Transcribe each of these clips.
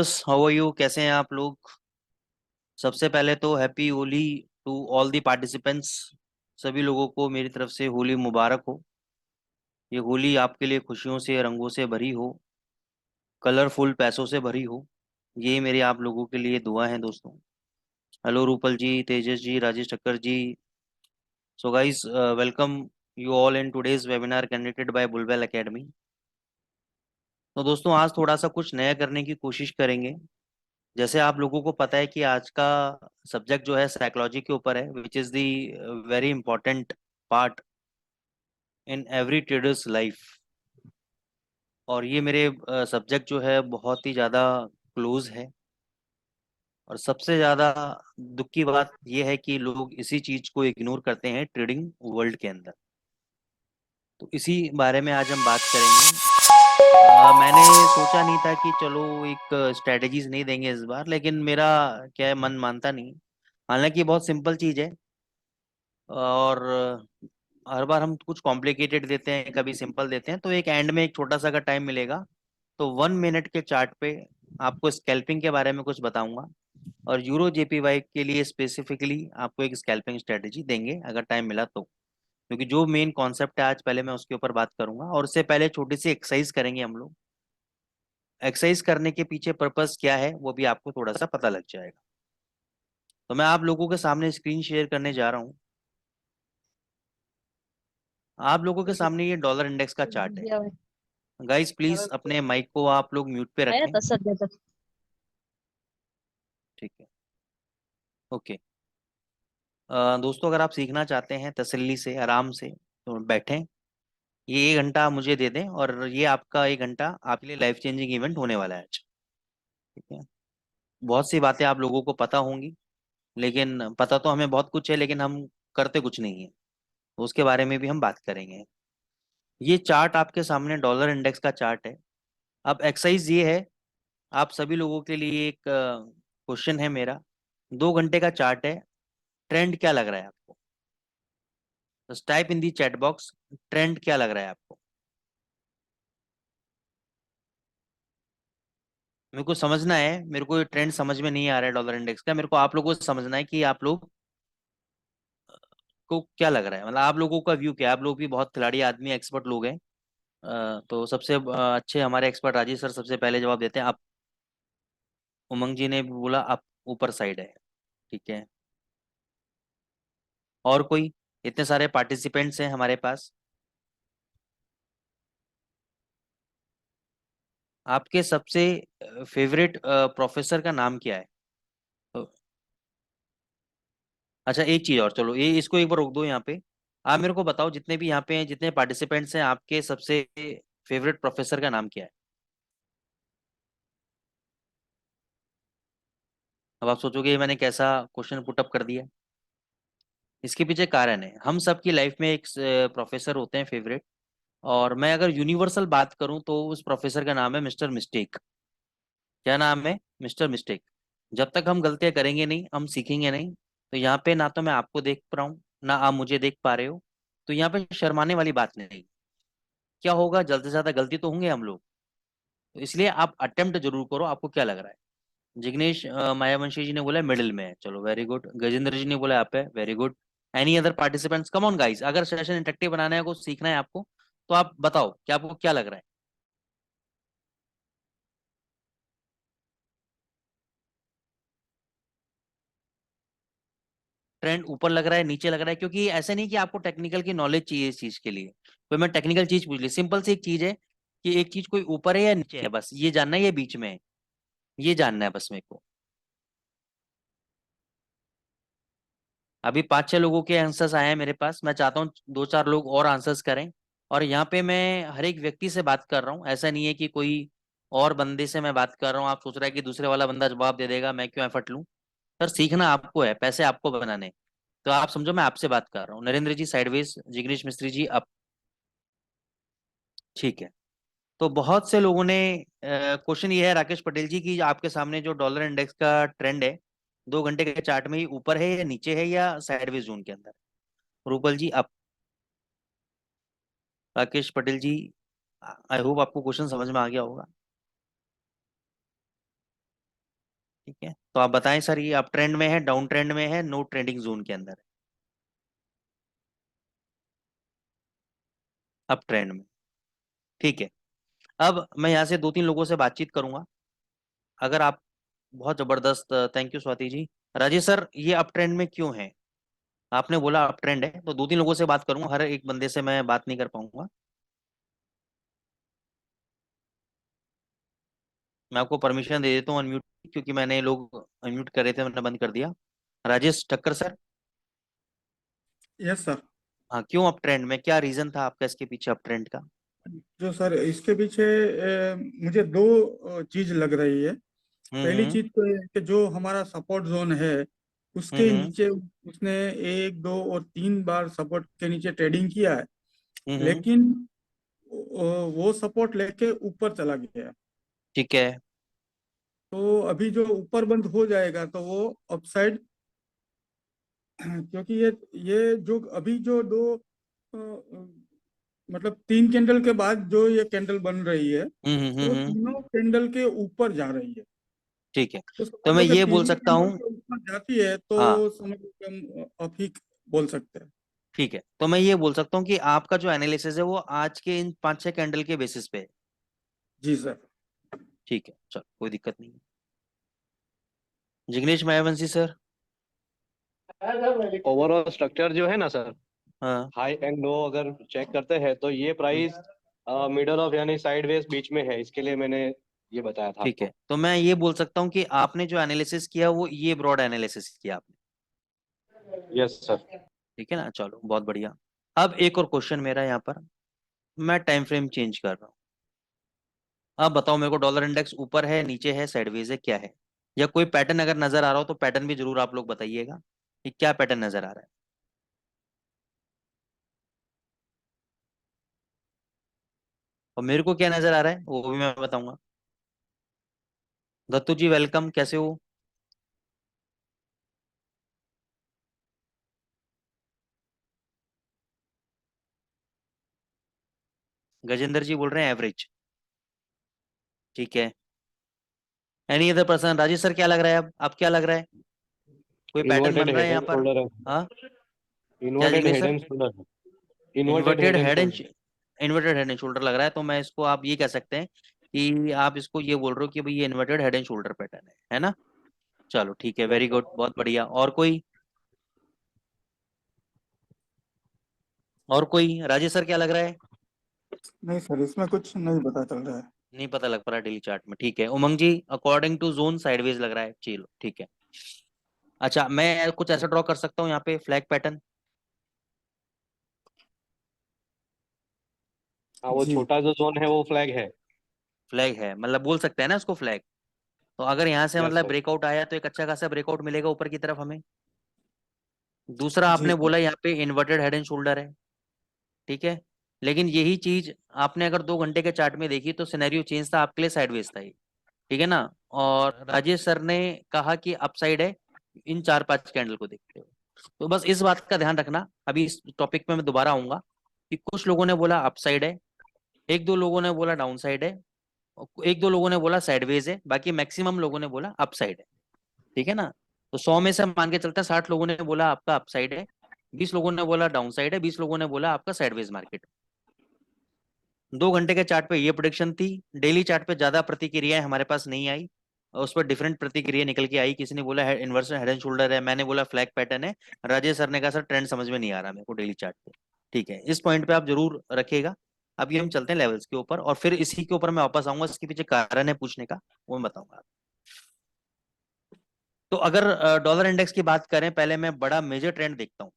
Viewers, how are you? कैसे हैं आप लोग? सबसे पहले तो happy Holi to all the participants. सभी लोगों को मेरी तरफ से होली मुबारक हो। ये होली आपके लिए खुशियों से, रंगों से भरी हो, कलरफुल पैसों से भरी हो। ये मेरी आप लोगों के लिए दुआ है दोस्तों। Hello Rupal ji, Tejas ji, Rajesh Thakkar ji. So guys, welcome you all in today's webinar conducted by Bullbell academy. तो दोस्तों, आज थोड़ा सा कुछ नया करने की कोशिश करेंगे। जैसे आप लोगों को पता है कि आज का सब्जेक्ट जो है साइकोलॉजी के ऊपर है, which is the very important part in every traders life. और ये मेरे सब्जेक्ट जो है बहुत ही ज़्यादा क्लोज है। और सबसे ज़्यादा दुख की बात यह है कि लोग इसी चीज़ को इग्नोर करते हैं ट्रेडिंग वर्ल्ड के अंदर। तो इसी बारे में आज हम बात करेंगे। मैंने सोचा नहीं था कि चलो एक स्ट्रेटजीज नहीं देंगे इस बार, लेकिन मेरा क्या है, मन मानता नहीं। हालांकि बहुत सिंपल चीज़ है। और हर बार हम कुछ कॉम्प्लिकेटेड देते हैं, कभी सिंपल देते हैं। तो एक एंड में एक छोटा सा अगर टाइम मिलेगा तो 1 मिनट के चार्ट पे आपको स्कैल्पिंग के बारे में कुछ बताऊंगा। और यूरो जेपीवाई के लिए स्पेसिफिकली आपको एक स्कैल्पिंग स्ट्रेटेजी देंगे अगर टाइम मिला तो। क्योंकि जो मेन कॉन्सेप्ट है आज, पहले मैं उसके ऊपर बात करूंगा और उससे पहले छोटी सी एक्सरसाइज करेंगे हम लोग। एक्सरसाइज करने के पीछे पर्पस क्या है वो भी आपको थोड़ा सा पता लग जाएगा। तो मैं आप लोगों के सामने स्क्रीन शेयर करने जा रहा हूँ। आप लोगों के सामने ये डॉलर इंडेक्स का चार्ट है। दिया गाइस प्लीज अपने माइक को आप लोग म्यूट पे आया रखें। था सध्या तक। ठीक है। ओके। दोस्तों, अगर आप सीखना चाहते हैं तसल्ली से, आराम से, तो बैठें। ये 1 घंटा मुझे दे दें और ये आपका 1 घंटा आपके लिए लाइफ चेंजिंग इवेंट होने वाला है आज। ठीक है। बहुत सी बातें आप लोगों को पता होंगी, लेकिन पता तो हमें बहुत कुछ है, लेकिन हम करते कुछ नहीं है। तो उसके बारे में भी हम बात करेंगे। ये चार्ट आपके सामने डॉलर इंडेक्स का चार्ट है। अब एक्सरसाइज ये है, आप सभी लोगों के लिए एक क्वेश्चन है मेरा। 2 घंटे का चार्ट है। ट्रेंड क्या लग रहा है आपको? बस type in the chat box, trend क्या लग रहा है आपको? मेरे को समझना है, मेरे को ये ट्रेंड समझ में नहीं आ रहा है डॉलर इंडेक्स का। मेरे को आप लोगों को समझना है कि आप लोग को क्या लग रहा है, मतलब आप लोगों का व्यू क्या है। आप लोग भी बहुत खिलाड़ी आदमी, एक्सपर्ट लोग हैं। तो सबसे अच्छे हमारे एक्सपर्ट राजीव सर सबसे पहले जवाब देते हैं आप। उमंग जी ने भी बोला आप ऊपर साइड है। ठीक है। और कोई? इतने सारे पार्टिसिपेंट्स हैं हमारे पास। आपके सबसे फेवरेट प्रोफेसर का नाम क्या है? तो, अच्छा एक चीज और, चलो ये इसको एक बार रोक दो यहाँ पे। आप मेरे को बताओ, जितने भी यहाँ पे हैं, जितने पार्टिसिपेंट्स हैं, आपके सबसे फेवरेट प्रोफेसर का नाम क्या है? अब आप सोचोगे ये मैंने कैसा क्वेश्चन पुटअप कर दिया। इसके पीछे कारण है, हम सबकी लाइफ में एक प्रोफेसर होते हैं फेवरेट। और मैं अगर यूनिवर्सल बात करूं तो उस प्रोफेसर का नाम है मिस्टर मिस्टेक। क्या नाम है? Mister mistake. जब तक हम गलतियां करेंगे नहीं, हम सीखेंगे नहीं। तो यहाँ पे ना तो मैं आपको देख पा रहा हूँ, ना आप मुझे देख पा रहे हो। तो यहाँ पे शर्माने वाली बात नहीं। क्या होगा, जल्द से ज्यादा गलती तो होंगे हम लोग। तो इसलिए आप अटेम्प्ट जरूर करो। आपको क्या लग रहा है? जिग्नेश मायावंशी जी ने बोला मिडिल में है, चलो वेरी गुड। गजेंद्र जी ने बोला आप है, very good. Any other participants, come on guys, अगर सेशन इंटरेक्टिव बनाना है, कुछ सीखना है आपको, तो आप बताओ कि आपको क्या लग रहा है। ट्रेंड ऊपर लग रहा है, नीचे लग रहा है? क्योंकि ऐसा नहीं कि आपको टेक्निकल की नॉलेज चाहिए इस चीज के लिए। तो मैं टेक्निकल चीज पूछ ली, सिंपल सी एक चीज है कि एक चीज कोई ऊपर है या नीचे है, बस ये जानना है, ये बीच में है, ये जानना है बस मेरे को। अभी 5-6 लोगों के आंसर्स आए हैं मेरे पास। मैं चाहता हूँ 2-4 लोग और आंसर्स करें। और यहाँ पे मैं हर एक व्यक्ति से बात कर रहा हूँ, ऐसा नहीं है कि कोई और बंदे से मैं बात कर रहा हूँ। आप सोच रहे हैं कि दूसरे वाला बंदा जवाब दे देगा, मैं क्यों एफर्ट लूँ। सर सीखना आपको है, पैसे आपको बनाने। तो आप समझो मैं आपसे बात कर रहा हूँ। नरेंद्र जी साइडवेज, जिग्नेश मिस्त्री जी अप। ठीक है। तो बहुत से लोगों ने क्वेश्चन ये है राकेश पटेल जी की, आपके सामने जो डॉलर इंडेक्स का ट्रेंड है 2 घंटे के चार्ट में, ये ऊपर है या नीचे है या साइडवेज जोन के अंदर? Rupal ji up. Rakesh Patel ji, I hope आपको क्वेश्चन समझ में आ गया होगा। ठीक है, तो आप बताएं सर, ये अप ट्रेंड में है, डाउन ट्रेंड में है, नो ट्रेंडिंग जोन के अंदर है? अप ट्रेंड में। ठीक है। अब मैं यहाँ से दो तीन लोगों से बातचीत करूंगा। अगर आप, बहुत जबरदस्त, thank you Swati ji. Rajesh sir, ये अप ट्रेंड में क्यों है? आपने बोला अप ट्रेंड है, तो दो तीन लोगों से बात करूंगा, हर एक बंदे से मैं बात नहीं कर पाऊंगा। मैं आपको परमिशन दे देता हूँ अनम्यूट, क्योंकि मैंने लोग अनम्यूट कर रहे थे, मैंने बंद कर दिया। Rajesh Thakkar sir. Yes sir. हाँ, क्यों अप ट्रेंड में, क्या रीजन था आपका इसके पीछे अप ट्रेंड का? जो सर इसके पीछे मुझे दो चीज लग रही है। पहली हम्म। चीज तो ये कि जो हमारा सपोर्ट जोन है उसके हम्म। नीचे उसने एक दो और तीन बार सपोर्ट के नीचे ट्रेडिंग किया है, हम्म। लेकिन वो सपोर्ट लेके ऊपर चला गया। ठीक है। तो अभी जो ऊपर बंद हो जाएगा तो वो अपसाइड, क्योंकि ये जो अभी जो दो मतलब तीन कैंडल के बाद जो ये कैंडल बन रही है तो हम्म। तीनों कैंडल के ऊपर जा रही है। ठीक है, तो तो समझ मैं लो कि ये बोल तीनों सकता कैंडल हूँ। के ऊपर जाती है तो हाँ। समझ लो कि हम अप ही बोल सकते हैं। ठीक है, तो मैं ये बोल सकता हूँ कि आपका जो एनालिसिस है वो आज के इन पांच छह कैंडल के बेसिस पे है। जी सर। ठीक है, चलो, कोई दिक्कत नहीं है। जिग्नेश मायावंशी सर। ओवरऑल स्ट्रक्चर जो है ना सर, हाँ। हाई एंड लो अगर चेक करते हैं तो ये प्राइस मिडल ऑफ यानी साइडवेज बीच में है, इसके लिए मैंने ये बताया था ठीक है, आपको। तो मैं ये बोल सकता हूँ कि आपने जो एनालिसिस किया वो ये ब्रॉड एनालिसिस किया आपने। Yes sir. ठीक है ना, चलो बहुत बढ़िया। अब एक और क्वेश्चन मेरा यहाँ पर, मैं टाइम फ्रेम चेंज कर रहा हूँ। अब बताओ मेरे को, डॉलर इंडेक्स ऊपर है, नीचे है, साइडवेज है, क्या है? या कोई पैटर्न अगर नजर आ रहा हो तो पैटर्न भी जरूर आप लोग बताइएगा कि क्या पैटर्न नजर आ रहा है। और मेरे को क्या नजर आ रहा है वो भी मैं बताऊंगा। दत्तू जी वेलकम, कैसे हो? गजेंद्र जी बोल रहे हैं एवरेज। ठीक है। Any other person? Rajesh sir क्या लग रहा है, अब क्या लग रहा है? कोई पैटर्न इन्वर्टेड बन रहा है हेड यहाँ एंड पर? शोल्डर है। हाँ। क्या inverted Jignesh head sir? And shoulder है। Inverted inverted head and head and, shoulder. Inverted head and shoulder लग रहा है, तो मैं इसको, आप ये कह सकते हैं कि आप इसको ये बोल रहे हो कि भाई ये inverted head and shoulder pattern है ना? चलो ठीक है, यस वेरी सर। गुड, बहुत बढ़िया। और कोई? और कोई? राजेश सर क्या लग रहा है? नहीं सर, इसमें कुछ नहीं पता चल रहा है। नहीं पता लग पा रहा डेली चार्ट में। ठीक है, उमंग जी, अकॉर्डिंग टू जोन साइडवेज लग रहा है, चलो ठीक है। अच्छा, मैं कुछ ऐसा ड्रॉ कर सकता हूँ यहाँ पे, फ्लैग पैटर्न। हाँ, वो जी छोटा जो जोन है वो फ्लैग है। फ्लैग है, मतलब बोल सकते हैं ना इसको फ्लैग। तो अगर यहाँ से यस मतलब सर। ब्रेकआउट आया तो एक अच्छा खासा ब्रेकआउट मिलेगा ऊपर की तरफ हमें। दूसरा, जी आपने सर। बोला यहाँ पे इन्वर्टेड हेड एंड शोल्डर है। ठीक है। लेकिन यही चीज आपने अगर 2 घंटे के चार्ट में देखी तो सिनेरियो चेंज था, आपके लिए साइडवेज था ये। ठीक है ना? और राजेश सर ने कहा कि अपसाइड है इन चार पांच कैंडल को देखते हुए। तो बस इस बात का ध्यान रखना, अभी इस टॉपिक पे मैं दोबारा आऊंगा, कि कुछ लोगों ने बोला अपसाइड है, एक दो लोगों ने बोला डाउन साइड है, और एक दो लोगों ने बोला साइडवेज है, बाकी मैक्सिमम लोगों ने बोला अपसाइड है। ठीक है ना? तो 100 में से हम मान के चलते हैं 60 लोगों ने बोला आपका अपसाइड है, 20 लोगों ने बोला डाउन साइड है, 20 लोगों ने बोला आपका साइडवेज मार्केट। 2 घंटे के चार्ट पे ये प्रोडिक्शन थी। डेली चार्ट पे ज्यादा प्रतिक्रियाएं हमारे पास नहीं आई, और उस पर डिफरेंट प्रतिक्रिया निकल के आई। किसी ने बोला इन्वर्स हेड एंड शोल्डर है, मैंने बोला फ्लैग पैटर्न है, राजेश सर ने कहा सर ट्रेंड समझ में नहीं आ रहा मेरे को डेली चार्ट पे। ठीक है, इस पॉइंट पे आप जरूर रखिएगा। अभी हम चलते हैं लेवल्स के ऊपर, और फिर इसी के ऊपर मैं वापस आऊंगा, इसके पीछे कारण है पूछने का, वो मैं बताऊंगा। तो अगर डॉलर इंडेक्स की बात करें, पहले मैं बड़ा मेजर ट्रेंड देखता हूँ।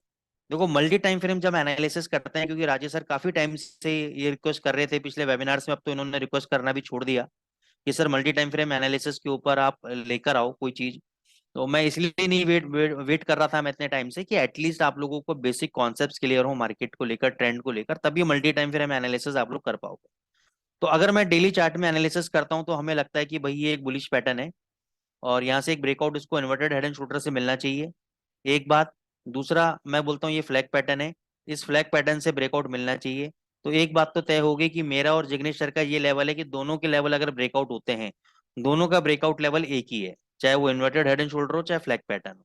देखो, मल्टी टाइम फ्रेम जब एनालिसिस करते हैं, क्योंकि राजेश सर काफी टाइम से ये रिक्वेस्ट कर रहे थे पिछले वेबिनार्स में, अब तो इन्होंने रिक्वेस्ट करना भी छोड़ दिया कि sir multi time frame analysis के ऊपर आप लेकर आओ कोई चीज। तो मैं इसलिए नहीं वेट कर रहा था मैं इतने टाइम से, कि एटलीस्ट आप लोगों को बेसिक कॉन्सेप्ट्स क्लियर हो मार्केट को लेकर, ट्रेंड को लेकर, तभी मल्टी टाइम फ्रेम एनालिसिस आप लोग कर पाओगे। तो अगर मैं डेली चार्ट में एनालिसिस करता हूं तो हमें लगता है कि भाई ये एक बुलिश पैटर्न है, और यहाँ से एक ब्रेकआउट इसको इन्वर्टेड हेड एंड शोल्डर से मिलना चाहिए। एक बात। दूसरा, मैं बोलता हूँ ये फ्लैग पैटर्न है, इस फ्लैग पैटर्न से ब्रेकआउट मिलना चाहिए। तो एक बात तो तय होगी कि मेरा और जिग्नेश सर का ये लेवल है कि दोनों के लेवल अगर ब्रेकआउट होते हैं, दोनों का ब्रेकआउट लेवल एक ही है, चाहे वो इन्वर्टेड हेड एंड शोल्डर हो चाहे फ्लैग पैटर्न हो,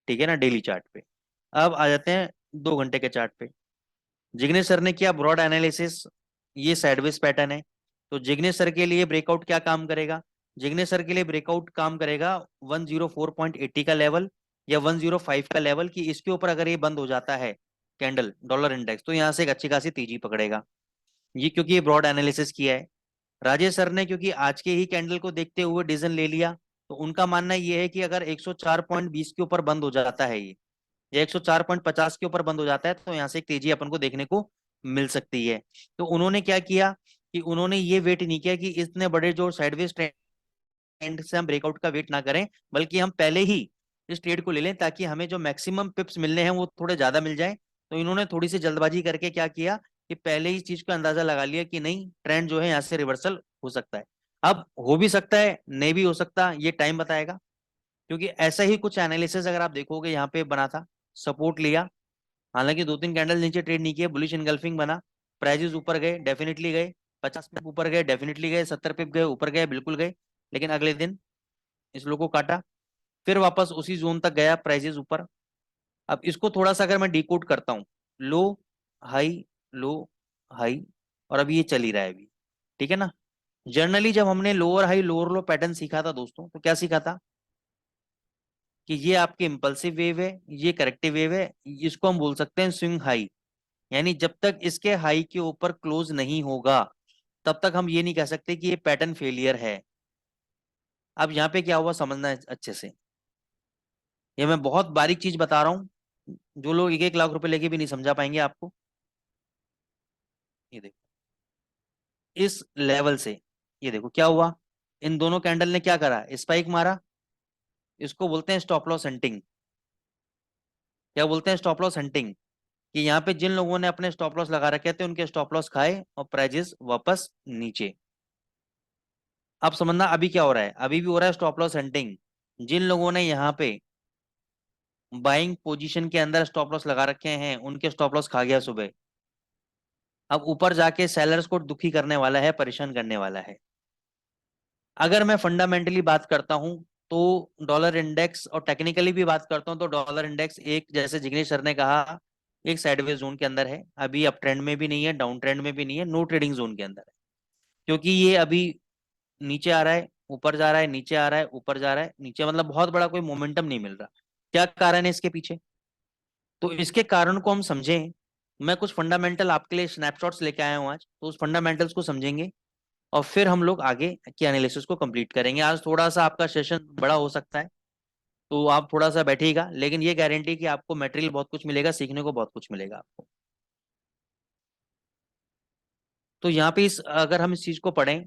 ठीक है ना, डेली चार्ट पे। अब आ जाते हैं 2 घंटे के चार्ट पे। जिग्नेश सर ने किया ब्रॉड एनालिसिस, ये साइडवेज पैटर्न है। तो जिग्नेश सर के लिए ब्रेकआउट क्या काम करेगा? जिग्नेश सर के लिए ब्रेकआउट काम करेगा 104.80 का लेवल या 105 का लेवल, कि इसके ऊपर अगर ये बंद हो जाता है कैंडल डॉलर इंडेक्स, तो यहाँ से एक अच्छी खासी तेजी पकड़ेगा। ये क्योंकि ये ब्रॉड एनालिसिस किया है। राजेश सर ने क्योंकि आज के ही कैंडल को देखते हुए डिसीजन ले लिया, तो उनका मानना ये है कि अगर 104.20 के ऊपर बंद हो जाता है ये, या 104.50 के ऊपर बंद हो जाता है, तो यहाँ से एक तेजी अपन को देखने को मिल सकती है। तो उन्होंने क्या किया कि उन्होंने ये वेट नहीं किया कि इतने बड़े जो साइडवेज ट्रेंड से हम ब्रेकआउट का वेट ना करें, बल्कि हम पहले ही इस ट्रेड को ले लें ताकि हमें जो मैक्सिमम पिप्स मिलने हैं वो थोड़े ज्यादा मिल जाए। तो इन्होंने थोड़ी सी जल्दबाजी करके क्या किया कि पहले ही इस चीज का अंदाजा लगा लिया कि नहीं, ट्रेंड जो है यहाँ से रिवर्सल हो सकता है। अब हो भी सकता है, नहीं भी हो सकता, ये टाइम बताएगा। क्योंकि ऐसा ही कुछ एनालिसिस अगर आप देखोगे यहाँ पे बना था, सपोर्ट लिया, हालांकि 2-3 कैंडल नीचे ट्रेड नहीं किए, बुलिश इनगल्फिंग बना, प्राइजेस ऊपर गए, डेफिनेटली गए, 50 पिप ऊपर गए, डेफिनेटली गए, 70 पिप गए ऊपर गए, बिल्कुल गए। लेकिन अगले दिन इस लोग को काटा, फिर वापस उसी जोन तक गया प्राइजेस ऊपर। अब इसको थोड़ा सा अगर मैं डिकोड करता हूँ, लो हाई, लो हाई, और अभी ये चल ही रहा है अभी, ठीक है ना। जनरली जब हमने लोअर हाई लोअर लो पैटर्न सीखा था दोस्तों, तो क्या सीखा था कि ये आपके इम्पल्सिव वेव है, ये करेक्टिव वेव है, इसको हम बोल सकते हैं स्विंग हाई। यानी जब तक इसके हाई के ऊपर क्लोज नहीं होगा, तब तक हम ये नहीं कह सकते कि ये पैटर्न फेलियर है। अब यहाँ पे क्या हुआ समझना है अच्छे से, ये मैं बहुत बारीक चीज बता रहा हूँ, जो लोग 1-1 लाख रुपए लेके भी नहीं समझा पाएंगे आपको। ये देखो, इस लेवल से ये देखो क्या हुआ, इन दोनों कैंडल ने क्या करा, स्पाइक मारा, इसको बोलते हैं स्टॉप लॉस हंटिंग। क्या बोलते हैं? Stop loss hunting. कि यहाँ पे जिन लोगों ने अपने स्टॉप लॉस लगा रखे थे उनके स्टॉप लॉस खाए और प्राइजेस वापस नीचे। अब समझना अभी क्या हो रहा है, अभी भी हो रहा है स्टॉप लॉस हंटिंग। जिन लोगों ने यहाँ पे बाइंग पोजीशन के अंदर स्टॉप लॉस लगा रखे हैं उनके स्टॉप लॉस खा गया सुबह। अब ऊपर जाके सेलर्स को दुखी करने वाला है, परेशान करने वाला है। अगर मैं फंडामेंटली बात करता हूं, तो डॉलर इंडेक्स, और टेक्निकली भी बात करता हूं, तो डॉलर इंडेक्स एक, जैसे जिग्नेश सर ने कहा, एक साइडवेज जोन के अंदर है। अभी अप ट्रेंड में भी नहीं है, डाउन ट्रेंड में भी नहीं है, नो ट्रेडिंग जोन के अंदर है। क्योंकि ये अभी नीचे आ रहा है, ऊपर जा रहा है, नीचे आ रहा है, ऊपर जा रहा है, नीचे, मतलब बहुत बड़ा कोई मोमेंटम नहीं मिल रहा। क्या कारण है इसके पीछे? तो इसके कारण को हम समझें, मैं कुछ फंडामेंटल आपके लिए स्नैपशॉट्स लेके आया हूं आज, तो उस फंडामेंटल्स को समझेंगे और फिर हम लोग आगे के एनालिसिस को कंप्लीट करेंगे। आज थोड़ा सा आपका सेशन बड़ा हो सकता है, तो आप थोड़ा सा बैठिएगा, लेकिन ये गारंटी कि आपको मटेरियल बहुत कुछ मिलेगा, सीखने को बहुत कुछ मिलेगा आपको। तो यहाँ पे अगर हम इस चीज को पढ़ें,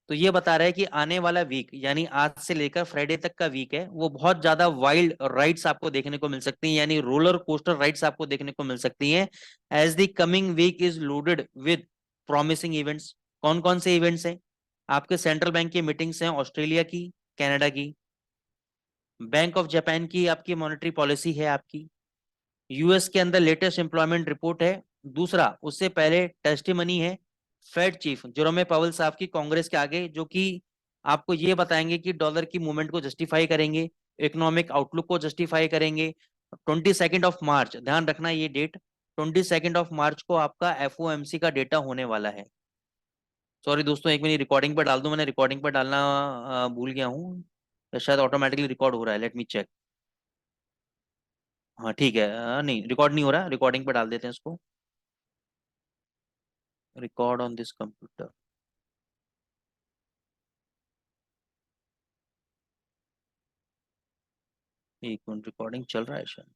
तो ये बता रहा है कि आने वाला वीक, यानी आज से लेकर फ्राइडे तक का वीक है, वो बहुत ज्यादा वाइल्ड राइड्स आपको देखने को मिल सकती हैं, यानी रोलर कोस्टर राइड्स आपको देखने को मिल सकती हैं। As the coming week is loaded with promising events. कौन कौन से इवेंट्स हैं? आपके सेंट्रल बैंक की मीटिंग्स हैं, ऑस्ट्रेलिया की, कनाडा की, बैंक ऑफ जापान की आपकी मॉनेटरी पॉलिसी है आपकी, यूएस के अंदर लेटेस्ट एम्प्लॉयमेंट रिपोर्ट है, दूसरा उससे पहले टेस्टिमनी है फेड चीफ जेरोमे पावेल साहब की कांग्रेस के आगे, जो कि आपको ये बताएंगे कि डॉलर की मूवमेंट को जस्टिफाई करेंगे, इकोनॉमिक आउटलुक को जस्टिफाई करेंगे। 22 मार्च, ध्यान रखना ये डेट, 22 मार्च को आपका एफओएमसी का डेटा होने वाला है। सॉरी दोस्तों, एक मिनट रिकॉर्डिंग पर डाल दूं, मैंने रिकॉर्डिंग पर डालना भूल गया हूँ, तो शायद ऑटोमेटिकली रिकॉर्ड हो रहा है, लेट मी चेक। हाँ ठीक है, नहीं रिकॉर्ड नहीं हो रहा, रिकॉर्डिंग पर डाल देते हैं इसको, रिकॉर्ड ऑन दिस कंप्यूटर। एक मिनट, रिकॉर्डिंग चल रहा है शायद।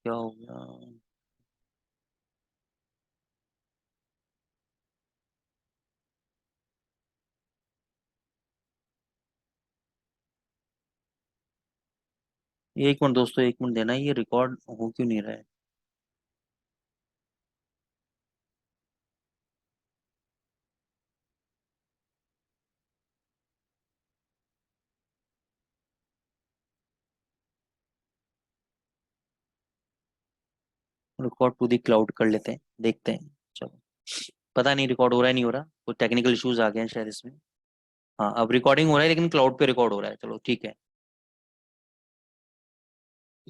क्या हो गया? एक मिनट दोस्तों, एक मिनट देना, ये रिकॉर्ड हो क्यों नहीं रहा है? रिकॉर्ड टू दी क्लाउड कर लेते हैं, देखते हैं। चलो, पता नहीं रिकॉर्ड हो रहा है नहीं हो रहा, कुछ टेक्निकल इश्यूज आ गए हैं शायद इसमें। हाँ, अब रिकॉर्डिंग हो रहा है लेकिन क्लाउड पे रिकॉर्ड हो रहा है, चलो ठीक है।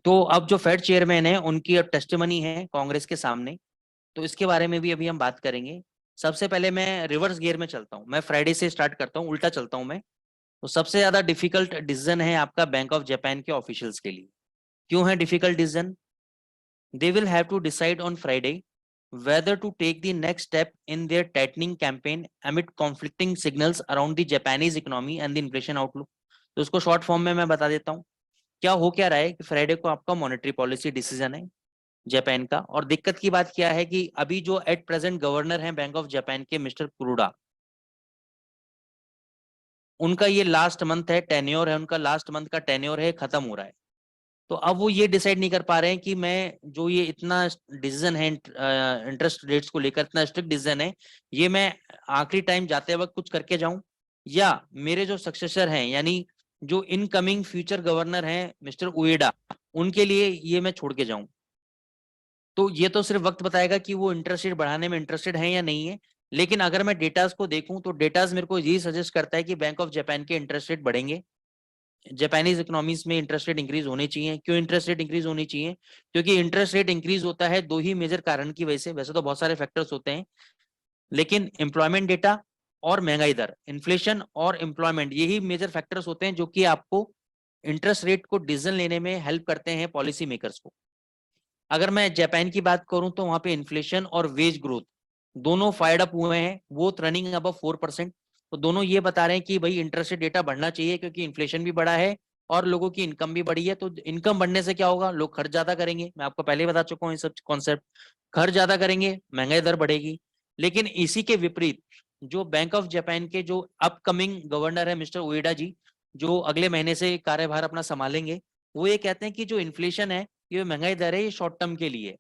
तो अब जो फेड चेयरमैन है उनकी अब टेस्टिमनी है कांग्रेस के सामने, तो इसके बारे में भी अभी हम बात करेंगे। सबसे पहले मैं रिवर्स गियर में चलता हूँ, मैं फ्राइडे से स्टार्ट करता हूँ, उल्टा चलता हूँ मैं। तो सबसे ज्यादा डिफिकल्ट डिसीजन है आपका बैंक ऑफ जापान के ऑफिशियल्स के लिए। क्यों है difficult decision? They will have to decide on Friday whether to take the next step in their tightening campaign amid conflicting signals around the Japanese economy and the inflation outlook। तो उसको short form में मैं बता देता हूँ। क्या हो क्या रहा है कि फ्राइडे को आपका मॉनेटरी पॉलिसी डिसीजन है जापान का, और दिक्कत की बात क्या है कि अभी जो एट प्रेजेंट गवर्नर हैं बैंक ऑफ जापान के मिस्टर कुरुडा, उनका ये लास्ट मंथ है टेन्योर है, उनका लास्ट मंथ का टेन्योर है, खत्म हो रहा है। तो अब वो ये डिसाइड नहीं कर पा रहे हैं कि मैं जो ये इतना डिसीजन है इंटरेस्ट रेट्स को लेकर, इतना स्ट्रिक्ट डिसीजन है, ये मैं आखिरी टाइम जाते वक्त कुछ करके जाऊं, या मेरे जो सक्सेसर हैं यानी जो इनकमिंग फ्यूचर गवर्नर हैं मिस्टर उएडा, उनके लिए ये मैं छोड़ के जाऊं। तो ये तो सिर्फ वक्त बताएगा कि वो इंटरेस्ट रेट बढ़ाने में इंटरेस्टेड हैं या नहीं है। लेकिन अगर मैं डेटास को देखूं तो डेटास मेरे को यही सजेस्ट करता है कि बैंक ऑफ जापान के इंटरेस्ट रेट बढ़ेंगे, जापानीज इकोनॉमीज में इंटरेस्ट रेट इंक्रीज होने चाहिए। क्यों इंटरेस्ट रेट इंक्रीज होनी चाहिए? क्योंकि इंटरेस्ट रेट इंक्रीज होता है दो ही मेजर कारण की वजह से, वैसे तो बहुत सारे फैक्टर्स होते हैं, लेकिन एम्प्लॉयमेंट डेटा और महंगाई दर, इन्फ्लेशन और एम्प्लॉयमेंट, यही मेजर फैक्टर्स होते हैं जो कि आपको इंटरेस्ट रेट को डिसीजन लेने में हेल्प करते हैं पॉलिसी मेकर्स को। अगर मैं जापान की बात करूं तो वहां पे इन्फ्लेशन और वेज ग्रोथ दोनों फायर्ड अप हुए हैं, बोथ रनिंग अबव 4%। तो दोनों ये बता रहे हैं कि भाई इंटरेस्ट रेट डेटा बढ़ना चाहिए क्योंकि इन्फ्लेशन भी बढ़ा है और लोगों की इनकम भी बढ़ी है। तो इनकम बढ़ने से क्या होगा? लोग खर्च ज्यादा करेंगे, मैं आपको पहले ही बता चुका हूँ ये सब कॉन्सेप्ट। खर्च ज्यादा करेंगे, महंगाई दर बढ़ेगी। लेकिन इसी के विपरीत जो बैंक ऑफ जापान के जो अपकमिंग गवर्नर है मिस्टर उएडा जी, जो अगले महीने से कार्यभार अपना संभालेंगे, वो ये कहते हैं कि जो इन्फ्लेशन है, ये महंगाई दर है, ये शॉर्ट टर्म के लिए।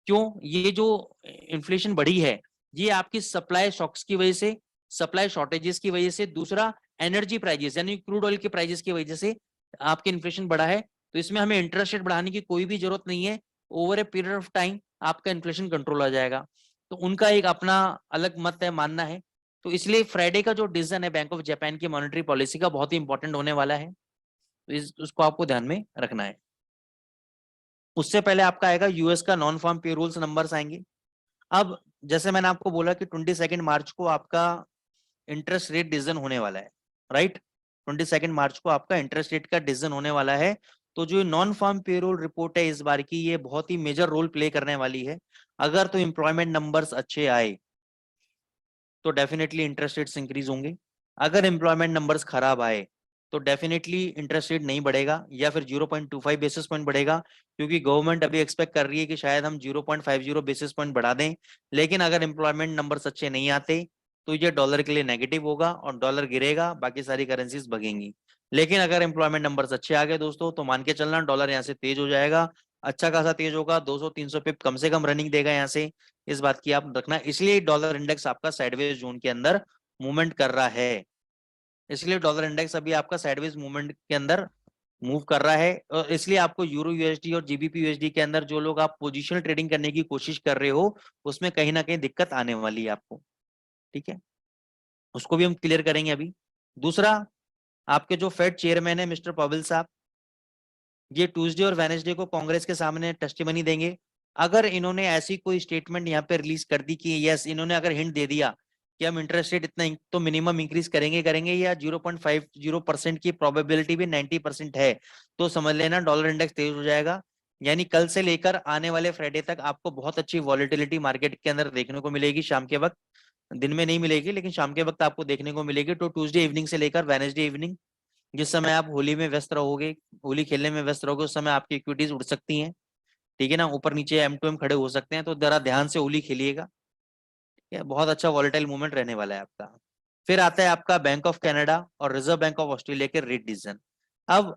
क्यों? ये जो इन्फ्लेशन बढ़ी है ये आपकी सप्लाई शॉक्स की वजह से, सप्लाई शॉर्टेजेस की वजह से, दूसरा एनर्जी प्राइजेस यानी क्रूड ऑयल के प्राइजेस की वजह से आपके इन्फ्लेशन बढ़ा है। तो इसमें हमें इंटरेस्ट रेट बढ़ाने की कोई भी जरूरत नहीं है, over a period of time आपका इन्फ्लेशन कंट्रोल आ जाएगा। तो उनका एक अपना अलग मत है, मानना है। तो इसलिए फ्राइडे का जो डिसीजन है बैंक ऑफ जापान की मॉनेटरी पॉलिसी का बहुत ही इंपॉर्टेंट होने वाला है, तो उसको आपको ध्यान में रखना है। उससे पहले आपका आएगा यूएस का नॉन फार्म पेरोल्स नंबर्स आएंगे। अब जैसे मैंने आपको बोला कि 22 मार्च को आपका इंटरेस्ट रेट डिसीजन होने वाला है, राइट? 22 मार्च को आपका इंटरेस्ट रेट का डिसीजन होने वाला है। तो जो नॉन फार्म पेरोल रिपोर्ट है इस बार की, ये बहुत ही मेजर रोल प्ले करने वाली है। अगर तो एम्प्लॉयमेंट नंबर्स अच्छे आए तो डेफिनेटली इंटरेस्ट रेट्स इंक्रीज होंगे। अगर एम्प्लॉयमेंट नंबर्स खराब आए तो डेफिनेटली इंटरेस्ट रेट नहीं बढ़ेगा या फिर 0.25 बेसिस पॉइंट बढ़ेगा, क्योंकि गवर्नमेंट अभी एक्सपेक्ट कर रही है कि शायद हम 0.50 बेसिस पॉइंट बढ़ा दें। लेकिन अगर एम्प्लॉयमेंट नंबर्स अच्छे नहीं आते तो ये डॉलर के लिए नेगेटिव होगा और डॉलर गिरेगा, बाकी सारी करेंसीज भगेंगी। लेकिन अगर एम्प्लॉयमेंट नंबर्स अच्छे आ गए दोस्तों, तो मान के चलना डॉलर यहाँ से तेज हो जाएगा, अच्छा खासा तेज होगा, 200-300 पिप कम से कम रनिंग देगा यहाँ से। इस बात की आप रखना, इसलिए डॉलर इंडेक्स आपका साइडवेज जोन के अंदर मूवमेंट कर रहा है। इसलिए डॉलर इंडेक्स अभी आपका साइडवेज मूवमेंट के अंदर मूव कर रहा है, और इसलिए आपको यूरो यूएसडी और जीबीपी यूएसडी के अंदर जो लोग आप पोजिशनल ट्रेडिंग करने की कोशिश कर रहे हो, उसमें कहीं ना कहीं दिक्कत आने वाली है आपको, ठीक है? उसको भी हम क्लियर करेंगे अभी। दूसरा, आपके जो फेड चेयरमैन है मिस्टर पॉवेल साहब, ये ट्यूसडे और वेनेसडे को कांग्रेस के सामने टेस्टिमनी देंगे। अगर इन्होंने ऐसी कोई स्टेटमेंट यहाँ पे रिलीज कर दी कि यस, इन्होंने अगर हिंट दे दिया कि हम इंटरेस्ट रेट इतना तो मिनिमम इंक्रीज करेंगे करेंगे, या 0.50% की प्रोबेबिलिटी भी 90% है, तो समझ लेना डॉलर इंडेक्स तेज हो जाएगा। यानी कल से लेकर आने वाले फ्राइडे तक आपको बहुत अच्छी वॉलेटिलिटी मार्केट के अंदर देखने को मिलेगी शाम के वक्त। दिन में नहीं मिलेगी लेकिन शाम के वक्त आपको देखने को मिलेगी। तो ट्यूसडे इवनिंग से लेकर वेनेसडे इवनिंग, जिस समय आप होली में व्यस्त रहोगे, होली खेलने में व्यस्त रहोगे, उस समय आपकी इक्विटीज उड़ सकती हैं, ठीक है ना? ऊपर नीचे M2M खड़े हो सकते हैं, तो जरा ध्यान से होली खेलिएगा, ठीक है? बहुत अच्छा वॉलेटाइल मूवमेंट रहने वाला है आपका। फिर आता है आपका बैंक ऑफ कनाडा और रिजर्व बैंक ऑफ ऑस्ट्रेलिया के रेट डिसीजन। अब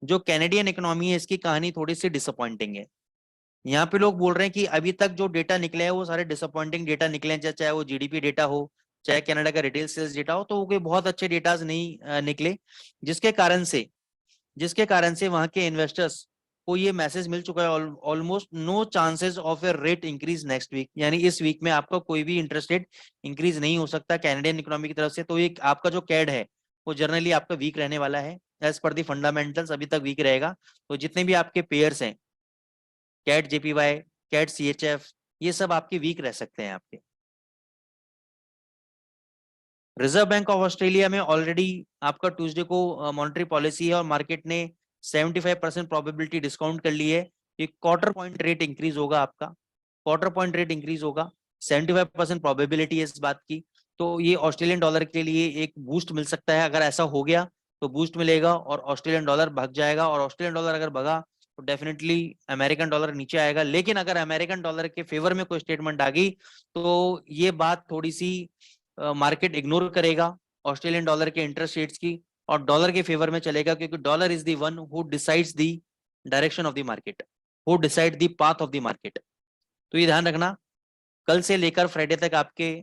जो कैनेडियन इकोनॉमी है इसकी कहानी थोड़ी सी डिसअपॉइंटिंग है। यहाँ पे लोग बोल रहे हैं कि अभी तक जो डेटा निकले हैं वो सारे डिसअपॉइंटिंग डेटा निकले हैं, चाहे वो जीडीपी डेटा हो, चाहे कनाडा का रिटेल सेल्स डेटा हो, तो वो कोई बहुत अच्छे डेटाज नहीं निकले, जिसके कारण से वहां के इन्वेस्टर्स को ये मैसेज मिल चुका है almost no chances of a rate increase next week, यानी इस वीक में आपका कोई भी इंटरेस्ट रेट इंक्रीज नहीं हो सकता कैनेडियन इकोनॉमी की तरफ से। तो ये आपका जो कैड है वो जनरली आपका वीक रहने वाला है, एज पर दी फंडामेंटल्स अभी तक वीक रहेगा। तो जितने भी आपके पेयर्स हैं, कैट जेपीवाई, कैट सीएचएफ, ये सब आपके वीक रह सकते हैं आपके। रिजर्व बैंक ऑफ ऑस्ट्रेलिया में ऑलरेडी आपका ट्यूसडे को मॉनेटरी पॉलिसी है और मार्केट ने 75% प्रोबेबिलिटी डिस्काउंट कर ली है कि क्वार्टर पॉइंट रेट इंक्रीज होगा आपका, क्वार्टर पॉइंट रेट इंक्रीज होगा, 75% प्रोबेबिलिटी है इस बात की। तो ये ऑस्ट्रेलियन डॉलर के लिए एक बूस्ट मिल सकता है, अगर ऐसा हो गया तो बूस्ट मिलेगा और ऑस्ट्रेलियन डॉलर भाग जाएगा, और ऑस्ट्रेलियन डॉलर अगर भागा तो डेफिनेटली अमेरिकन डॉलर नीचे आएगा। लेकिन अगर अमेरिकन डॉलर के फेवर में कोई स्टेटमेंट आ गई तो ये बात थोड़ी सी मार्केट इग्नोर करेगा ऑस्ट्रेलियन डॉलर के इंटरेस्ट रेट्स की और डॉलर के फेवर में चलेगा, क्योंकि dollar is the one who decides the direction of the market, who decide the path of the market. तो ये ध्यान रखना, कल से लेकर फ्राइडे तक आपके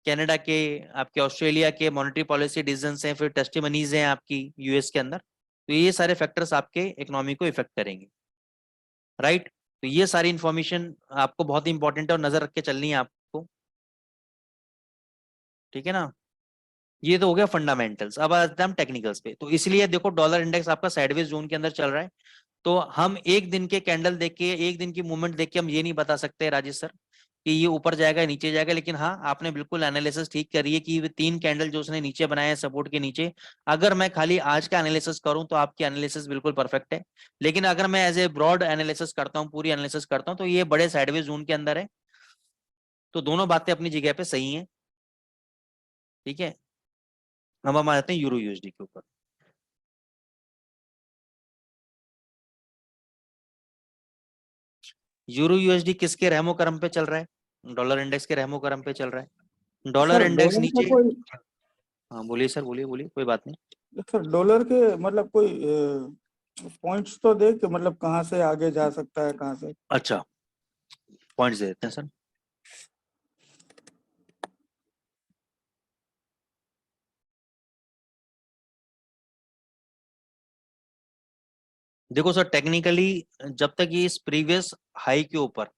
कनाडा के, आपके ऑस्ट्रेलिया के मॉनेटरी पॉलिसी डिसीजंस हैं, फिर टेस्टिमनीज हैं आपकी यूएस के अंदर। तो ये सारे फैक्टर्स आपके इकोनॉमी को इफेक्ट करेंगे, राइट। तो ये सारी इंफॉर्मेशन आपको बहुत इंपॉर्टेंट है और नजर रख के चलनी है आपको, ठीक है ना। ये तो हो गया फंडामेंटल्स। अब आते हैं हम टेक्निकल्स पे। तो इसलिए देखो डॉलर इंडेक्स आपका साइडवेज जोन के अंदर चल रहा है। तो हम एक दिन के कैंडल देख के, एक दिन की मूवमेंट देख के हम ये नहीं बता सकते राजेश सर कि ये ऊपर जाएगा नीचे जाएगा। लेकिन हाँ, आपने बिल्कुल एनालिसिस ठीक करी है कि 3 कैंडल जो उसने नीचे बनाए हैं सपोर्ट के नीचे, अगर मैं खाली आज का एनालिसिस करूं तो आपकी एनालिसिस बिल्कुल परफेक्ट है। लेकिन अगर मैं एज ए ब्रॉड एनालिसिस करता हूं, पूरी एनालिसिस करता हूं, तो ये बड़े साइडवेज जोन के अंदर है। तो दोनों बातें अपनी जगह पे सही है, ठीक है। अब हम आ जाते हैं यूरो यूएसडी के ऊपर। यूरो यूएसडी किसके रहमो करम पे चल रहा है? डॉलर इंडेक्स के रहमो करम पे चल रहा है। डॉलर सर इंडेक्स डॉलर का नीचे। कोई, हाँ बोलिए सर, बोलिए बोलिए, कोई बात नहीं। सर डॉलर के मतलब कोई पॉइंट्स तो दे कि मतलब कहाँ से आगे जा सकता है, कहाँ से। अच्छा, पॉइंट्स दे देते हैं सर। देखो सर, टेक्निकली जब तक ये इस प्रीवियस हाई के ऊपर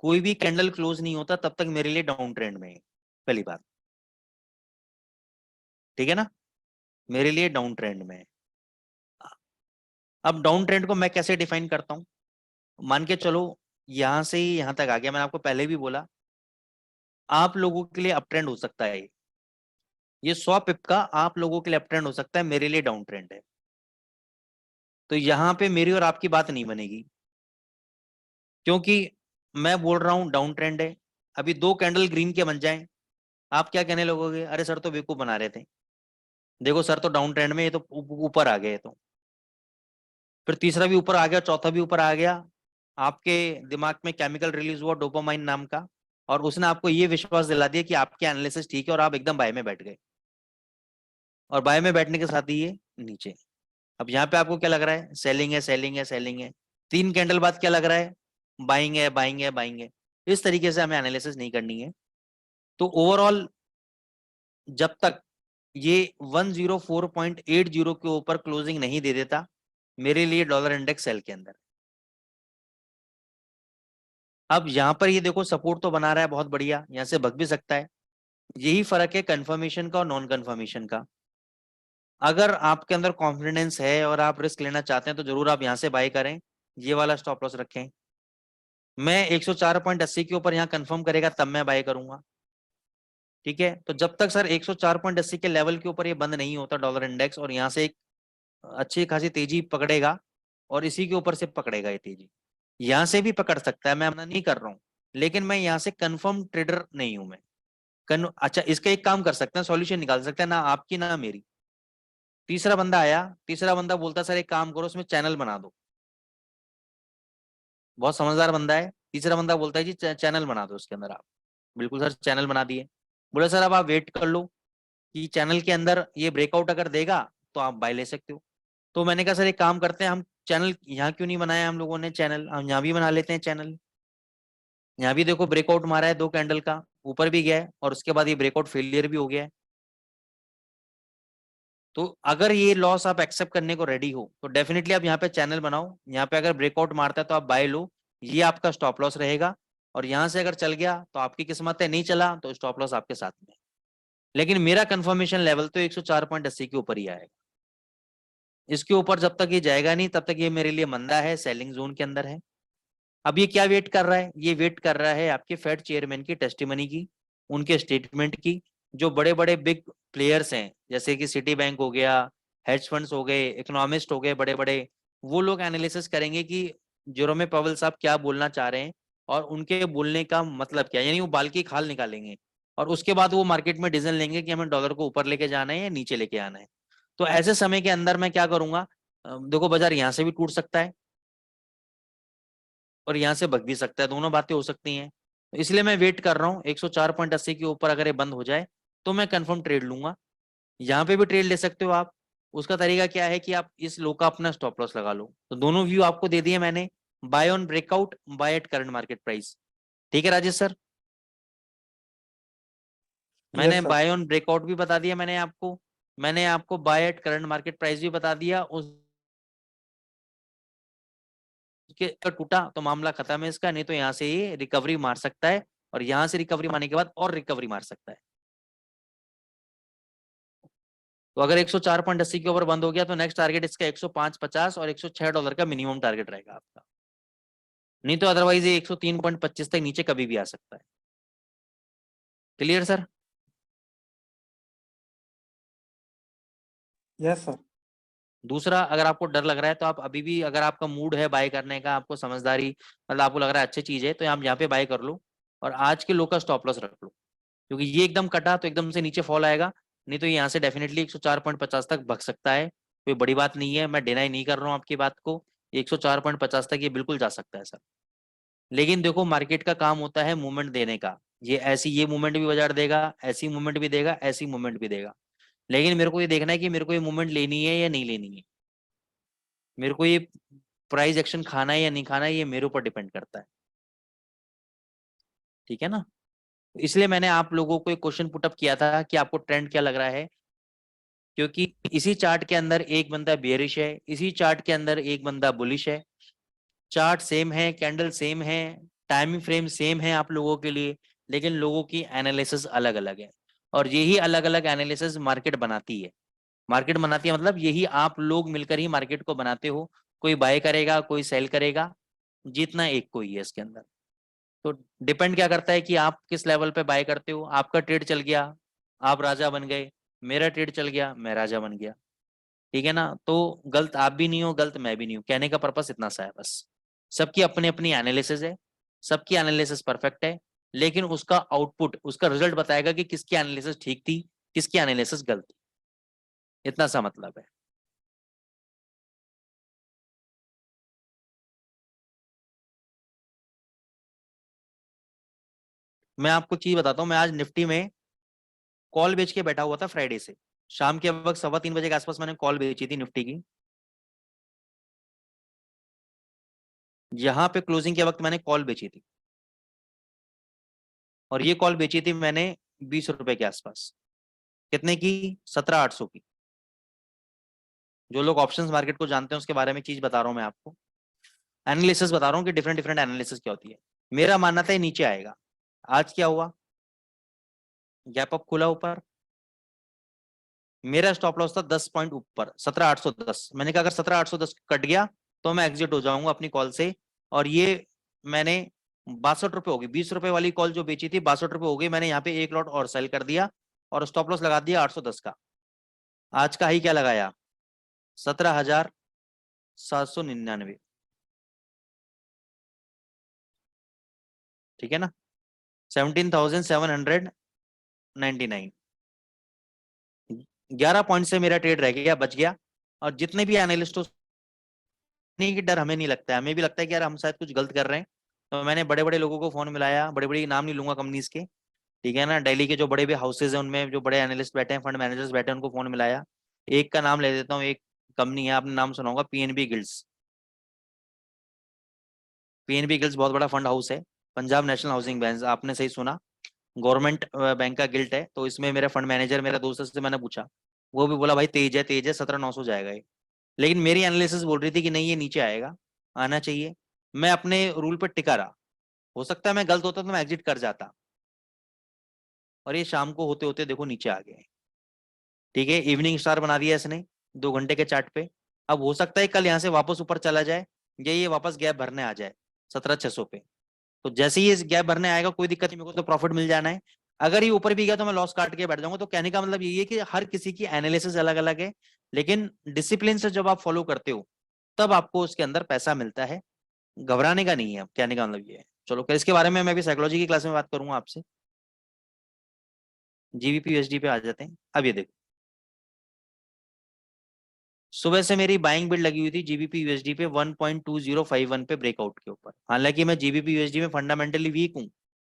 कोई भी कैंडल क्लोज नहीं होता तब तक मेरे लिए डाउन ट्रेंड में है, पहली बात, ठीक है ना, मेरे लिए डाउन ट्रेंड में है। अब डाउन ट्रेंड को मैं कैसे डिफाइन करता हूं? मान के चलो यहां से ही यहां तक आ गया, मैंने आपको पहले भी बोला आप लोगों के लिए अप ट्रेंड हो सकता है, ये 100 पिप का आप लोगों के लिए अप ट्रेंड हो सकता है, मेरे लिए डाउन ट्रेंड है। तो यहां पे मेरी और आपकी बात नहीं बनेगी, क्योंकि मैं बोल रहा हूं डाउन ट्रेंड है। अभी 2 कैंडल ग्रीन के बन जाएं, आप क्या कहने लगोगे? अरे सर तो बेवकूफ बना रहे थे, देखो सर तो डाउन ट्रेंड में, ये तो ऊपर आ गए। तो फिर तीसरा भी ऊपर आ गया, चौथा भी ऊपर आ गया, आपके दिमाग में केमिकल रिलीज हुआ डोपामाइन नाम का, और उसने आपको ये विश्वास दिला दिया कि आपके एनालिसिस ठीक है और आप एकदम बाय में बैठ गए, और बाय में बैठने के साथ ही ये नीचे। अब यहाँ पे आपको क्या लग रहा है? सेलिंग है, सेलिंग है, सेलिंग है। 3 कैंडल बाद क्या लग रहा है? बाइंग है, बाइंग है, बाइंग है। इस तरीके से हमें एनालिसिस नहीं करनी है। तो ओवरऑल जब तक ये 104.80 के ऊपर क्लोजिंग नहीं दे देता, मेरे लिए डॉलर इंडेक्स सेल के अंदर। अब यहां पर ये देखो सपोर्ट तो बना रहा है, बहुत बढ़िया, यहां से भग भी सकता है। यही फर्क है कंफर्मेशन का और नॉन कंफर्मेशन का। अगर आपके अंदर कॉन्फिडेंस है और आप रिस्क लेना चाहते हैं तो जरूर आप यहां से बाय करें, ये वाला स्टॉप लॉस रखें। मैं 104.80 के ऊपर यहाँ कंफर्म करेगा तब मैं बाय करूंगा, ठीक है। तो जब तक सर 104.80 के लेवल के ऊपर ये बंद नहीं होता डॉलर इंडेक्स, और यहाँ से एक अच्छी खासी तेजी पकड़ेगा और इसी के ऊपर से पकड़ेगा, ये तेजी यहाँ से भी पकड़ सकता है, मैं मना नहीं कर रहा हूँ। लेकिन मैं यहाँ से कंफर्म ट्रेडर नहीं हूं मैं। अच्छा, इसका एक काम कर सकते हैं, सॉल्यूशन निकाल सकते हैं, ना आपकी ना मेरी। तीसरा बंदा आया, तीसरा बंदा बोलता सर एक काम करो, उसमें चैनल बना दो। बहुत समझदार बंदा है। तीसरा बंदा बोलता है जी चैनल बना दो उसके अंदर आप। बिल्कुल सर, चैनल बना दिए। बोले सर अब आप वेट कर लो कि चैनल के अंदर ये ब्रेकआउट अगर देगा तो आप बाय ले सकते हो। तो मैंने कहा सर एक काम करते हैं, हम चैनल यहाँ क्यों नहीं बनाया हम लोगों ने? चैनल हम यहाँ भी बना लेते हैं चैनल। यहाँ भी देखो ब्रेकआउट मारा है 2 कैंडल का, ऊपर भी गया है और उसके बाद ये ब्रेकआउट फेलियर भी हो गया है। तो अगर ये लॉस आप एक्सेप्ट करने को रेडी हो तो डेफिनेटली आप यहाँ पे चैनल बनाओ, यहाँ पे अगर ब्रेकआउट मारता है तो आप बाय लो, ये आपका स्टॉप लॉस रहेगा। और यहाँ से अगर चल गया तो आपकी किस्मत है, नहीं चला तो स्टॉप लॉस आपके साथ में। लेकिन मेरा कंफर्मेशन लेवल तो 104.80 के ऊपर ही आएगा। इसके ऊपर जब तक ये जाएगा नहीं तब तक ये मेरे लिए मंदा है, सेलिंग जोन के अंदर है। अब ये क्या वेट कर रहा है? ये वेट कर रहा है आपके फेड चेयरमैन की टेस्टिमनी की, उनके स्टेटमेंट की। जो बड़े बड़े बिग प्लेयर्स हैं जैसे कि सिटी बैंक हो गया, हेज फंड्स हो गए, इकोनॉमिस्ट हो गए बड़े बड़े, वो लोग एनालिसिस करेंगे कि जेरोमे पवेल साहब क्या बोलना चाह रहे हैं और उनके बोलने का मतलब क्या है, यानी वो बाल की खाल निकालेंगे। और उसके बाद वो मार्केट में डिसीजन लेंगे कि हमें डॉलर को ऊपर लेके जाना है या नीचे लेके आना है। तो ऐसे समय के अंदर मैं क्या करूंगा, देखो बाजार यहाँ से भी टूट सकता है और यहाँ से भग भी सकता है, दोनों बातें हो सकती हैं। तो इसलिए मैं वेट कर रहा हूँ 104.80 के ऊपर अगर ये बंद हो जाए तो मैं कंफर्म ट्रेड लूंगा। यहाँ पे भी ट्रेड ले सकते हो आप। उसका तरीका क्या है कि आप इस लो का अपना स्टॉप लॉस लगा लो। तो दोनों व्यू आपको दे दिए मैंने, buy on breakout, buy at current market price. ठीक है राजेश सर, मैंने yes sir. Buy on breakout भी बता दिया मैंने आपको buy at current market price भी बता दिया। उसके अगर टूटा तो मामला खत्म है इसका, नहीं तो यहाँ से ये रिकवरी मार सकता है और यहाँ से रिकवरी मारने के बाद और रिकवरी मार सकता है। तो अगर 104.80 के ऊपर बंद हो गया तो नेक्स्ट टारगेट इसका 105.50 और $106 का मिनिमम टारगेट रहेगा आपका। नहीं तो अदरवाइज ये 103.25 तक नीचे कभी भी आ सकता है। Clear sir? Yes sir. दूसरा, अगर आपको डर लग रहा है तो आप अभी भी, अगर आपका मूड है बाय करने का, आपको समझदारी, मतलब आपको लग रहा है अच्छी चीज है, तो आप यहाँ पे बाय कर लो और आज के लो का स्टॉप लॉस रख लो। क्योंकि ये एकदम कटा तो एकदम से नीचे फॉल आएगा, नहीं तो यहाँ से डेफिनेटली 104.50 तक भग सकता है। कोई बड़ी बात नहीं है, मैं डिनाई नहीं कर रहा हूँ आपकी बात को। 104.50 तक ये बिल्कुल जा सकता है सर। लेकिन देखो मार्केट का काम होता है मूवमेंट देने का। ये मूवमेंट भी बाजार देगा, ऐसी मूवमेंट भी देगा, ऐसी मूवमेंट भी देगा। लेकिन मेरे को ये देखना है कि मेरे को ये मूवमेंट लेनी है या नहीं लेनी है, मेरे को ये प्राइस एक्शन खाना है या नहीं खाना है, ये मेरे ऊपर डिपेंड करता है। ठीक है ना? इसलिए मैंने आप लोगों को एक क्वेश्चन पुटअप किया था कि आपको ट्रेंड क्या लग रहा है। क्योंकि इसी चार्ट के अंदर एक बंदा बेयरिश है, इसी चार्ट के अंदर एक बंदा बुलिश है। चार्ट सेम है, कैंडल सेम है, टाइमिंग फ्रेम सेम है आप लोगों के लिए, लेकिन लोगों की एनालिसिस अलग अलग है। और यही अलग अलग एनालिसिस मार्केट बनाती है। मार्केट बनाती है मतलब यही आप लोग मिलकर ही मार्केट को बनाते हो। कोई बाय करेगा, कोई सेल करेगा, जीतना एक को ही है इसके अंदर। तो डिपेंड क्या करता है कि आप किस लेवल पे बाय करते हो। आपका ट्रेड चल गया, आप राजा बन गए, मेरा ट्रेड चल गया, मैं राजा बन गया। ठीक है ना? तो गलत आप भी नहीं हो, गलत मैं भी नहीं हूँ, कहने का पर्पस इतना सा है बस। सबकी अपनी अपनी एनालिसिस है, सबकी एनालिसिस परफेक्ट है, लेकिन उसका आउटपुट, उसका रिजल्ट बताएगा कि किसकी एनालिसिस ठीक थी, किसकी एनालिसिस गलत थी। इतना सा मतलब है। मैं आपको चीज बताता हूँ, मैं आज निफ्टी में कॉल बेच के बैठा हुआ था फ्राइडे से। शाम के वक्त 3:15 बजे के आसपास मैंने कॉल बेची थी निफ्टी की। यहाँ पे क्लोजिंग के वक्त मैंने कॉल बेची थी, और ये कॉल बेची थी मैंने 20 रुपए के आसपास। कितने की? 17,800 की। जो लोग ऑप्शंस मार्केट को जानते हैं उसके बारे में चीज बता रहा हूँ मैं आपको, एनालिसिस बता रहा हूँ कि डिफरेंट डिफरेंट एनालिसिस क्या होती है। मेरा मानना था ये नीचे आएगा। आज क्या हुआ? गैप अप खुला ऊपर। मेरा स्टॉप लॉस था 10 पॉइंट ऊपर, 17,810। मैंने कहा अगर 17,810 कट गया तो मैं एग्जिट हो जाऊंगा अपनी कॉल से। और ये मैंने 62 रुपए हो गई, 20 रुपए वाली कॉल जो बेची थी 62 रुपए हो गई। मैंने यहाँ पे एक लॉट और सेल कर दिया और स्टॉप लॉस लगा दिया 810 का। आज का हाई क्या लगाया? 17,799। ठीक है ना? 17,799। 11 पॉइंट से मेरा ट्रेड रह गया, बच गया। और जितने भी एनालिस्टों नहीं, की डर हमें नहीं लगता है, हमें भी लगता है कि यार हम शायद कुछ गलत कर रहे हैं। तो मैंने बड़े बड़े लोगों को फोन मिलाया, बड़े बड़े नाम नहीं लूंगा कंपनीज के, ठीक है ना, दिल्ली के जो बड़े बड़े हाउसेज हैं उनमें जो बड़े एनालिस्ट बैठे हैं, फंड मैनेजर्स बैठे हैं, उनको फोन मिलाया। एक का नाम ले देता हूँ, एक कंपनी है, आपने नाम सुना होगा, पीएनबी गिल्ड्स। पीएनबी गिल्ड्स बहुत बड़ा फंड हाउस है, पंजाब नेशनल हाउसिंग बैंक, आपने सही सुना, गवर्नमेंट बैंक का गिल्ट है। तो इसमें मेरा फंड मैनेजर, मेरा दोस्त से मैंने पूछा वो भी बोला भाई तेज है 17,900 जाएगा ये। लेकिन मेरी एनालिसिस बोल रही थी कि नहीं ये नीचे आएगा, आना चाहिए। मैं अपने रूल पर टिका रहा। हो सकता है मैं गलत होता तो मैं एग्जिट कर जाता, और ये शाम को होते होते देखो नीचे आ गए। ठीक है, इवनिंग स्टार बना दिया इसने 2 घंटे के चार्ट पे। अब हो सकता है कल यहाँ से वापस ऊपर चला जाए, या ये वापस गैप भरने आ जाए 17,600 पे। तो जैसे ही इस गैप भरने आएगा कोई दिक्कत नहीं, मेरे को तो प्रॉफिट मिल जाना है। अगर ये ऊपर भी गया तो मैं लॉस काट के बैठ जाऊंगा। तो कहने का मतलब यही है कि हर किसी की एनालिसिस अलग अलग है, लेकिन डिसिप्लिन से जब आप फॉलो करते हो तब आपको उसके अंदर पैसा मिलता है। घबराने का नहीं है, कहने का मतलब ये है। चलो कल इसके बारे में मैं भी साइकोलॉजी की क्लास में बात करूंगा आपसे। जीबीपी यूएसडी पे आ जाते हैं। अब ये देखो, सुबह से मेरी बाइंग बिड लगी हुई थी जीबीपी यूएसडी पे 1.2051 पे ब्रेकआउट के ऊपर। हालांकि मैं जीबीपी यूएसडी में फंडामेंटली वीक हूं,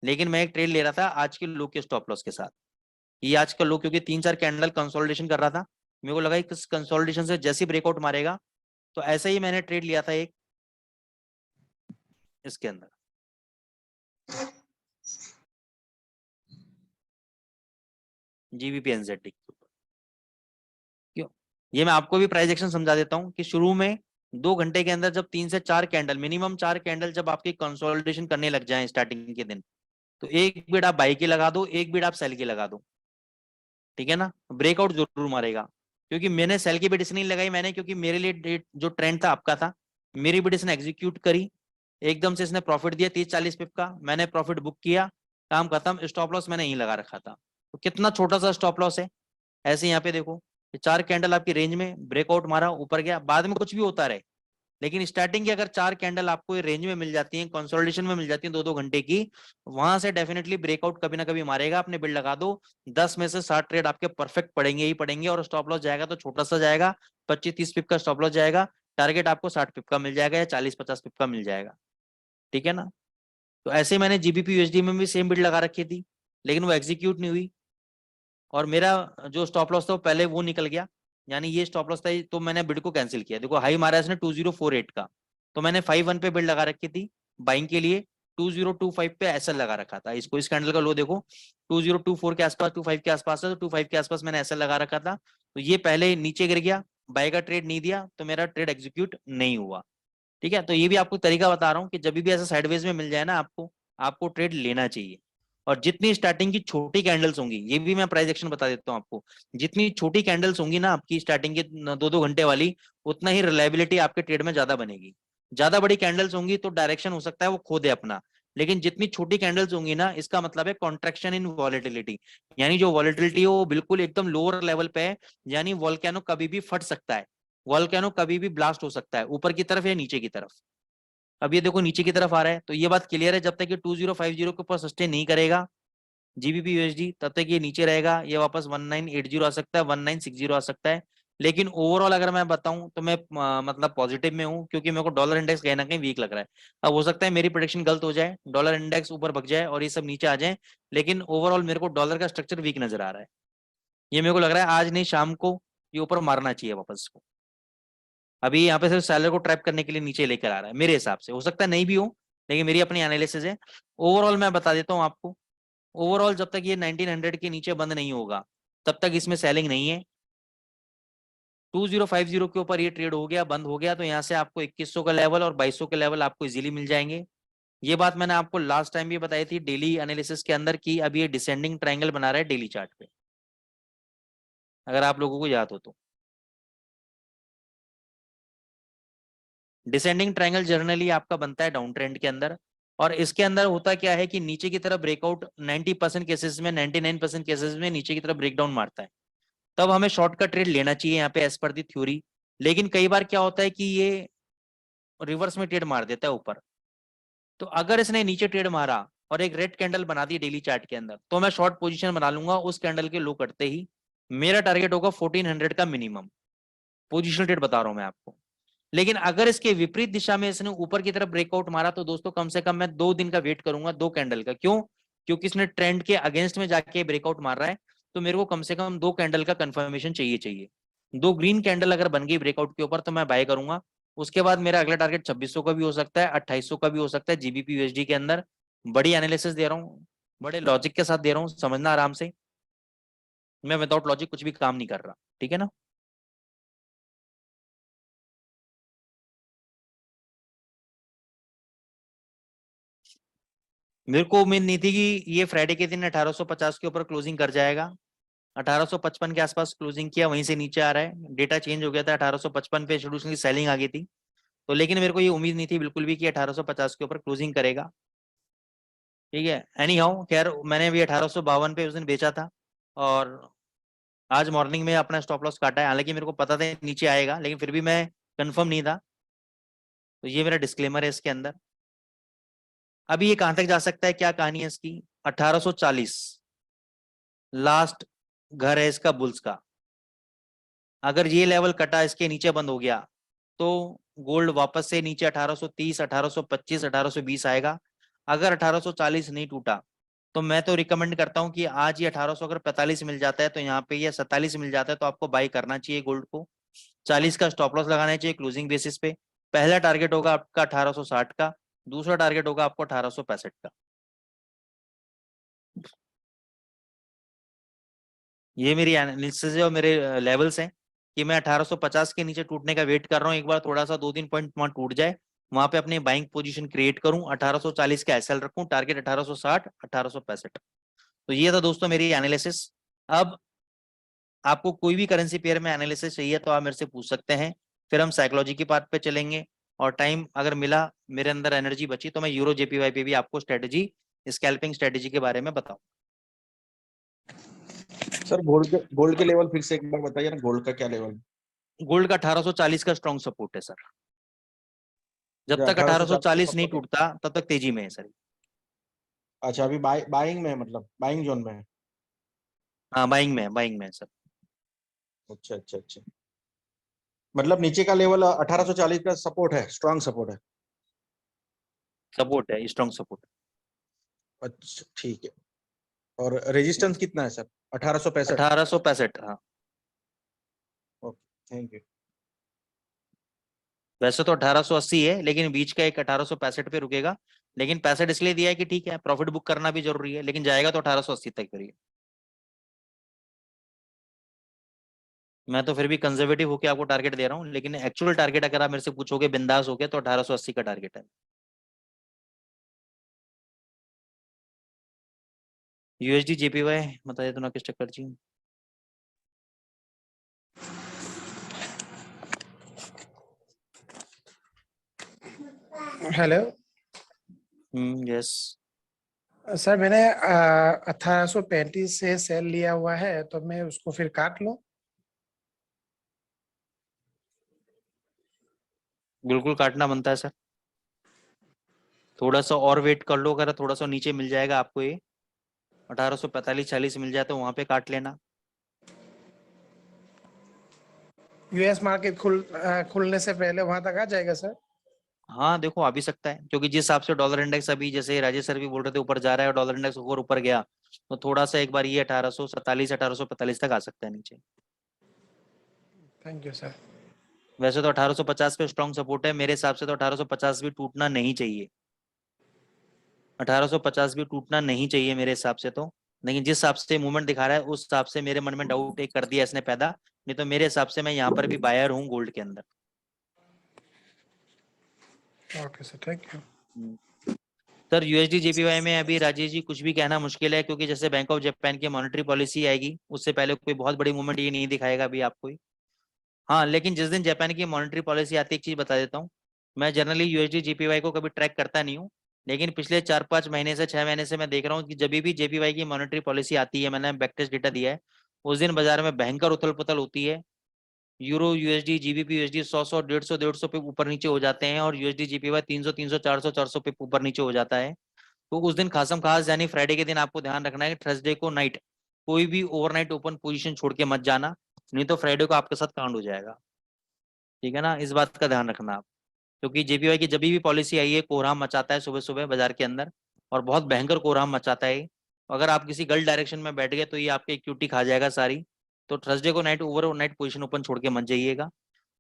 लेकिन मैं एक ट्रेड ले रहा था आज के लो के स्टॉप लॉस के साथ। ये आज का लो क्योंकि 3-4 कैंडल कंसोलिडेशन कर रहा था, मेरे को लगा कि इस कंसोलिडेशन से जैसे ब्रेकआउट मारेगा, तो ऐसे ही मैंने ट्रेड लिया था एक इसके अंदर। जीबीपी एनजेड के ऊपर। क्यों, ये मैं आपको भी प्राइस एक्शन समझा देता हूँ कि शुरू में 2 घंटे के अंदर जब 3 से 4 कैंडल, मिनिमम 4 कैंडल जब आपकी कंसोलिडेशन करने लग जाए स्टार्टिंग के दिन, तो एक बिड आप बाई की लगा दो, एक बिड आप सेल की लगा दो। ठीक है ना, ब्रेकआउट जरूर मारेगा। क्योंकि मैंने सेल की बिड इसलिए नहीं लगाई मैंने, क्योंकि मेरे लिए जो ट्रेंड था आपका था, मेरी बिड इसने एग्जीक्यूट करी, एकदम से इसने प्रॉफिट दिया 30-40 पिप का, मैंने प्रॉफिट बुक किया, काम खत्म। स्टॉप लॉस मैंने यहीं लगा रखा था, तो कितना छोटा सा स्टॉप लॉस है। ऐसे यहाँ पे देखो, 4 कैंडल आपकी रेंज में ब्रेकआउट मारा, ऊपर गया, बाद में कुछ भी होता रहे, लेकिन स्टार्टिंग की अगर 4 कैंडल आपको रेंज में मिल जाती हैं, कंसोलिडेशन में मिल जाती हैं 2-2 घंटे की, वहां से डेफिनेटली ब्रेकआउट कभी ना कभी मारेगा। अपने बिल्ड लगा दो, 10 में से 7 ट्रेड आपके परफेक्ट पड़ेंगे ही पड़ेंगे। और स्टॉप लॉस जाएगा तो छोटा सा जाएगा, 25-30 पिप का स्टॉप लॉस जाएगा। टारगेट आपको 60 पिप का मिल जाएगा या 40-50 पिप का मिल जाएगा। ठीक है ना। तो ऐसे मैंने जीबीपी यूएसडी में भी सेम बिल्ड लगा रखी थी, लेकिन वो एग्जीक्यूट नहीं हुई, और मेरा जो स्टॉप लॉस था वो पहले वो निकल गया। यानी ये स्टॉप लॉस था, तो मैंने बिड को कैंसिल किया। देखो हाई मारा इसने 2048 का, तो मैंने 51 पे बिड लगा रखी थी बाइंग के लिए, 2025 पे एसएल लगा रखा था इसको। इस कैंडल का लो देखो 2024 के आसपास, 25 के आसपास है, तो 25 के आसपास मैंने एसएल लगा रखा था। तो ये पहले नीचे गिर गया, बाय का ट्रेड नहीं दिया, तो मेरा ट्रेड एग्जीक्यूट नहीं हुआ। ठीक है, तो ये भी आपको तरीका बता रहा हूँ कि जब भी ऐसा साइडवेज में मिल जाए ना आपको, आपको ट्रेड लेना चाहिए। और जितनी स्टार्टिंग की छोटी कैंडल्स होंगी, ये भी मैं प्राइस एक्शन बता देता हूँ आपको, जितनी छोटी कैंडल्स होंगी ना आपकी स्टार्टिंग के 2-2 घंटे वाली, उतना ही रिलायबिलिटी आपके ट्रेड में ज्यादा बनेगी। ज्यादा बड़ी कैंडल्स होंगी तो डायरेक्शन हो सकता है वो खो दे अपना, लेकिन जितनी छोटी कैंडल्स होंगी ना, इसका मतलब है कॉन्ट्रैक्शन इन वॉलेटिलिटी, यानी जो वॉलेटिलिटी है वो बिल्कुल एकदम लोअर लेवल पे है। यानी वॉल्केनो कभी भी फट सकता है, वॉल्केनो कभी भी ब्लास्ट हो सकता है, ऊपर की तरफ या नीचे की तरफ। अब ये देखो नीचे की तरफ आ रहा है, तो ये बात क्लियर है, जब तक ये 2050 के ऊपर सस्टेन नहीं करेगा जीबीपी यूएसडी, तब तक ये नीचे रहेगा। ये वापस 1980 आ सकता है, 1960 आ सकता है। लेकिन ओवरऑल अगर मैं बताऊं तो मैं मतलब पॉजिटिव में हूं, क्योंकि मेरे को डॉलर इंडेक्स कहीं ना कहीं वीक लग रहा है। अब हो सकता है मेरी प्रेडिक्शन गलत हो जाए, डॉलर इंडेक्स ऊपर भग जाए और ये सब नीचे आ जाए, लेकिन ओवरऑल मेरे को डॉलर का स्ट्रक्चर वीक नजर आ रहा है। ये मेरे को लग रहा है आज नहीं शाम को ये ऊपर मारना चाहिए वापस को। अभी यहाँ पे सिर्फ सैलर को ट्रैप करने के लिए नीचे लेकर आ रहा है मेरे हिसाब से, हो सकता है नहीं भी हो, लेकिन मेरी अपनी एनालिसिस है। ओवरऑल मैं बता देता हूँ आपको, ओवरऑल जब तक ये 1900 के नीचे बंद नहीं होगा तब तक इसमें सेलिंग नहीं है। 2050 के ऊपर ये ट्रेड हो गया, बंद हो गया, तो यहाँ से आपको 2100 का लेवल और 2200 के लेवल आपको इजीली मिल जाएंगे। ये बात मैंने आपको लास्ट टाइम भी बताई थी डेली एनालिसिस के अंदर कि अभी ये डिसेंडिंग ट्रायंगल बना रहा है डेली चार्ट पे, अगर आप लोगों को याद हो तो। डिसेंडिंग ट्रायंगल जर्नली आपका बनता है डाउन ट्रेंड के अंदर, और इसके अंदर होता क्या है कि नीचे की तरफ ब्रेकआउट 90% केसेस में, 99% केसेस में नीचे की तरफ ब्रेकडाउन मारता है, तब हमें शॉर्ट का ट्रेड लेना चाहिए यहाँ पे एज पर दी थ्योरी। लेकिन कई बार क्या होता है कि ये रिवर्स में ट्रेड मार देता है ऊपर। तो अगर इसने नीचे ट्रेड मारा और एक रेड कैंडल बना दी डेली चार्ट के अंदर, तो मैं शॉर्ट पोजीशन बना लूंगा उस कैंडल के लो करते ही। मेरा टारगेट होगा 1400 का मिनिमम, पोजिशनल ट्रेड बता रहा हूं मैं आपको। लेकिन अगर इसके विपरीत दिशा में इसने ऊपर की तरफ ब्रेकआउट मारा, तो दोस्तों कम से कम मैं 2 दिन का वेट करूंगा, 2 कैंडल का। क्यों? क्योंकि इसने ट्रेंड के अगेंस्ट में जाके ब्रेकआउट मार रहा है, तो मेरे को कम से कम 2 कैंडल का कंफर्मेशन चाहिए चाहिए। 2 ग्रीन कैंडल अगर बन गई ब्रेकआउट के ऊपर तो मैं बाय करूंगा। उसके बाद मेरा अगला टारगेट 2600 का भी हो सकता है, 2800 का भी हो सकता है जीबीपी यूएसडी के अंदर। बड़ी एनालिसिस दे रहा हूँ, बड़े लॉजिक के साथ दे रहा हूँ, समझना आराम से। मैं विदाउट लॉजिक कुछ भी काम नहीं कर रहा, ठीक है ना। मेरे को उम्मीद नहीं थी कि ये फ्राइडे के दिन 1850 के ऊपर क्लोजिंग कर जाएगा। 1855 के आसपास क्लोजिंग किया, वहीं से नीचे आ रहा है, डेटा चेंज हो गया था, 1855 पे इंस्टीट्यूशनल सेलिंग आ गई थी। तो लेकिन मेरे को ये उम्मीद नहीं थी बिल्कुल भी कि 1850 के ऊपर क्लोजिंग करेगा, ठीक है। एनी हाउ खैर, मैंने भी 1852 पे उस दिन बेचा था, और आज मॉर्निंग में अपना स्टॉप लॉस काटा है। हालांकि मेरे को पता था नीचे आएगा, लेकिन फिर भी मैं कंफर्म नहीं था। तो ये मेरा डिस्क्लेमर है इसके अंदर। अभी ये कहां तक जा सकता है, क्या कहानी है इसकी। 1840 लास्ट घर है इसका बुल्स का। अगर ये लेवल कटा, इसके नीचे बंद हो गया, तो गोल्ड वापस से नीचे 1830, 1825, 1820 आएगा। अगर 1840 नहीं टूटा, तो मैं तो रिकमेंड करता हूं कि आज ये 1800 अगर 45 मिल जाता है, तो यहाँ पे ये 47 मिल जाता है, तो आपको बाई करना चाहिए गोल्ड को। 40 का स्टॉप लॉस लगाना चाहिए क्लोजिंग बेसिस पे। पहला टारगेट होगा आपका 1860 का, दूसरा टारगेट होगा आपको 1865 का। ये मेरी एनालिसिस है और मेरे लेवल्स हैं कि मैं 1850 के नीचे टूटने का वेट कर रहा हूँ। एक बार थोड़ा सा 2-3 पॉइंट वहां टूट जाए, वहां पे अपनी बाइंग पोजीशन क्रिएट करूं, 1840 का एसएल रखूं, टारगेट 1860, 1865। तो ये था दोस्तों मेरी एनालिसिस। अब आपको कोई भी करेंसी पेयर में एनालिसिस चाहिए तो आप मेरे से पूछ सकते हैं, फिर हम साइकोलॉजी की पार्ट पे चलेंगे। और टाइम अगर मिला, मेरे अंदर एनर्जी बची, तो मैं यूरो जेपीवाई पे भी आपको स्ट्रेटेजी, स्कैल्पिंग स्ट्रेटेजी के बारे में बताऊं। सर गोल्ड के लेवल फिर से एक बार बताइए ना, गोल्ड का क्या लेवल? गोल्ड का 1840 का स्ट्रॉन्ग सपोर्ट है सर। जब तक 1840 1840 नहीं टूटता तब तक तेजी में है सर। अच्छा, अभी बाइंग में है, मतलब बाइंग जोन में है। हाँ बाइंग में है सर। अच्छा अच्छा अच्छा, मतलब नीचे का लेवल 1840 का सपोर्ट है, स्ट्रांग सपोर्ट है। सपोर्ट है, स्ट्रॉन्ग सपोर्ट। अच्छा ठीक है। और रेजिस्टेंस कितना है सर? 1865। 1865, हाँ। Okay, thank you. वैसे तो 1880 है, लेकिन बीच का एक 1865 पे रुकेगा। लेकिन 65 इसलिए दिया है कि ठीक है, प्रॉफिट बुक करना भी जरूरी है, लेकिन जाएगा तो 1880 तक करिए। मैं तो फिर भी कंजर्वेटिव होकर आपको टारगेट दे रहा हूँ, लेकिन एक्चुअल टारगेट अगर आप मेरे से पूछोगे बिंदास होके, तो 1880 का टारगेट है। यूएसडी जेपीवाई बता दे तो ना किस चक्कर जी। Hello yes. सर, मैंने 1835 से सेल लिया हुआ है, तो मैं उसको फिर काट लूं? बिल्कुल काटना बनता है सर। थोड़ा सा और वेट कर लो, अगर थोड़ा सा नीचे मिल जाएगा आपको ये 1845-46 मिल जाए, तो वहां पे काट लेना। यूएस मार्केट खुलने से पहले वहां तक आ जाएगा सर? हाँ देखो, आ भी सकता है, क्योंकि जिस हिसाब से डॉलर इंडेक्स अभी, जैसे राजेश सर भी बोल रहे थे, ऊपर जा रहा है और डॉलर इंडेक्स ऊपर ऊपर गया, तो थोड़ा सा एक बार ये 1847, 1845 तक आ सकता है नीचे। Thank you sir. वैसे तो 1850 पे स्ट्रॉन्ग सपोर्ट है, मेरे हिसाब से तो 1850 भी टूटना नहीं चाहिए। 1850 भी टूटना नहीं चाहिए मेरे हिसाब से तो। लेकिन जिस हिसाब से मूवमेंट दिखा रहा है, उस हिसाब से मेरे मन में डाउट एक कर दिया इसने पैदा। नहीं तो मेरे हिसाब से मैं यहाँ पर भी बायर हूँ गोल्ड के अंदर। Okay sir, thank you. Sir USD JPY में अभी राजेश जी कुछ भी कहना मुश्किल है, क्योंकि जैसे बैंक ऑफ जापान की मॉनेटरी पॉलिसी आएगी, उससे पहले कोई बहुत बड़ी मूवमेंट ये नहीं दिखाएगा अभी आपको ही। हाँ, लेकिन जिस दिन जापान की मॉनेटरी पॉलिसी आती है, एक चीज बता देता हूँ। मैं जनरली यूएसडी जेपीवाई को कभी ट्रैक करता नहीं हूँ, लेकिन पिछले 4-5 महीने से 6 महीने से मैं देख रहा हूँ कि जब भी जेपीवाई की मॉनेटरी पॉलिसी आती है, मैंने बैकटेस्ट डेटा दिया है, उस दिन बाजार में भयंकर उथल पुथल होती है। यूरो यूएसडी, जीबीपी यूएसडी 100 150 पे ऊपर नीचे हो जाते हैं, और यूएसडी जीपीवाई 300 300 400 पे ऊपर नीचे हो जाता है। तो उस दिन खासम खास यानी फ्राइडे के दिन आपको ध्यान रखना है कि थर्सडे को नाइट कोई भी ओवरनाइट ओपन पोजीशन छोड़ के मत जाना, नहीं तो फ्राइडे को आपके साथ कांड हो जाएगा, ठीक है ना। इस बात का ध्यान रखना आप, क्योंकि जेपीवाई की जब भी पॉलिसी आई है, कोहराम मचाता है सुबह सुबह बाजार के अंदर, और बहुत भयंकर कोहराम मचाता है। अगर आप किसी गलत डायरेक्शन में बैठ गए, तो ये आपके इक्विटी खा जाएगा सारी। तो थर्सडे को night over night position open छोड़ के मत जाइएगा।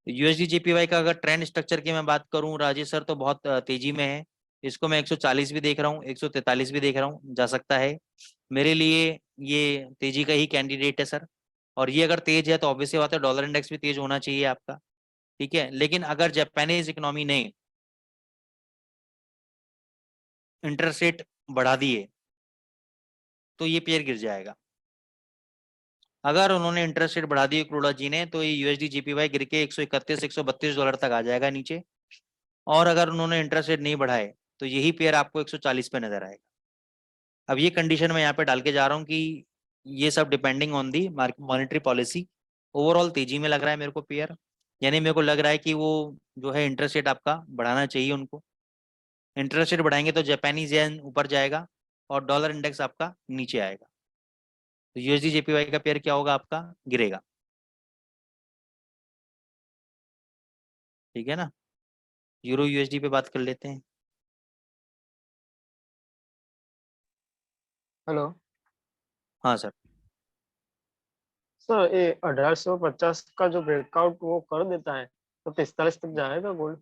यूएसडी जेपीवाई का अगर ट्रेंड स्ट्रक्चर की मैं बात करूं राजेश सर, तो बहुत तेजी में है। इसको मैं 140 भी देख रहा हूँ, 143 भी देख रहा हूँ, जा सकता है। मेरे लिए ये तेजी का ही कैंडिडेट है सर। और ये अगर तेज है तो ऑब्वियसली बात है डॉलर इंडेक्स भी तेज होना चाहिए आपका, ठीक है। लेकिन अगर जापानीज इकोनॉमी ने इंटरेस्ट रेट बढ़ा दिए तो ये पेयर गिर जाएगा। अगर उन्होंने इंटरेस्ट रेट बढ़ा दी क्रूडा जी ने, तो ये यूएसडी जीपीवाई गिर के 131 132 डॉलर तक आ जाएगा नीचे। और अगर उन्होंने इंटरेस्ट रेट नहीं बढ़ाए तो यही पेयर आपको 140 पे नजर आएगा। अब ये कंडीशन मैं यहाँ पे डाल के जा रहा हूँ कि ये सब depending on the monetary policy. Overall तेजी में लग रहा है मेरे को पेयर, यानी मेरे को लग रहा है कि वो जो है इंटरेस्ट रेट आपका बढ़ाना चाहिए उनको। इंटरेस्ट रेट बढ़ाएंगे तो जापानीज येन ऊपर जाएगा और डॉलर इंडेक्स आपका नीचे आएगा। तो यूएसडी जेपीवाई का पेयर क्या होगा आपका, गिरेगा, ठीक है ना। यूरो यूएसडी पे बात कर लेते हैं। हेलो हाँ सर। सर, ये 1850 का जो ब्रेकआउट वो कर देता है तो 45 तक जाएगा गोल्ड?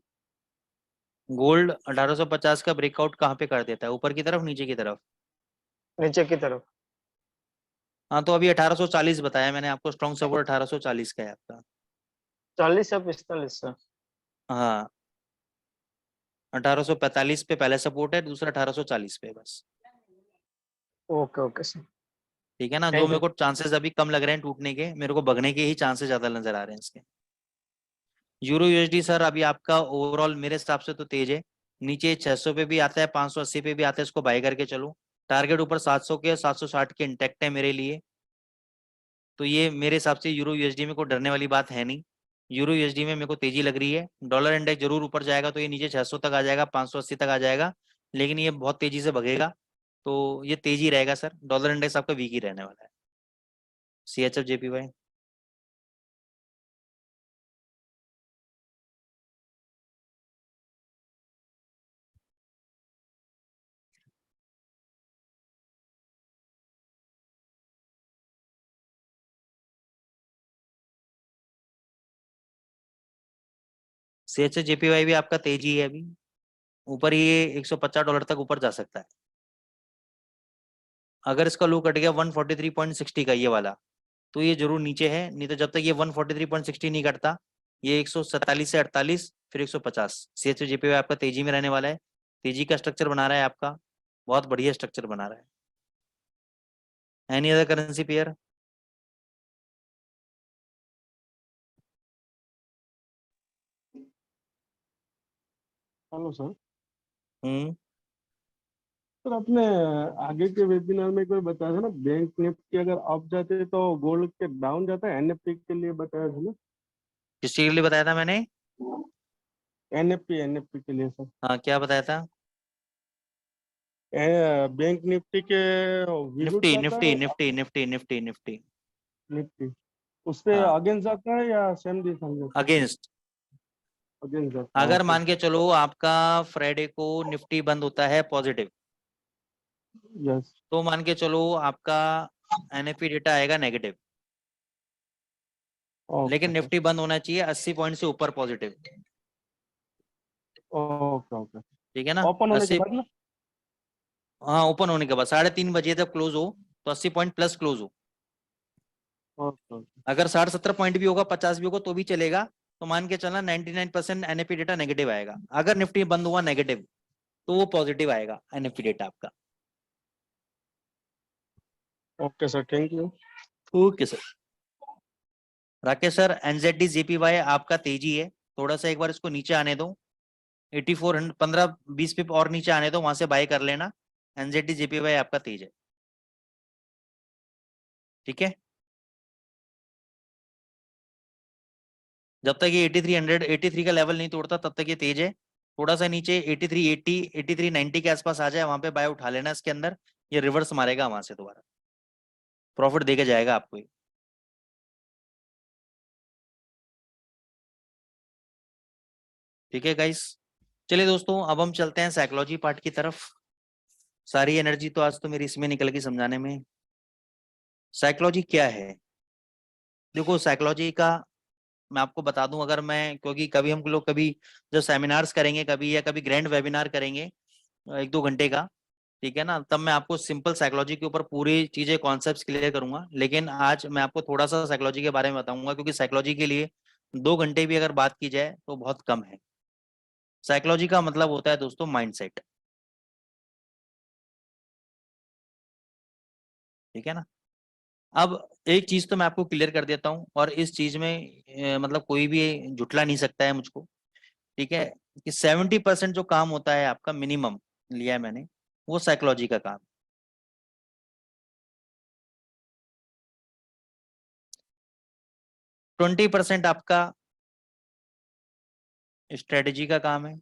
गोल्ड 1850 का ब्रेकआउट कहाँ पे कर देता है, ऊपर की तरफ नीचे की तरफ? नीचे की तरफ। हाँ तो अभी 1840 बताया मैंने आपको, स्ट्रॉन्ग सपोर्ट 1840 का है आपका। 40 या 45 सर? हाँ 1845 पे पहले सपोर्ट है, दूसरा 1840 पे बस, ओके ओके सर, ठीक है ना। जो थैंक मेरे यू। को चांसेस अभी कम लग रहे हैं टूटने के, मेरे को भगने के ही चांसेस ज्यादा नजर आ रहे हैं इसके। यूरो यूएसडी सर अभी आपका ओवरऑल मेरे हिसाब से तो तेज है, नीचे 600 पे भी आता है, 580 पे भी आता है, इसको बाय करके चलो। टारगेट ऊपर 700 के 760 के इंटेक्ट है मेरे लिए। तो ये मेरे हिसाब से यूरो यूएसडी में कोई डरने वाली बात है नहीं। यूरो यूएसडी में मेरे को तेजी लग रही है। डॉलर इंडेक्स जरूर ऊपर जाएगा तो ये नीचे 600 तक आ जाएगा, 580 तक आ जाएगा, लेकिन ये बहुत तेजी से भगेगा। तो ये तेजी रहेगा सर, डॉलर इंडेक्स आपका वीक ही रहने वाला है। CHF JPY। CHF JPY भी आपका तेजी है अभी, ऊपर ये 150 डॉलर तक ऊपर जा सकता है। अगर इसका लो कट गया 143.60 का ये वाला, तो ये जरूर नीचे है, नहीं तो जब तक ये 143.60 नहीं कटता, ये 147 से 48 फिर 150। CHF JPY आपका तेजी में रहने वाला है, तेजी का स्ट्रक्चर बना रहा है आपका, बहुत बढ़िया स्ट्रक्चर बना रहा है। Any other currency pair? Hello sir. Hmm. Sir आपने आगे के वेबिनार में एक बार बताया था ना, बैंक निफ्टी अगर अप जाते तो गोल्ड के डाउन जाता है, एनएफटी के लिए बताया था ना? किस चीज के लिए बताया था मैंने? एनएफटी एनएफटी के लिए सर। हाँ क्या बताया था? बैंक निफ्टी के विरुद्ध निफ्टी जाता निफ्टी है Nifty Nifty Nifty Nifty. Nifty, उससे हाँ अगेंस्ट जाता है या सेम दिशा में जाता है? अगेंस्ट। अगेंस्ट जाता है, अगर ओके। मान के चलो आपका फ्राइडे को निफ्टी बंद होता है पॉजिटिव, यस। तो मान के चलो आपका NFP डेटा आएगा नेगेटिव, लेकिन ओके सर। निफ्टी बंद होना चाहिए 80 पॉइंट से ऊपर पॉजिटिव, ओके ओके। ठीक है ना। ओपन होने के 80, बाद ना? हाँ ओपन होने के बाद 3:30 बजे तक क्लोज हो तो 80 पॉइंट प्लस क्लोज हो। Okay okay. अगर 60-70 पॉइंट भी होगा, 50 भी होगा तो भी चलेगा। तो मान के चलना 99% NFP डेटा नेगेटिव आएगा। अगर निफ्टी बंद हुआ नेगेटिव तो वो पॉजिटिव आएगा NFP डेटा आपका। Okay sir, thank you. Okay sir. Rakesh sir NZD JPY आपका तेजी है, थोड़ा सा एक बार इसको नीचे आने दो, 8400 15-20 पिप और नीचे आने दो, वहां से बाय कर लेना। NZD JPY आपका तेज है, ठीक है। जब तक ये 8300 83 का लेवल नहीं तोड़ता तब तक ये तेज है। थोड़ा सा नीचे 8380 8390 के आसपास आ जाए, वहां पे बाय उठा लेना इसके अंदर, ये रिवर्स मारेगा वहां से दोबारा, प्रॉफिट देके जाएगा आपको ये। ठीक है गाइस, चलिए दोस्तों अब हम चलते हैं साइकोलॉजी पार्ट की तरफ। सारी एनर्जी तो आज तो मेरी इसमें निकल गई समझाने में। साइकोलॉजी क्या है? देखो साइकोलॉजी का मैं आपको बता दूं, अगर मैं, क्योंकि कभी हम लोग कभी जब सेमिनार्स करेंगे कभी या कभी ग्रैंड वेबिनार करेंगे 1-2 घंटे का, ठीक है ना, तब मैं आपको सिंपल साइकोलॉजी के ऊपर पूरी चीजें कॉन्सेप्ट्स क्लियर करूंगा। लेकिन आज मैं आपको थोड़ा सा साइकोलॉजी के बारे में बताऊंगा, क्योंकि साइकोलॉजी के लिए 2 घंटे भी अगर बात की जाए तो बहुत कम है। साइकोलॉजी का मतलब होता है दोस्तों माइंडसेट, ठीक है ना। अब एक चीज तो मैं आपको क्लियर कर देता हूं, और इस चीज में मतलब कोई भी जुटला नहीं सकता है मुझको, ठीक है, कि 70% जो काम होता है आपका, मिनिमम लिया है मैंने, वो साइकोलॉजी का काम। 20% आपका स्ट्रेटेजी का काम है,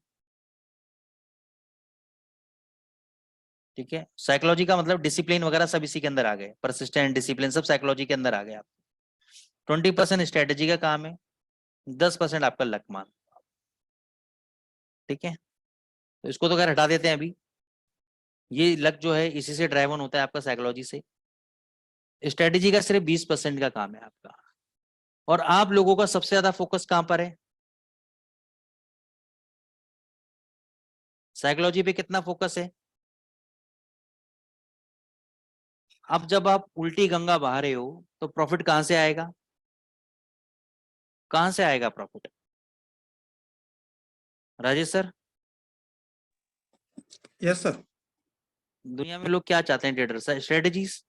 ठीक है। साइकोलॉजी का मतलब डिसिप्लिन वगैरह सब इसी के अंदर आ गए, परसिस्टेंट, डिसिप्लिन सब साइकोलॉजी के अंदर आ गए आप। 20% स्ट्रेटेजी का काम है, 10% आपका लक मान, ठीक है। तो इसको तो खैर हटा देते हैं अभी। ये लक जो है इसी से ड्राइवन होता है आपका, साइकोलॉजी से। स्ट्रेटेजी का सिर्फ 20% का काम है आपका। और आप लोगों का सबसे ज्यादा फोकस कहां पर है? साइकोलॉजी पे कितना फोकस है? अब जब आप उल्टी गंगा बहा रहे हो तो प्रॉफिट कहां से आएगा? कहां से आएगा profit? Rajesh sir, yes sir. दुनिया में लोग क्या चाहते हैं ट्रेडर? स्ट्रेटेजीज।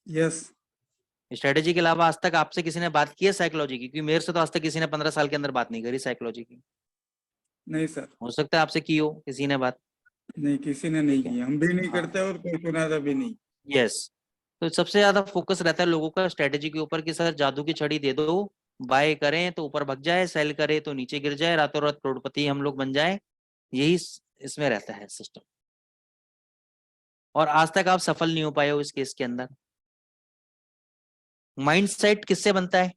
यस। स्ट्रेटेजी के अलावा आज तक आपसे किसी ने बात की है साइकोलॉजी की? क्योंकि मेरे से तो आज तक किसी ने 15 साल के अंदर बात नहीं करी साइकोलॉजी की। नहीं सर। हो सकता है आपसे की हो किसी ने बात। नहीं, किसी ने नहीं ठीक है। किया, हम भी नहीं हाँ। करते और कोई सुना भी नहीं। यस। तो सबसे ज्यादा फोकस रहता है लोगों का स्ट्रेटेजी के ऊपर, कि सर जादू की छड़ी दे दो, बाय करें तो ऊपर भग जाए, सेल करे तो नीचे गिर जाए, रातों रात करोड़पति हम लोग बन जाए। यही इसमें रहता है सिस्टम। और आज तक आप सफल नहीं हो पाए हो इस केस के अंदर। माइंडसेट किससे बनता है?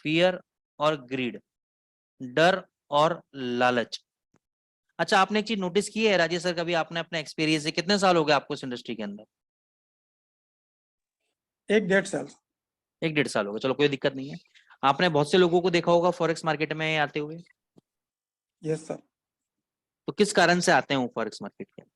फियर और ग्रीड, डर और लालच। अच्छा, आपने एक चीज नोटिस की है राजेश सर, कभी आपने अपने एक्सपीरियंस से, कितने साल हो गए आपको इस इंडस्ट्री के अंदर? 1-1.5 साल। 1-1.5 साल हो गए, चलो कोई दिक्कत नहीं है। आपने बहुत से लोगों को देखा होगा फॉरेक्स मार्केट में आते हुए, यस सर। तो किस कारण से आते हैं वो फॉरेक्स मार्केट के अंदर?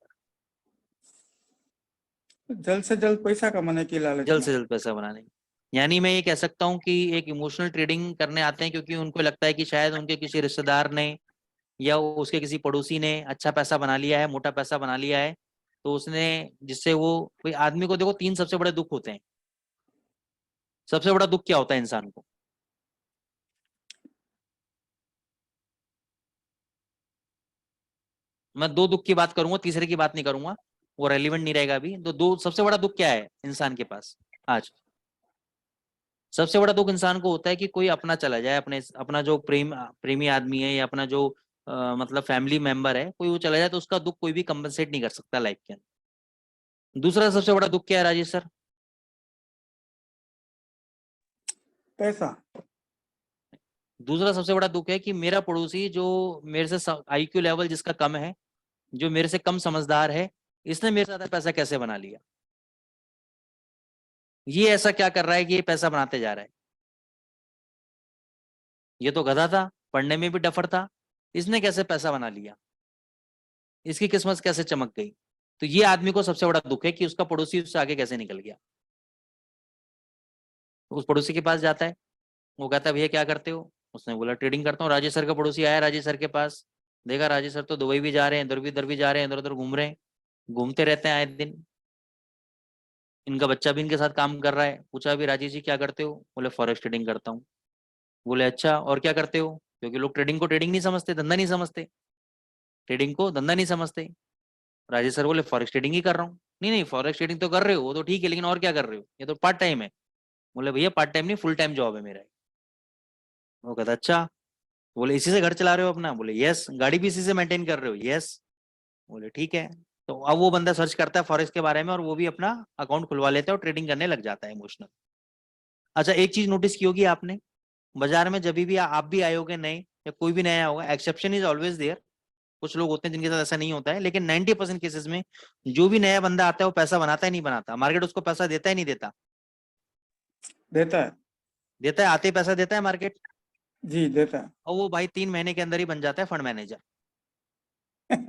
जल्द से जल्द पैसा कमाने की लालच जल्द में। से जल्द पैसा बनाने की। यानी मैं ये कह सकता हूँ कि एक इमोशनल ट्रेडिंग करने आते हैं, क्योंकि उनको लगता है कि शायद उनके किसी रिश्तेदार ने या उसके किसी पड़ोसी ने अच्छा पैसा बना लिया है, मोटा पैसा बना लिया है, तो उसने, जिससे वो, कोई आदमी को देखो 3 सबसे बड़े दुख होते हैं। सबसे बड़ा दुख क्या होता है इंसान को? मैं 2 दुख की बात करूंगा, तीसरे की बात नहीं करूंगा, वो रेलिवेंट नहीं रहेगा अभी। तो 2 सबसे बड़ा दुख क्या है इंसान के पास आज? सबसे बड़ा दुख इंसान को होता है कि कोई अपना चला जाए, अपना जो प्रेमी आदमी है, या अपना जो मतलब फैमिली मेंबर है, कोई वो चला जाए, तो उसका दुख कोई भी कंपनसेट नहीं कर सकता लाइफ के अंदर। दूसरा सबसे बड़ा दुख क्या है राजेश सर? पैसा। दूसरा सबसे बड़ा दुख है कि मेरा पड़ोसी जो मेरे से IQ लेवल जिसका कम है, जो मेरे से कम समझदार है, इसने मेरे से ज्यादा पैसा कैसे बना लिया? ये ऐसा क्या कर रहा है कि ये पैसा बनाते जा रहा है? ये तो गधा था, पढ़ने में भी डफर था, इसने कैसे पैसा बना लिया? इसकी किस्मत कैसे चमक गई? तो ये आदमी को सबसे बड़ा दुख है कि उसका पड़ोसी उससे आगे कैसे निकल गया। तो उस पड़ोसी के पास जाता है, वो कहता है भैया क्या करते हो? उसने बोला ट्रेडिंग करता हूँ। राजेश सर का पड़ोसी आया राजेश सर के पास, देखा राजेश सर तो दुबई भी जा रहे हैं, इधर भी जा रहे हैं, इधर उधर घूम रहे हैं, घूमते रहते हैं आए दिन। इनका बच्चा भी इनके साथ काम कर रहा है। पूछा भी राजेश जी क्या करते हो? बोले फॉरेक्स ट्रेडिंग करता हूँ। बोले अच्छा, और क्या करते हो? क्योंकि लोग ट्रेडिंग को ट्रेडिंग नहीं समझते, धंधा नहीं समझते, ट्रेडिंग को धंधा नहीं समझते। राजेश सर बोले फॉरेक्स ट्रेडिंग ही कर रहा हूँ। नहीं फॉरेक्स ट्रेडिंग तो कर रहे हो, वो तो ठीक है, लेकिन और क्या कर रहे हो? ये तो पार्ट टाइम है। बोले भैया पार्ट टाइम नहीं, फुल टाइम जॉब है मेरा। वो कहता अच्छा। बोले इसी से घर चला रहे हो अपना? बोले यस। गाड़ी भी इसी से मेंटेन कर रहे हो? यस। बोले ठीक है। तो अब वो बंदा सर्च करता है फॉरेक्स के बारे में, और वो भी अपना अकाउंट खुलवा लेता है और ट्रेडिंग करने लग जाता है इमोशनल। अच्छा, एक चीज नोटिस की होगी आपने, बाजार में जब भी आप भी आए होगे नए, या कोई भी नया होगा, एक्सेप्शन इज ऑलवेज देयर। कुछ लोग होते हैं जिनके साथ ऐसा नहीं होता है, लेकिन 90% केसेस में जो भी नया बंदा आता है वो पैसा बनाता ही नहीं बनाता। मार्केट उसको पैसा देता ही नहीं देता। देता है। देता है, आते ही पैसा देता है मार्केट। जी देता है। और वो भाई 3 महीने के अंदर ही बन जाता है फंड मैनेजर।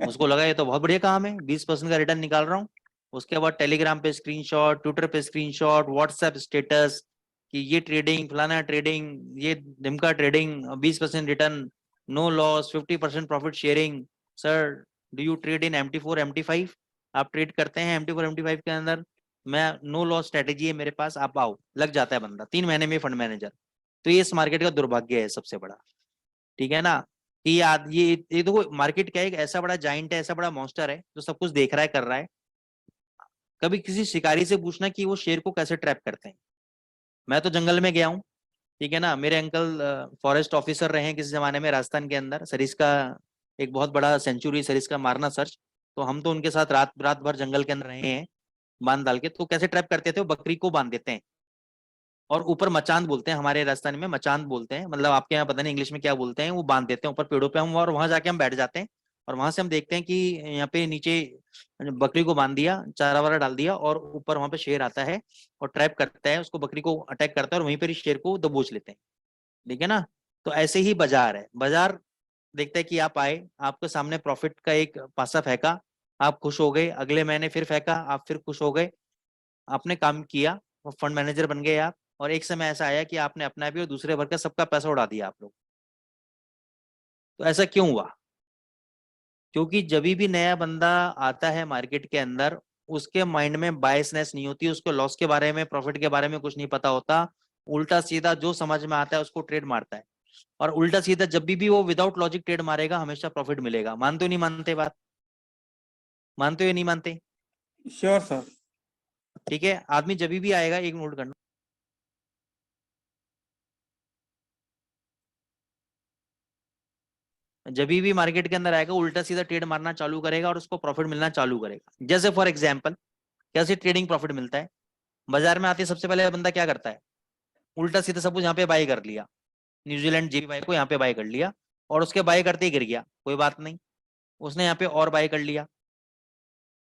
उसको लगा ये तो बहुत बढ़िया काम है, 20% का रिटर्न निकाल रहा हूँ। उसके बाद टेलीग्राम पे स्क्रीनशॉट, ट्विटर पे स्क्रीनशॉट, व्हाट्सएप स्टेटस कि ये ट्रेडिंग, फलाना ट्रेडिंग, ये ढिमका trading, 20% return, no loss, 50% profit sharing. Sir do you trade in MT4 MT5? आप ट्रेड करते हैं MT4 MT5 के अंदर? मैं नो लॉस स्ट्रेटेजी है मेरे पास, आप आओ। लग जाता है बंदा 3 महीने में फंड मैनेजर। तो ये इस मार्केट का दुर्भाग्य है सबसे बड़ा, ठीक है ना। कि ये देखो मार्केट क्या है, एक ऐसा बड़ा जाइंट है, ऐसा बड़ा मॉन्स्टर है जो सब कुछ देख रहा है, कर रहा है। कभी किसी शिकारी से पूछना कि वो शेर को कैसे ट्रैप करते हैं। मैं तो जंगल में गया हूँ, ठीक है ना। मेरे अंकल फॉरेस्ट ऑफिसर रहे हैं किसी जमाने में राजस्थान के अंदर, सरिस्का एक बहुत बड़ा सेंचुरी, सरिस्का मारना सर्च। तो हम तो उनके साथ रात रात भर जंगल के अंदर रहे हैं बांध डाल के। तो कैसे ट्रैप करते थे, वो बकरी को बांध देते हैं और ऊपर मचांद बोलते हैं, हमारे राजस्थान में मचांद बोलते हैं, मतलब आपके यहाँ पता नहीं इंग्लिश में क्या बोलते हैं, वो बांध देते हैं ऊपर पेड़ों पे हम, और वहां जाके हम बैठ जाते हैं। और वहां से हम देखते हैं कि यहाँ पे नीचे बकरी को बांध दिया, चारा वारा डाल दिया, और ऊपर वहां पे शेर आता है और ट्रैप करता है उसको, बकरी को अटैक करता है और वहीं पर ही शेर को दबोच लेते हैं, ठीक है ना। तो ऐसे ही बाजार है, बाजार देखता है कि आप आए, आपके सामने प्रॉफिट का एक पासा फेंका, आप खुश हो गए, अगले महीने फिर फेंका, आप फिर खुश हो गए, आपने काम किया, फंड मैनेजर बन गए आप। और एक समय ऐसा आया कि आपने अपना भी और दूसरे भर का सबका पैसा उड़ा दिया आप लोग। तो ऐसा क्यों हुआ? क्योंकि जब भी नया बंदा आता है मार्केट के अंदर, उसके माइंड में बायसनेस नहीं होती, उसको लॉस के बारे में, प्रॉफिट के बारे में कुछ नहीं पता होता। उल्टा सीधा जो समझ में आता है उसको ट्रेड मारता है। और उल्टा सीधा जब भी वो विदाउट लॉजिक ट्रेड मारेगा, हमेशा प्रॉफिट मिलेगा। मानते हो नहीं मानते बात? मानते हो या नहीं मानते? Sure sir. ठीक है, आदमी जब भी आएगा, एक नोट करना, जब भी मार्केट के अंदर आएगा उल्टा सीधा ट्रेड मारना चालू करेगा और उसको प्रॉफिट मिलना चालू करेगा। जैसे फॉर एग्जांपल कैसे ट्रेडिंग प्रॉफिट मिलता है, बाजार में आते सबसे पहले बंदा क्या करता है, उल्टा सीधा सब कुछ यहाँ पे बाय कर लिया, न्यूजीलैंड JPY को यहाँ पे बाय कर लिया, और उसके बाय करते ही गिर गया, कोई बात नहीं, उसने यहाँ पे और बाय कर लिया,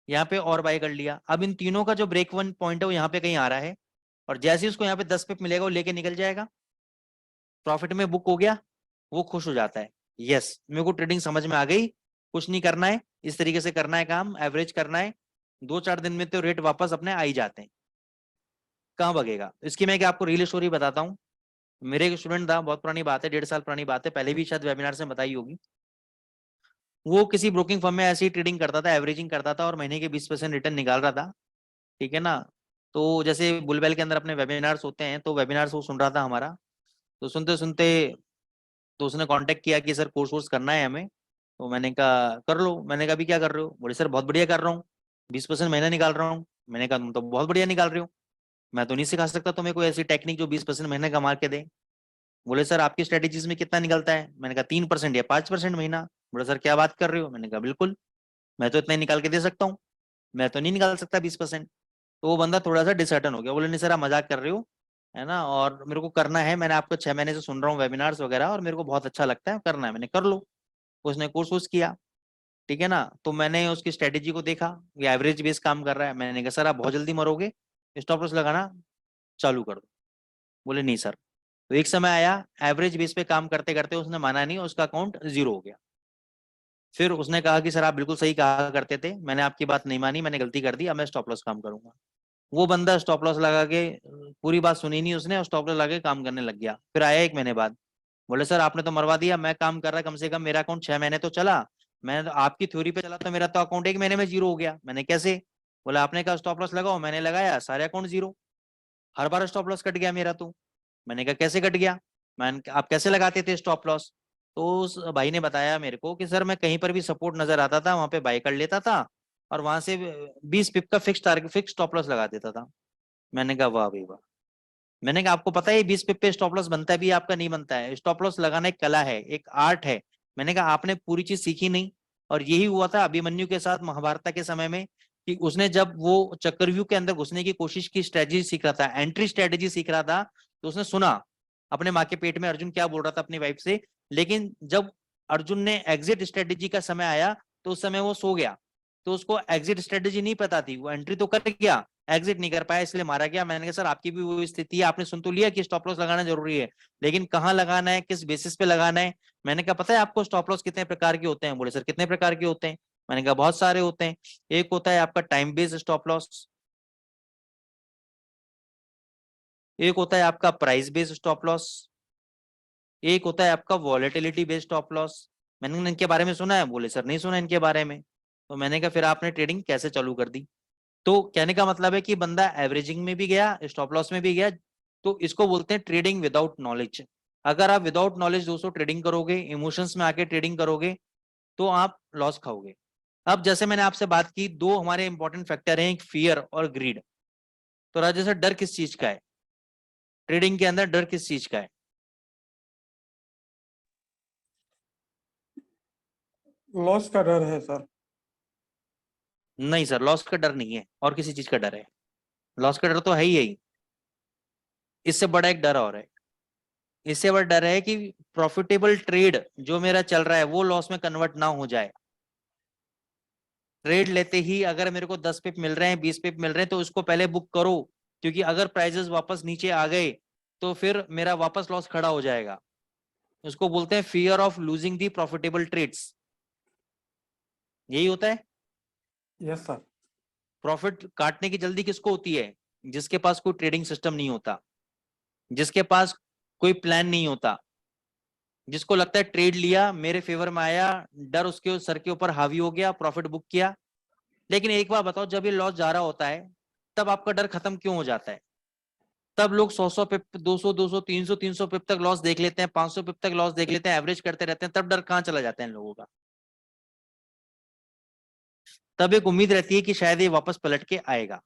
यहाँ पे और बाय कर लिया। अब इन तीनों का जो ब्रेक वन पॉइंट है वो यहाँ पे कहीं आ रहा है, और जैसे ही उसको यहाँ पे 10 पिप मिलेगा वो लेके निकल जाएगा, प्रॉफिट में बुक हो गया, वो खुश हो जाता है, यस मेरे को ट्रेडिंग समझ में आ गई, कुछ नहीं करना है, इस तरीके से करना है काम, एवरेज करना है, 2-4 दिन में तो रेट वापस अपने आ ही जाते हैं। कहाँ भगेगा? इसकी मैं क्या आपको रियल स्टोरी बताता हूँ। मेरे एक स्टूडेंट था, बहुत पुरानी बात है, 1.5 साल पुरानी बात है, पहले भी शायद वेबिनार से बताई होगी। वो किसी ब्रोकिंग फर्म में ऐसे ही ट्रेडिंग करता था, एवरेजिंग करता था और महीने के 20% रिटर्न निकाल रहा था, ठीक है ना। तो जैसे बुलबेल के अंदर अपने वेबिनार्स होते हैं, तो वेबिनार्स वो सुन रहा था हमारा। तो सुनते सुनते तो उसने कांटेक्ट किया कि सर कोर्स वोर्स करना है हमें। तो मैंने कहा कर लो। मैंने कहा अभी क्या कर रहे हो? बोले सर बहुत बढ़िया कर रहा हूँ, 20% महीना निकाल रहा हूँ। मैंने कहा तुम तो बहुत बढ़िया निकाल रहे हो, मैं तो नहीं सिखा सकता तुम्हें कोई ऐसी टेक्निक जो 20% महीने कमा के दे। बोले सर आपकी स्ट्रेटेजीज में कितना निकलता है? मैंने कहा 3% या 5% महीना। बोले सर क्या बात कर रहे हो? मैंने कहा बिल्कुल, मैं तो इतना ही निकाल के दे सकता हूँ, मैं तो नहीं निकाल सकता 20%। तो वो बंदा थोड़ा सा डिसर्टन हो गया, बोले नहीं सर आप मजाक कर रहे हो, है ना, और मेरे को करना है, मैंने आपको 6 महीने से सुन रहा हूँ वेबिनार्स वगैरह और मेरे को बहुत अच्छा लगता है, करना है। मैंने कर लो। उसने कोर्स वोर्स किया, ठीक है ना। तो मैंने उसकी स्ट्रेटेजी को देखा, ये एवरेज बेस काम कर रहा है। मैंने कहा सर आप बहुत जल्दी मरोगे, स्टॉप लॉस लगाना चालू कर दो। बोले नहीं सर। तो एक समय आया, एवरेज बेस पे काम करते करते उसने माना नहीं, उसका अकाउंट 0 हो गया। फिर उसने कहा कि सर आप बिल्कुल सही कहा करते थे, मैंने आपकी बात नहीं मानी, मैंने गलती कर दी, अब मैं स्टॉप लॉस काम करूंगा। वो बंदा स्टॉप लॉस लगा के, पूरी बात सुनी नहीं उसने, और स्टॉप लॉस लगा के काम करने लग गया। फिर आया 1 महीने बाद, बोले सर आपने तो मरवा दिया, मैं काम कर रहा कम से कम, मेरा अकाउंट 6 महीने तो चला, मैंने तो आपकी थ्योरी पे चला, तो मेरा तो अकाउंट 1 महीने में 0 हो गया। मैंने कैसे? बोला आपने कहा स्टॉप लॉस लगाओ, मैंने लगाया, सारे अकाउंट 0, हर बार स्टॉप लॉस कट गया मेरा तो। मैंने कहा कैसे कट गया? आप कैसे लगाते थे स्टॉप लॉस? तो उस भाई ने बताया मेरे को कि सर मैं कहीं पर भी सपोर्ट नजर आता था वहां पे बाय कर लेता था, और वहां से 20 पिप का fix target, fix stop loss लगा देता था। मैंने कहा वाह भाई वाह। मैंने कहा आपको पता है 20 पिप पे स्टॉप लॉस बनता है भी, आपका नहीं बनता है। स्टॉप लॉस लगाना एक कला है, एक आर्ट है। मैंने कहा आपने पूरी चीज सीखी नहीं। और यही हुआ था अभिमन्यु के साथ महाभारत के समय में, कि उसने जब वो चक्रव्यूह के अंदर घुसने की कोशिश की, स्ट्रेटेजी सीख रहा था, एंट्री स्ट्रेटेजी सीख रहा था, तो उसने सुना अपने माँ के पेट में अर्जुन क्या बोल रहा था अपनी वाइफ से। लेकिन जब अर्जुन ने एग्जिट स्ट्रेटेजी का समय आया, तो उस समय वो सो गया, तो उसको एग्जिट स्ट्रेटेजी नहीं पता थी, वो एंट्री तो कर गया एग्जिट नहीं कर पाया इसलिए मारा गया। मैंने कहा सर आपकी भी वो स्थिति है, आपने सुन तो लिया कि स्टॉप लॉस लगाना जरूरी है, लेकिन कहाँ लगाना है, किस बेसिस पे लगाना है। मैंने कहा पता है आपको स्टॉप लॉस कितने प्रकार के होते हैं? बोले सर कितने प्रकार के होते हैं? मैंने कहा बहुत सारे होते हैं। एक होता है आपका टाइम बेस्ड स्टॉप लॉस, एक होता है आपका प्राइस बेस्ड स्टॉप लॉस, एक होता है आपका वॉलेटिलिटी बेस्ड स्टॉप लॉस। मैंने इनके बारे में सुना है? बोले सर नहीं सुना इनके बारे में। तो मैंने कहा फिर आपने ट्रेडिंग कैसे चालू कर दी? तो कहने का मतलब है कि बंदा एवरेजिंग में भी गया, स्टॉप लॉस में भी गया, तो इसको बोलते हैं ट्रेडिंग विदाउट नॉलेज। अगर आप विदाउट नॉलेज दोस्तों ट्रेडिंग करोगे, इमोशंस में आके ट्रेडिंग करोगे, तो आप लॉस खाओगे। अब जैसे मैंने आपसे बात की, दो हमारे इंपॉर्टेंट फैक्टर हैं, एक फियर और ग्रीड। तो राजेश सर डर किस चीज का है? ट्रेडिंग के अंदर डर किस चीज का है? लॉस का डर है सर। नहीं सर, लॉस का डर नहीं है, और किसी चीज का डर है। लॉस का डर तो है ही यही, इससे बड़ा एक डर और है। इससे बड़ा डर है कि प्रॉफिटेबल ट्रेड जो मेरा चल रहा है वो लॉस में कन्वर्ट ना हो जाए। ट्रेड लेते ही अगर मेरे को 10 पिप मिल रहे हैं, 20 पिप मिल रहे हैं, तो उसको पहले बुक करो, क्योंकि अगर प्राइजेस वापस नीचे आ गए तो फिर मेरा वापस लॉस खड़ा हो जाएगा। उसको बोलते हैं fear of losing the profitable trades. यही होता है। Yes sir. प्रॉफिट काटने की जल्दी किसको होती है? जिसके पास कोई ट्रेडिंग सिस्टम नहीं होता, जिसके पास कोई प्लान नहीं होता, जिसको लगता है ट्रेड लिया मेरे फेवर में आया, डर उसके सर के ऊपर हावी हो गया, प्रॉफिट बुक किया। लेकिन एक बार बताओ, जब ये लॉस जा रहा होता है तब आपका डर खत्म क्यों हो जाता है? तब लोग 100 पिप, 200 300 पिप तक लॉस देख लेते हैं, 500 पिप तक लॉस देख लेते हैं, एवरेज करते रहते हैं। तब डर कहाँ चला जाता है इन लोगों का? तब एक उम्मीद रहती है कि शायद ये वापस पलट के आएगा,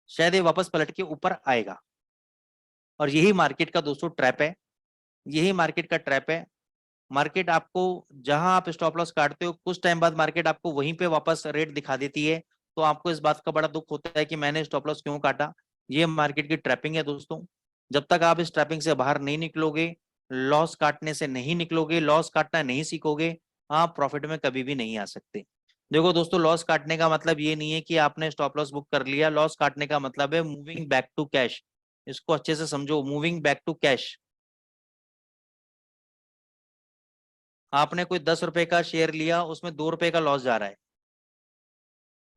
शायद ये वापस पलट के ऊपर आएगा। और यही मार्केट का दोस्तों ट्रैप है, यही मार्केट का ट्रैप है। मार्केट आपको जहां आप स्टॉप लॉस काटते हो, कुछ टाइम बाद मार्केट आपको वहीं पे वापस रेट दिखा देती है, तो आपको इस बात का बड़ा दुख होता है कि मैंने स्टॉप लॉस क्यों काटा। ये मार्केट की ट्रैपिंग है दोस्तों। जब तक आप इस ट्रैपिंग से बाहर नहीं निकलोगे, लॉस काटने से नहीं निकलोगे, लॉस काटना नहीं सीखोगे, आप प्रॉफिट में कभी भी नहीं आ सकते। देखो दोस्तों, लॉस काटने का मतलब ये नहीं है कि आपने स्टॉप लॉस बुक कर लिया। लॉस काटने का मतलब है मूविंग बैक टू कैश। इसको अच्छे से समझो, मूविंग बैक टू कैश। आपने कोई 10 रुपए का शेयर लिया, उसमें 2 रुपए का लॉस जा रहा है,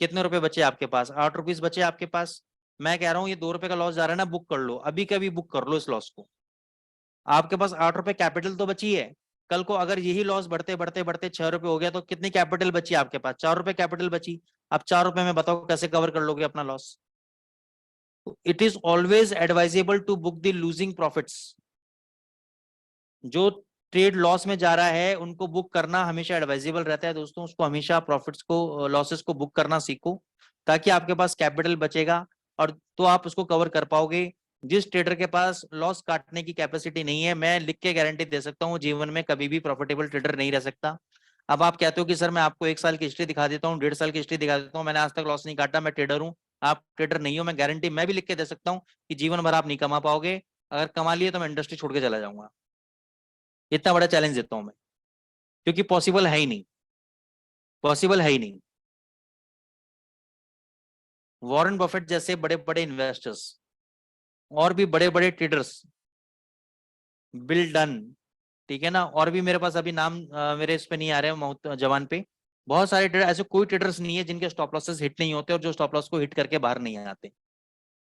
कितने रुपए बचे आपके पास? 8 रुपीज बचे आपके पास। मैं कह रहा हूं ये 2 रुपए का लॉस जा रहा है ना, बुक कर लो, अभी कभी बुक कर लो इस लॉस को। आपके पास 8 रुपए कैपिटल तो बची है। कल को अगर यही लॉस बढ़ते बढ़ते बढ़ते 6 रुपए हो गया, तो कितनी कैपिटल बची आपके पास? 4 रुपए कैपिटल बची। अब 4 रुपए में बताओ कैसे कवर कर लोगे अपना loss? It is always advisable to book the losing profits. जो ट्रेड लॉस में जा रहा है उनको बुक करना हमेशा एडवाइजेबल रहता है दोस्तों। उसको हमेशा प्रॉफिट्स को, लॉसेस को बुक करना सीखो, ताकि आपके पास कैपिटल बचेगा और तो आप उसको कवर कर पाओगे। जिस ट्रेडर के पास लॉस काटने की कैपेसिटी नहीं है, मैं लिख के गारंटी दे सकता हूँ जीवन में कभी भी प्रॉफिटेबल ट्रेडर नहीं रह सकता। अब आप कहते हो कि सर मैं आपको 1 साल की हिस्ट्री दिखा देता हूँ, 1.5 साल की हिस्ट्री दिखा देता हूँ, मैंने आज तक लॉस नहीं काटा, मैं ट्रेडर हूँ। आप ट्रेडर नहीं हो, मैं गारंटी मैं भी लिख के दे सकता हूँ कि जीवन भर आप नहीं कमा पाओगे। अगर कमा लिए तो मैं इंडस्ट्री छोड़ के चला जाऊंगा। इतना बड़ा चैलेंज देता हूं मैं, क्योंकि पॉसिबल है ही नहीं, पॉसिबल है ही नहीं। वॉरेन बफेट जैसे बड़े बड़े इन्वेस्टर्स और भी बड़े बड़े ट्रेडर्स, बिल डन, ठीक है ना, और भी मेरे पास अभी नाम मेरे इस पे नहीं आ रहे हैं जवान पे। बहुत सारे ट्रेडर, ऐसे कोई ट्रेडर्स नहीं है जिनके स्टॉप लॉसेस हिट नहीं होते और जो स्टॉप लॉस को हिट करके बाहर नहीं आते,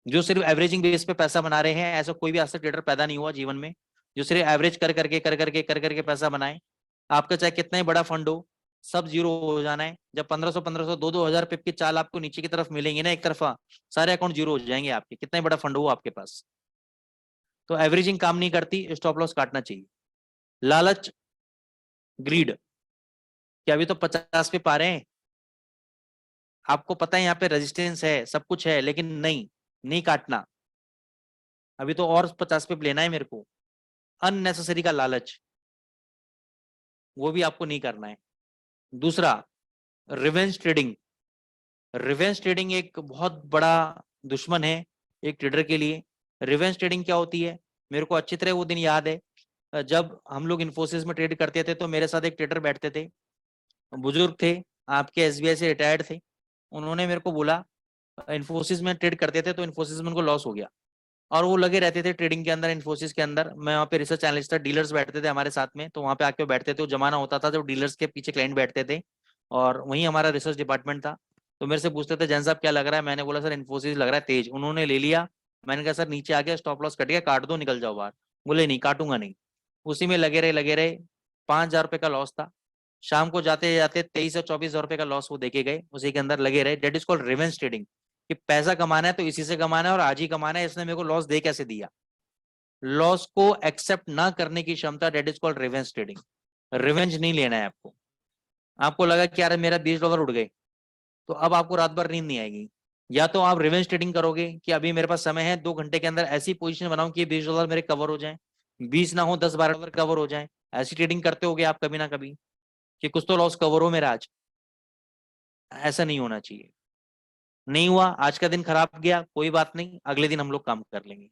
जो सिर्फ एवरेजिंग बेस पे पैसा बना रहे हैं। ऐसा कोई भी आज तक ट्रेडर पैदा नहीं हुआ जीवन में जो सिर्फ एवरेज कर करके पैसा बनाए। आपका चाहे कितना ही बड़ा फंड हो, सब जीरो हो जाना है। जब 1500 2-2 हजार पिप की चाल आपको नीचे की तरफ मिलेंगे ना एक तरफा, सारे अकाउंट जीरो हो जाएंगे आपके, कितना ही बड़ा फंड हो आपके पास। तो एवरेजिंग काम नहीं करती, स्टॉप लॉस काटना चाहिए। लालच, ग्रीड, क्या अभी तो 50 पे पा रहे हैं, आपको पता है यहाँ पे रेजिस्टेंस है, सब कुछ है, लेकिन नहीं, नहीं काटना, अभी तो और 50 पे लेना है मेरे को। अननेसेसरी का लालच, वो भी आपको नहीं करना है। दूसरा, रिवेंज ट्रेडिंग। रिवेंज ट्रेडिंग एक बहुत बड़ा दुश्मन है एक ट्रेडर के लिए। रिवेंज ट्रेडिंग क्या होती है? मेरे को अच्छी तरह वो दिन याद है, जब हम लोग इन्फोसिस में ट्रेड करते थे, तो मेरे साथ एक ट्रेडर बैठते थे, बुजुर्ग थे, आपके एसबीआई से रिटायर्ड थे। उन्होंने मेरे को बोला इन्फोसिस में ट्रेड करते थे तो इन्फोसिस में उनको लॉस हो गया और वो लगे रहते थे ट्रेडिंग के अंदर। इन्फोसिस के अंदर मैं वहाँ पे रिसर्च एनालिस्ट था, डीलर्स बैठते थे हमारे साथ में, तो वहाँ पे आके बैठते थे, वो जमाना होता था जब डीलर्स के पीछे क्लाइंट बैठते थे और वहीं हमारा रिसर्च डिपार्टमेंट था। तो मेरे से पूछते थे जैन साहब क्या लग रहा है, मैंने बोला सर इन्फोसिस लग रहा है तेज। उन्होंने ले लिया, मैंने कहा सर नीचे आ गया, स्टॉप लॉस कट गया, काट दो, निकल जाओ बाहर। बोले नहीं काटूंगा नहीं। उसी में लगे रहे 5,000 रुपए का लॉस था। शाम को जाते जाते 23 या 24,000 रुपए का लॉस वो देके गए, उसी के अंदर लगे रहे। That is called revenge trading, कि पैसा कमाना है तो इसी से कमाना है और आज ही कमाना है, इसने मेरे को लॉस दे कैसे दिया। लॉस को एक्सेप्ट ना करने की क्षमता, that is called revenge trading. Revenge नहीं लेना है आपको। आपको लगा कि यार मेरा $20 उड़ गए, तो अब आपको रात भर नींद नहीं आएगी। या तो आप रिवेंज ट्रेडिंग करोगे कि अभी मेरे पास समय है, 2 घंटे के अंदर ऐसी पोजीशन बनाऊं कि $20 मेरे कवर हो जाए, 20 ना हो, $10-12 कवर हो जाए। ऐसी ट्रेडिंग करते होगे आप कभी ना कभी कि कुछ तो लॉस कवर हो मेरा आज। ऐसा नहीं होना चाहिए। नहीं हुआ, आज का दिन खराब गया, कोई बात नहीं, अगले दिन हम लोग काम कर लेंगे,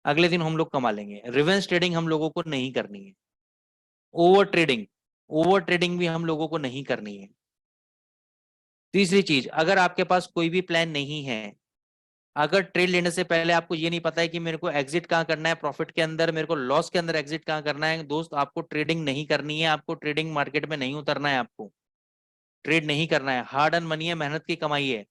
अगले दिन हम लोग कमा लेंगे। रिवेंज ट्रेडिंग हम लोगों को नहीं करनी है। ओवर ट्रेडिंग भी हम लोगों को नहीं करनी है। तीसरी चीज, अगर आपके पास कोई भी प्लान नहीं है, अगर ट्रेड लेने से पहले आपको ये नहीं पता है कि मेरे को एग्जिट कहाँ करना है, प्रॉफिट के अंदर, मेरे को लॉस के अंदर एग्जिट कहाँ करना है, दोस्त आपको ट्रेडिंग नहीं करनी है। आपको ट्रेडिंग मार्केट में नहीं उतरना है, आपको ट्रेड नहीं करना है। हार्ड अर्न मनी है, मेहनत की कमाई है।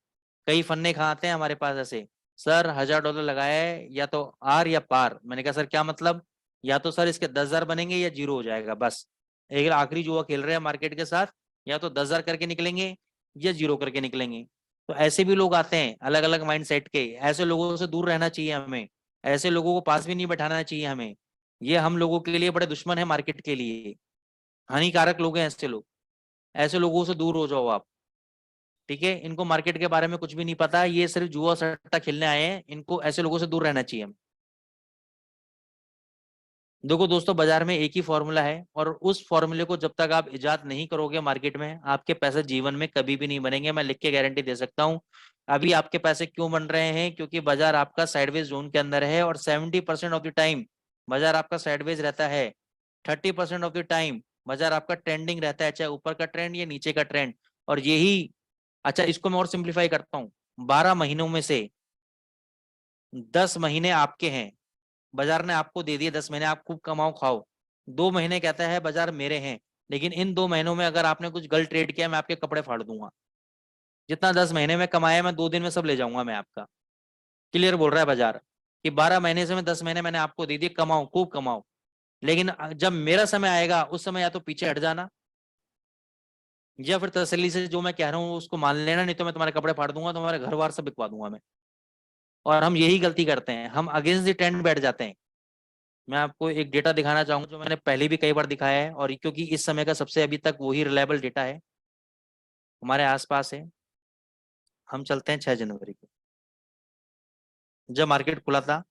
कई फन्ने कहाँ आते हैं हमारे पास ऐसे, सर $1,000 लगाया है, या तो आर या पार। मैंने कहा सर क्या मतलब, या तो सर इसके 10,000 बनेंगे या जीरो हो जाएगा, बस एक आखिरी जुआ खेल रहे हैं मार्केट के साथ, या तो 10,000 करके निकलेंगे या जीरो करके निकलेंगे। तो ऐसे भी लोग आते हैं अलग अलग माइंड सेट के, ऐसे लोगों से दूर रहना चाहिए हमें, ऐसे लोगों को पास भी नहीं बैठाना चाहिए हमें। ये हम लोगों के लिए बड़े दुश्मन है, मार्केट के लिए हानिकारक लोग हैं ऐसे लोग। ऐसे लोगों से दूर हो जाओ आप, ठीक है। इनको मार्केट के बारे में कुछ भी नहीं पता, ये सिर्फ जुआ सट्टा खेलने आए हैं, इनको ऐसे लोगों से दूर रहना चाहिए हमें। देखो दोस्तों, बाजार में एक ही फॉर्मूला है और उस फॉर्मूले को जब तक आप इजाद नहीं करोगे मार्केट में, आपके पैसे जीवन में कभी भी नहीं बनेंगे। मैं लिख के गारंटी दे सकता हूं। अभी आपके पैसे क्यों बन रहे हैं, क्योंकि बाजार आपका साइडवेज जोन के अंदर है और 70% ऑफ द टाइम बाजार आपका साइडवेज रहता है। 30% ऑफ द टाइम बाजार आपका ट्रेंडिंग रहता है, चाहे ऊपर का ट्रेंड या नीचे का ट्रेंड। और यही, अच्छा इसको मैं और सिंप्लीफाई करता हूँ, 12 महीनों में से 10 महीने आपके हैं, बाजार ने आपको दे दिए 10 महीने, आप खूब कमाओ खाओ। 2 महीने कहता है बाजार मेरे हैं, लेकिन इन 2 महीनों में अगर आपने कुछ गलत ट्रेड किया, मैं आपके कपड़े फाड़ दूंगा। जितना 10 महीने में कमाया, मैं 2 दिन में सब ले जाऊंगा मैं आपका। क्लियर बोल रहा है बाजार कि 12 महीने से मैं 10 महीने मैंने आपको दे दिए, कमाओ खूब कमाओ। लेकिन जब मेरा समय आएगा उस समय या तो पीछे हट जाना, या फिर तसल्ली से जो मैं कह रहा हूँ उसको मान लेना, नहीं तो मैं तुम्हारे कपड़े फाड़ दूंगा, तुम्हारे घर बार सब बिकवा दूंगा मैं। और हम यही गलती करते हैं, हम अगेंस्ट द ट्रेंड बैठ जाते हैं। मैं आपको एक डेटा दिखाना चाहूंगा जो मैंने पहले भी कई बार दिखाया है, और क्योंकि इस समय का सबसे अभी तक वही रिलायबल डेटा है, हमारे आसपास है। हम चलते हैं 6 जनवरी को, जब मार्केट खुला था,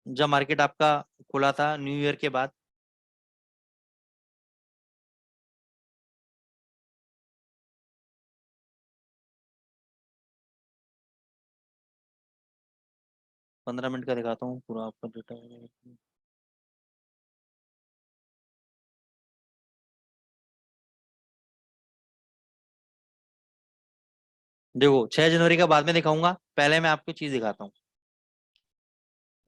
जब मार्केट आपका खुला था न्यू ईयर के बाद। पंद्रह मिनट का दिखाता हूँ पूरा आपका डेटा। देखो 6 जनवरी का बाद में दिखाऊंगा, पहले मैं आपको चीज दिखाता हूँ।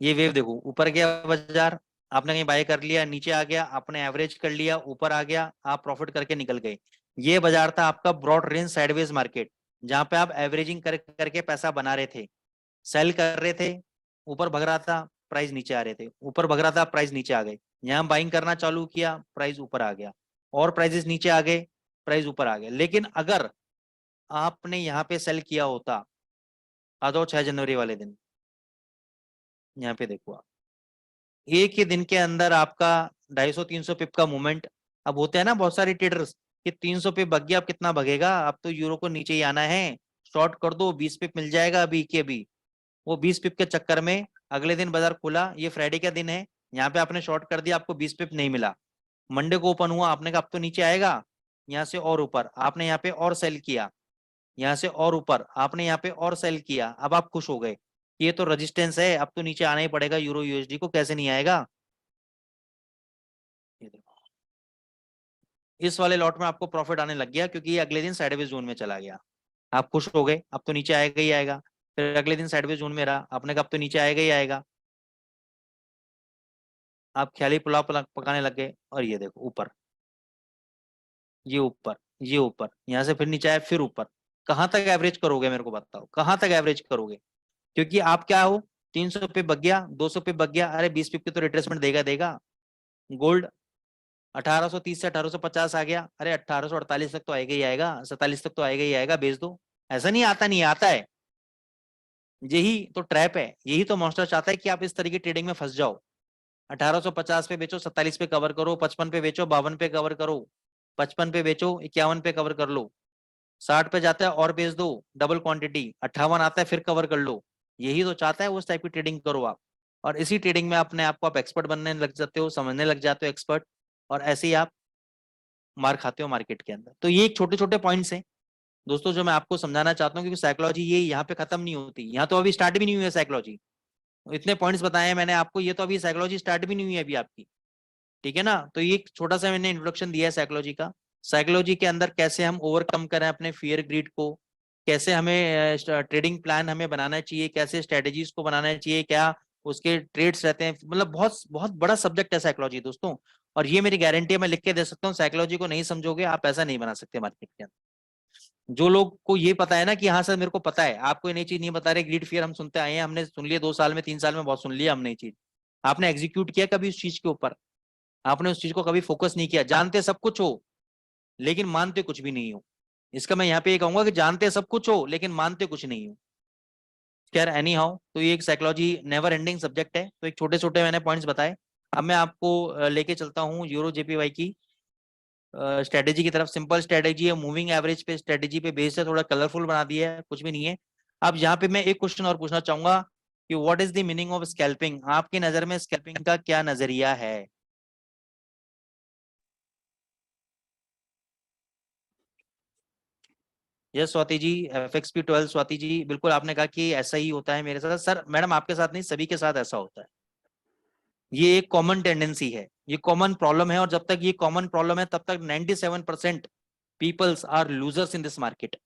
ये वेव देखो, ऊपर गया बाजार, आपने कहीं बाय कर लिया, नीचे आ गया, आपने एवरेज कर लिया, ऊपर आ गया, आप प्रॉफिट करके निकल गए। ये बाजार था आपका ब्रॉड रेंज साइडवेज मार्केट, जहां पे आप एवरेजिंग करके पैसा बना रहे थे, सेल कर रहे थे, ऊपर भग रहा था, प्राइस नीचे आ रहे थे, ऊपर भग रहा था, प्राइस नीचे आ गए। यहाँ बाइंग करना चालू किया, प्राइस ऊपर आ गया, और प्राइसेस नीचे आ गए, प्राइस ऊपर आ गया। लेकिन अगर आपने यहाँ पे सेल किया होता, आ जाओ 6 जनवरी वाले दिन, यहाँ पे देखो आप, एक ही दिन के अंदर आपका 250-300 पिप का मूवमेंट। अब होते हैं ना बहुत सारे ट्रेडर्स कि 300 पिप भग गया, अब कितना भगेगा, अब तो यूरो को नीचे ही आना है, शॉर्ट कर दो, 20 पिप मिल जाएगा अभी के अभी। वो 20 पिप के चक्कर में अगले दिन बाजार खुला, ये फ्राइडे का दिन है, यहाँ पे आपने शॉर्ट कर दिया, आपको 20 पिप नहीं मिला। मंडे को ओपन हुआ, आपने कहा अब तो नीचे आएगा, यहाँ से और ऊपर, आपने यहाँ पे और सेल किया, यहाँ से और ऊपर आपने यहाँ पे और सेल किया। अब आप खुश हो गए, ये तो रेजिस्टेंस है, अब तो नीचे आना ही पड़ेगा यूरो यूएसडी को, कैसे नहीं आएगा। ये देखो, इस वाले लॉट में आपको प्रॉफिट आने लग गया क्योंकि ये अगले दिन साइडवेज जोन में चला गया। आप खुश हो गए, अब तो नीचे आएगा ही आएगा। फिर अगले दिन साइडवेज जोन में रहा, आपने कहा अब तो नीचे आएगा ही आएगा। आप ख्याली पुलाव पकाने लग गए, और ये देखो ऊपर, ये ऊपर, ये ऊपर, यहाँ से फिर नीचे आया, फिर ऊपर। कहाँ तक एवरेज करोगे मेरे को बताओ, कहाँ तक एवरेज करोगे? क्योंकि आप क्या हो, 300 पे बग गया, 200 पे बग गया, अरे 20 पिप की तो रिट्रेसमेंट देगा देगा। गोल्ड 1830 से 1850 आ गया, अरे 1848 तक तो आएगा ही आएगा, 47 तक तो आएगा ही आएगा, बेच दो। ऐसा नहीं आता, नहीं आता है। यही तो ट्रैप है, यही तो मॉन्स्टर चाहता है कि आप इस तरह की ट्रेडिंग में फंस जाओ। 1850 पे बेचो, 47 पे कवर करो, 55 पे बेचो, 52 पे कवर करो, 55 पे बेचो, 51 पे कवर कर लो, 60 पे जाता है और बेच दो, डबल क्वांटिटी, 58 आता है फिर कवर कर लो। यही तो चाहता है, उस टाइप की ट्रेडिंग करो आप। और इसी ट्रेडिंग में अपने आप को आप एक्सपर्ट बनने लग जाते हो, समझने लग जाते हो एक्सपर्ट, और ऐसे ही आप मार खाते हो मार्केट के अंदर। तो ये एक छोटे छोटे पॉइंट्स हैं दोस्तों जो मैं आपको समझाना चाहता हूँ, क्योंकि साइकोलॉजी ये यहाँ पे खत्म नहीं होती, यहाँ तो अभी स्टार्ट भी नहीं हुई है साइकोलॉजी। इतने पॉइंट्स बताए हैं मैंने आपको, ये तो अभी साइकोलॉजी स्टार्ट भी नहीं हुई है अभी आपकी, ठीक है ना। तो ये एक छोटा सा मैंने इंट्रोडक्शन दिया है साइकोलॉजी का। साइकोलॉजी के अंदर कैसे हम ओवरकम करें अपने फियर ग्रीड को, कैसे हमें ट्रेडिंग प्लान हमें बनाना चाहिए, कैसे स्ट्रेटेजीज को बनाना चाहिए, क्या उसके ट्रेड्स रहते हैं, मतलब बहुत बहुत बड़ा सब्जेक्ट है साइकोलॉजी दोस्तों। और ये मेरी गारंटी है, मैं लिख के दे सकता हूँ, साइकोलॉजी को नहीं समझोगे आप पैसा नहीं बना सकते मार्केट के अंदर। जो लोग को ये पता है ना कि हाँ सर मेरे को पता है, आप कोई नई चीज नहीं बता रहे, ग्रीड फियर हम सुनते आए हैं, हमने सुन लिया 2 साल में 3 साल में, बहुत सुन लिया हमने ये चीज। आपने एग्जीक्यूट किया कभी उस चीज के ऊपर? आपने उस चीज को कभी फोकस नहीं किया। जानते सब कुछ हो लेकिन मानते कुछ भी नहीं हो। इसका मैं यहाँ पे ये कहूंगा कि जानते सब कुछ हो लेकिन मानते कुछ नहीं हो। खैर एनी हाउ, तो ये एक साइकोलॉजी नेवर एंडिंग सब्जेक्ट है। तो एक छोटे छोटे मैंने पॉइंट्स बताए। अब मैं आपको लेके चलता हूँ यूरो जेपीवाई की स्ट्रेटेजी की तरफ। सिंपल स्ट्रेटेजी है, मूविंग एवरेज पे स्ट्रेटेजी पे बेस्ड है, थोड़ा कलरफुल बना दिया है, कुछ भी नहीं है। अब यहाँ पे मैं एक क्वेश्चन और पूछना चाहूंगा कि what is the meaning of scalping? आपकी नजर में स्कैल्पिंग का क्या नजरिया है? यस स्वाति जी, FXP12 स्वाति जी, बिल्कुल आपने कहा कि ऐसा ही होता है मेरे साथ। सर मैडम आपके साथ नहीं, सभी के साथ ऐसा होता है। ये एक कॉमन टेंडेंसी है, ये कॉमन प्रॉब्लम है, और जब तक ये कॉमन प्रॉब्लम है तब तक 97% peoples are losers in this market.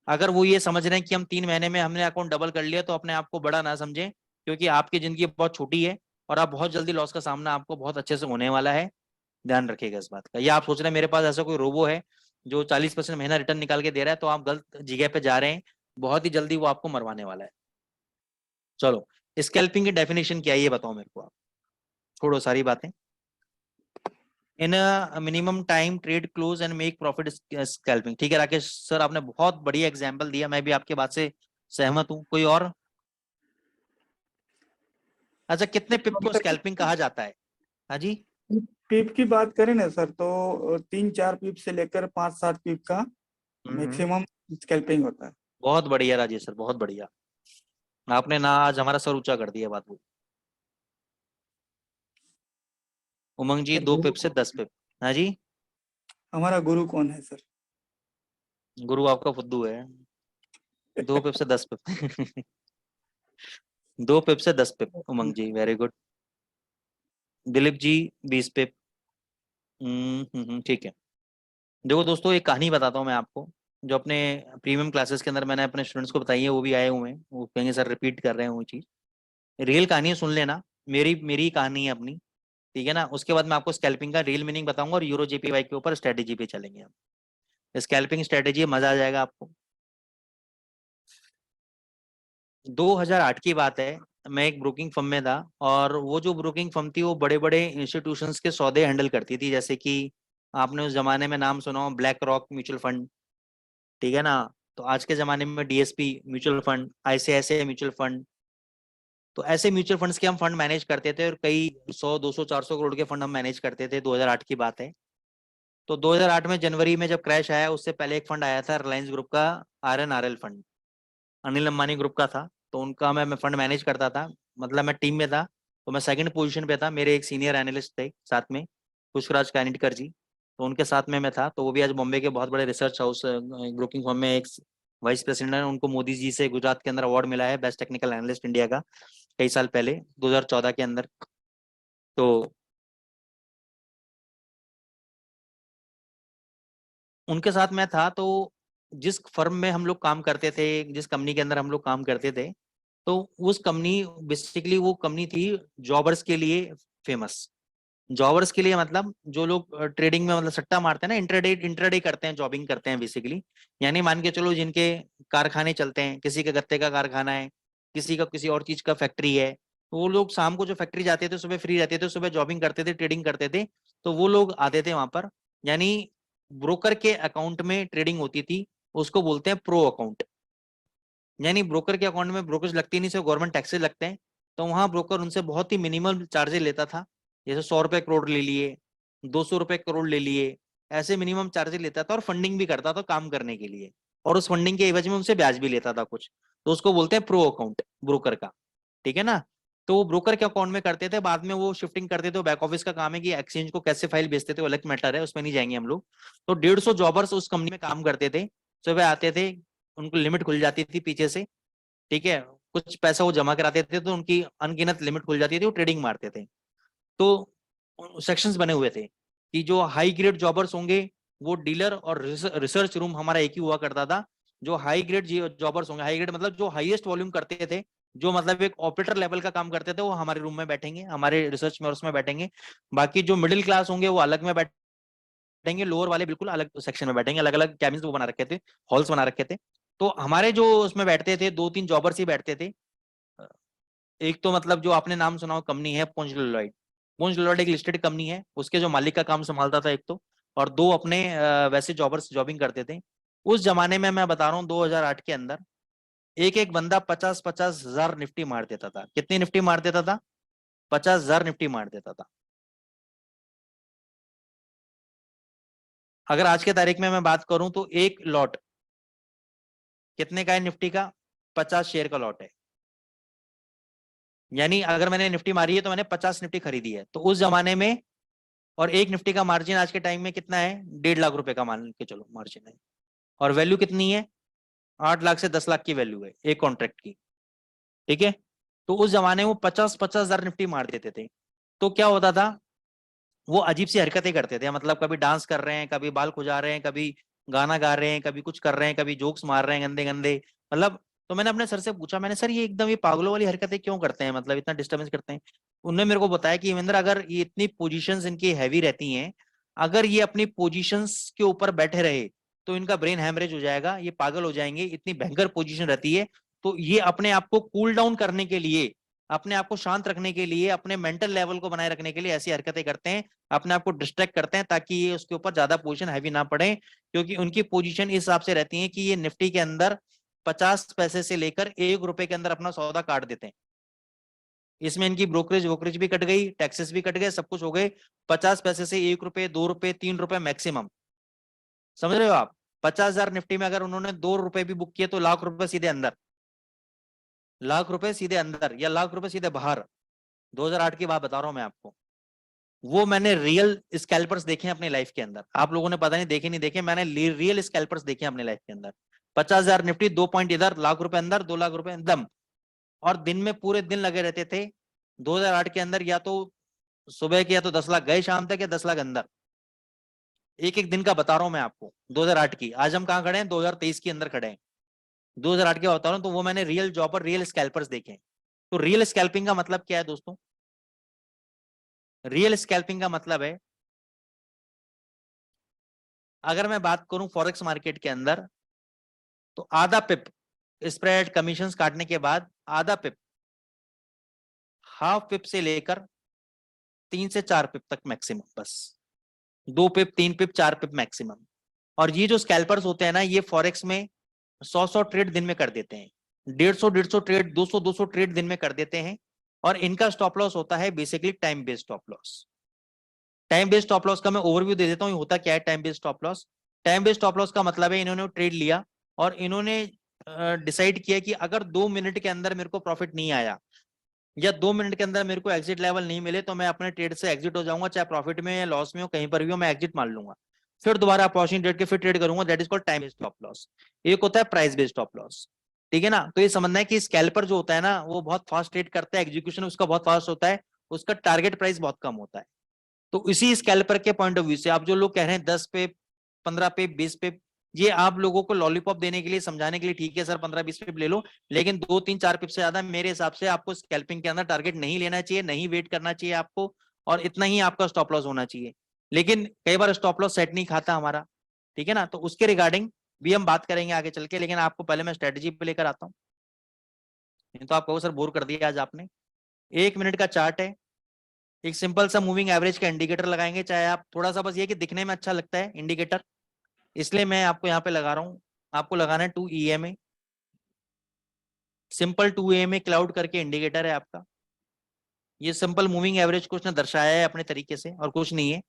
अगर वो ये समझ रहे हैं कि हम 3 महीने में हमने अकाउंट डबल कर लिया, तो अपने आप को बड़ा ना समझें, क्योंकि आपकी जिंदगी बहुत छोटी है और आप बहुत जल्दी लॉस का सामना आपको बहुत अच्छे से होने वाला है। ध्यान रखिएगा इस बात का। या आप सोच रहे हैं मेरे पास ऐसा कोई रोबो है जो 40% महीना रिटर्न निकाल के दे रहा है, तो आप गलत जगह पे जा रहे हैं। बहुत ही जल्दी वो आपको मरवाने वाला है। चलो, स्कैल्पिंग की डेफिनेशन क्या है ये बताओ मेरे को आप। छोड़ो सारी बातें। In minimum time trade close and make profit scalping. ठीक है राकेश सर, आपने बहुत बढ़िया एग्जांपल दिया, मैं भी आपके बात से सहमत हूँ। कोई और? अच्छा, कितने पिप को स्कैल्पिंग कहा जाता है? हाँ जी, पीप की बात करें ना सर, तो 3-4 पीप से लेकर 5-7 पीप का मैक्सिमम स्कैल्पिंग होता है। बहुत बढ़िया राजेश सर, बहुत बढ़िया। आपने ना आज हमारा सर ऊंचा कर दिया बात वो। उमंग जी, सर 2 गुरु पिप से 10 पिप। हाँ जी, हमारा गुरु कौन है सर? गुरु आपका फुद्दू है। 2 पिप से 10 पिप। 2 पिप से 10 पिप उमंग जी, वेरी गुड। दिलीप जी 20 पिप। ठीक है। देखो दोस्तों, एक कहानी बताता हूँ मैं आपको, जो अपने प्रीमियम क्लासेस के अंदर मैंने अपने स्टूडेंट्स को बताई है, वो भी आए हुए हैं, वो कहेंगे सर रिपीट कर रहे हैं वो चीज। रियल कहानी है, सुन लेना। मेरी मेरी ही कहानी है अपनी, ठीक है ना। उसके बाद मैं आपको स्कैल्पिंग का रियल मीनिंग बताऊंगा, और यूरो जेपीवाई के ऊपर स्ट्रेटेजी पे चलेंगे हम। स्कैल्पिंग स्ट्रेटेजी, मजा आ जाएगा आपको। 2008 की बात है, मैं एक ब्रोकिंग फर्म में था, और वो जो ब्रोकिंग फर्म थी वो बड़े बड़े इंस्टीट्यूशंस के सौदे हैंडल करती थी। जैसे कि आपने उस जमाने में नाम सुना हो ब्लैक रॉक म्यूचुअल फंड, ठीक है ना। तो आज के जमाने में DSP mutual fund, ICICI mutual fund. तो ऐसे म्यूचुअल फंड्स के हम फंड मैनेज करते थे, और कई 100, 200, 400 करोड़ के फंड हम मैनेज करते थे। 2008 की बात है। तो 2008 में जनवरी में जब क्रैश आया, उससे पहले एक फंड आया था रिलायंस ग्रुप का, RNRL fund, Anil Ambani group का था। तो उनका मैं फंड मैनेज करता था, मतलब मैं टीम में था। तो मैं सेकंड पोजीशन पे था, मेरे एक सीनियर एनालिस्ट थे साथ में, पुष्कराज कानिटकर जी, तो उनके साथ में मैं था। तो वो भी आज बॉम्बे के बहुत बड़े रिसर्च हाउस ब्रोकिंग फर्म में एक वाइस प्रेसिडेंट है। उनको मोदी जी से गुजरात के अंदर अवार्ड मिला है बेस्ट टेक्निकल एनालिस्ट इंडिया का, कई साल पहले 2014 के अंदर। तो उनके साथ मैं था, तो जिस फर्म में हम लोग काम करते थे, जिस कंपनी के अंदर हम लोग काम करते थे, तो उस कंपनी बेसिकली वो कंपनी थी जॉबर्स के लिए फेमस। जॉबर्स के लिए मतलब जो लोग ट्रेडिंग में मतलब सट्टा मारते हैं ना, इंट्राडे करते हैं, जॉबिंग करते हैं बेसिकली। यानी मान के चलो जिनके कारखाने चलते हैं, किसी के गत्ते का कारखाना है, किसी का किसी और चीज का फैक्ट्री है, तो वो लोग शाम को जो फैक्ट्री जाते थे, सुबह फ्री रहते थे, सुबह जॉबिंग करते थे, ट्रेडिंग करते थे, तो वो लोग आते थे वहां पर। यानी ब्रोकर के अकाउंट में ट्रेडिंग होती थी, उसको बोलते हैं प्रो अकाउंट। यानी ब्रोकर के अकाउंट में ब्रोकरेज लगती नहीं, सिर्फ गवर्नमेंट टैक्सेस लगते हैं। तो वहां ब्रोकर उनसे बहुत ही मिनिमल चार्जेस लेता था, जैसे 100 रुपए करोड़ ले लिए, 200 रुपए करोड़ ले लिए, ऐसे मिनिमम चार्जेस लेता था, और फंडिंग भी करता था काम करने के लिए, और उस फंडिंग के एवज में उनसे ब्याज भी लेता था कुछ। तो उसको बोलते हैं प्रो अकाउंट ब्रोकर का, ठीक है ना। तो वो ब्रोकर के अकाउंट में करते थे, बाद में वो शिफ्टिंग करते थे, बैक ऑफिस का काम है कि एक्सचेंज को कैसे फाइल भेजते थे, वो अलग मैटर है, उसमें नहीं जाएंगे हम लोग। तो 150 जॉबर्स उस कंपनी में काम करते थे, सुबह आते थे, उनको लिमिट खुल जाती थी पीछे से, ठीक है, कुछ पैसा वो जमा कराते थे, तो उनकी अनगिनत लिमिट खुल जाती थी, वो ट्रेडिंग मारते थे। तो सेक्शंस बने हुए थे कि जो हाई ग्रेड जॉबर्स होंगे वो डीलर और रिसर्च रूम हमारा एक ही हुआ करता था। जो हाई ग्रेड जॉबर्स होंगे, हाई ग्रेड मतलब जो हाईएस्ट वॉल्यूम करते थे, जो मतलब एक ऑपरेटर लेवल का काम करते थे, वो हमारे रूम में बैठेंगे, हमारे रिसर्च में और उसमें बैठेंगे। बाकी जो मिडिल क्लास होंगे वो अलग में बैठेंगे, लोअर वाले बिल्कुल अलग सेक्शन में बैठेंगे, अलग अलग कैबिन्स वो बना रखे थे, हॉल्स बना रखे थे। तो हमारे जो उसमें बैठते थे, 2-3 जॉबर्स ही बैठते थे। एक तो मतलब जो आपने नाम सुना हो कंपनी है पुंज लॉयड। पुंज लॉयड एक लिस्टेड कंपनी है, उसके जो मालिक का काम संभालता था एक तो, और दो अपने वैसे जॉबर्स जॉबिंग करते थे। उस जमाने में मैं बता रहा हूँ 2008 के अंदर एक एक बंदा 50-50 हजार निफ्टी मार देता था। कितनी निफ्टी मार देता था? 50,000 निफ्टी मार देता था। अगर आज के तारीख में मैं बात करूं तो एक लॉट कितने का है निफ्टी का? 50 शेयर का लॉट है। यानी अगर मैंने निफ्टी मारी है तो मैंने 50 निफ्टी खरीदी है। तो उस जमाने में, और एक निफ्टी का मार्जिन आज के टाइम में कितना है? 1.5 लाख रुपए का मान के चलो मार्जिन है, और वैल्यू कितनी है? 8 लाख से 10 लाख की वैल्यू है एक कॉन्ट्रैक्ट की, ठीक है। तो उस जमाने में 50-50 हजार निफ्टी मार देते थे। तो क्या होता था, वो अजीब सी हरकतें करते थे, मतलब कभी डांस कर रहे हैं, कभी बाल खुजा रहे हैं, कभी गाना गा रहे हैं, कभी कुछ कर रहे हैं, कभी जोक्स मार रहे हैं गंदे गंदे, मतलब। तो मैंने अपने सर से पूछा, मैंने सर ये एकदम ये पागलों वाली हरकतें क्यों करते हैं, मतलब इतना डिस्टर्बेंस करते हैं। उन्होंने मेरे को बताया कि महेंद्र, अगर ये इतनी पोजीशंस इनकी हैवी रहती हैं, अगर ये अपनी पोजीशंस के ऊपर बैठे रहे तो इनका ब्रेन हैमरेज हो जाएगा, ये पागल हो जाएंगे, इतनी भयंकर पोजीशन रहती है। तो ये अपने आप को कूल डाउन करने के लिए, अपने आप को शांत रखने के लिए, अपने मेंटल लेवल को बनाए रखने के लिए ऐसी हरकतें करते हैं, अपने आप को डिस्ट्रैक्ट करते हैं, ताकि ये उसके ऊपर ज्यादा पोजीशन हैवी ना पड़े। क्योंकि उनकी पोजीशन इस हिसाब से रहती है कि ये निफ्टी के अंदर 50 पैसे से लेकर 1 रुपए के अंदर अपना सौदा काट देते हैं। इसमें इनकी ब्रोकरेज वोकरेज भी कट गई, टैक्सेस भी कट गए, सब कुछ हो गए। 50 पैसे से 1 रुपए, 2 रुपए, 3 रुपए मैक्सिमम। समझ रहे हो आप? 50,000 निफ्टी में अगर उन्होंने 2 रुपए भी बुक किए तो लाख रुपए सीधे अंदर, लाख रुपए सीधे अंदर, या लाख रुपए सीधे बाहर। 2008 की बात बता रहा हूं मैं आपको। वो मैंने रियल स्कैल्पर्स देखे हैं अपनी लाइफ के अंदर। आप लोगों ने पता नहीं देखे नहीं देखे, मैंने रियल स्कैल्पर्स देखे हैं अपनी लाइफ के अंदर। 50,000 निफ्टी, 2 पॉइंट इधर, लाख रुपए अंदर, 2 लाख रुपए दम। और दिन में पूरे दिन लगे रहते थे 2008 के अंदर। या तो सुबह के, या तो 10 लाख गए शाम तक, या 10 लाख अंदर। एक एक दिन का बता रहा हूं मैं आपको, 2008 की। आज हम कहां खड़े हैं? 2023 के अंदर खड़े हैं। 2008 के बता रहा हूं, तो वो मैंने रियल जॉबर, रियल स्कैल्पर्स देखे हैं। तो रियल स्कैल्पिंग का मतलब क्या है दोस्तों? रियल स्कैल्पिंग का मतलब है, अगर मैं बात करूं फॉरेक्स मार्केट के अंदर, तो आधा पिप स्प्रेड कमीशंस काटने के बाद, आधा पिप, हाफ पिप से लेकर 3 से 4 पिप तक मैक्सिमम, बस 2 पिप, 3 पिप, 4 पिप मैक्सिमम। और ये जो स्कैल्पर्स होते हैं ना, ये फॉरेक्स में 100 ट्रेड दिन में कर देते हैं, 150 ट्रेड, 200 ट्रेड दिन में कर देते हैं। और इनका स्टॉप लॉस होता है basically time based stop loss. Time based stop loss का मैं ओवरव्यू दे देता हूँ, होता क्या है time based stop loss. Time based stop loss का मतलब है, इन्होंने ट्रेड लिया और इन्होंने डिसाइड किया कि अगर 2 मिनट के अंदर मेरे को प्रॉफिट नहीं आया, या 2 मिनट के अंदर मेरे को एग्जिट लेवल नहीं मिले, तो मैं अपने ट्रेड से एग्जिट हो जाऊंगा, चाहे प्रॉफिट में या लॉस में हो, कहीं पर भी हो, मैं एग्जिट मान लूंगा। फिर दोबारा अपॉर्चुनिटी ट्रेड के फिर ट्रेड करूंगा, that is called time based stop loss. एक होता है प्राइस बेस्ड स्टॉप लॉस, ठीक है ना। तो ये समझना है कि स्कैल्पर जो होता है ना, वो बहुत फास्ट ट्रेड करता है, एग्जीक्यूशन उसका बहुत फास्ट होता है, उसका टारगेट प्राइस बहुत कम होता है। तो इसी स्कैल्पर के पॉइंट ऑफ व्यू से आप जो लोग कह रहे हैं 10 पे 15 पिप 20 पिप, ये आप लोगों को लॉलीपॉप देने के लिए, समझाने के लिए ठीक है सर 15-20 पिप ले लो, लेकिन 2-3-4 पिप से ज्यादा मेरे हिसाब से आपको स्कैल्पिंग के अंदर टारगेट नहीं लेना चाहिए, नहीं वेट करना चाहिए आपको, और इतना ही आपका स्टॉप लॉस होना चाहिए। लेकिन कई बार स्टॉप लॉस सेट नहीं खाता हमारा, ठीक है ना, तो उसके रिगार्डिंग भी हम बात करेंगे आगे चल के, लेकिन आपको पहले मैं स्ट्रेटेजी पे लेकर आता हूँ। तो आप कहो सर बोर कर दिया आज आपने। 1 मिनट का चार्ट है, एक सिंपल सा मूविंग एवरेज का इंडिकेटर लगाएंगे, चाहे आप थोड़ा सा बस ये कि दिखने में अच्छा लगता है इंडिकेटर, इसलिए मैं आपको यहाँ पे लगा रहा हूँ। आपको लगाना है 2 EMA, सिंपल 2 EMA क्लाउड करके इंडिकेटर है आपका। ये सिंपल मूविंग एवरेज को उसने दर्शाया है अपने तरीके से और कुछ नहीं है।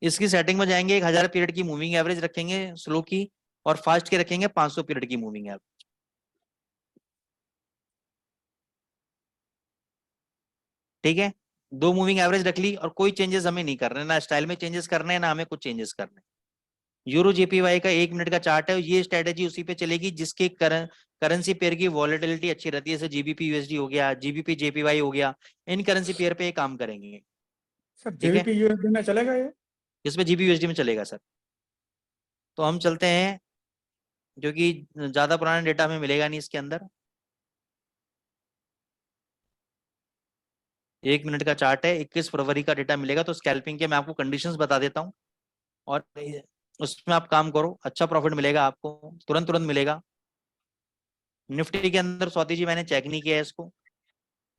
इसकी सेटिंग में जाएंगे, 1000 पीरियड की मूविंग एवरेज रखेंगे स्लो की, और फास्ट की रखेंगे 500 पीरियड की मूविंग एवरेज। ठीक है, 2 मूविंग एवरेज रख ली, और कोई चेंजेस हमें नहीं करने, ना स्टाइल में चेंजेस करने हैं, ना हमें कुछ चेंजेस करने। यूरो JPY का 1 मिनट का चार्ट है, ये स्ट्रेटेजी उसी पे चलेगी जिसके करेंसी पेयर की वॉलेटिलिटी अच्छी रहती है, जैसे GBP USD हो गया, GBP JPY हो गया, इन करेंसी पेयर पे ये काम करेंगे। सर ठीक है, JVP USD में चलेगा ये? इसमें GBP USD में चलेगा सर। तो हम चलते हैं, जो कि ज्यादा पुराना डेटा हमें मिलेगा नहीं इसके अंदर। 1 मिनट का चार्ट है, 21 फरवरी का डेटा मिलेगा। तो स्कैल्पिंग के मैं आपको कंडीशंस बता देता हूँ, और उसमें आप काम करो, अच्छा प्रॉफिट मिलेगा आपको, तुरंत तुरंत मिलेगा। निफ्टी के अंदर स्वाति जी मैंने चेक नहीं किया है इसको।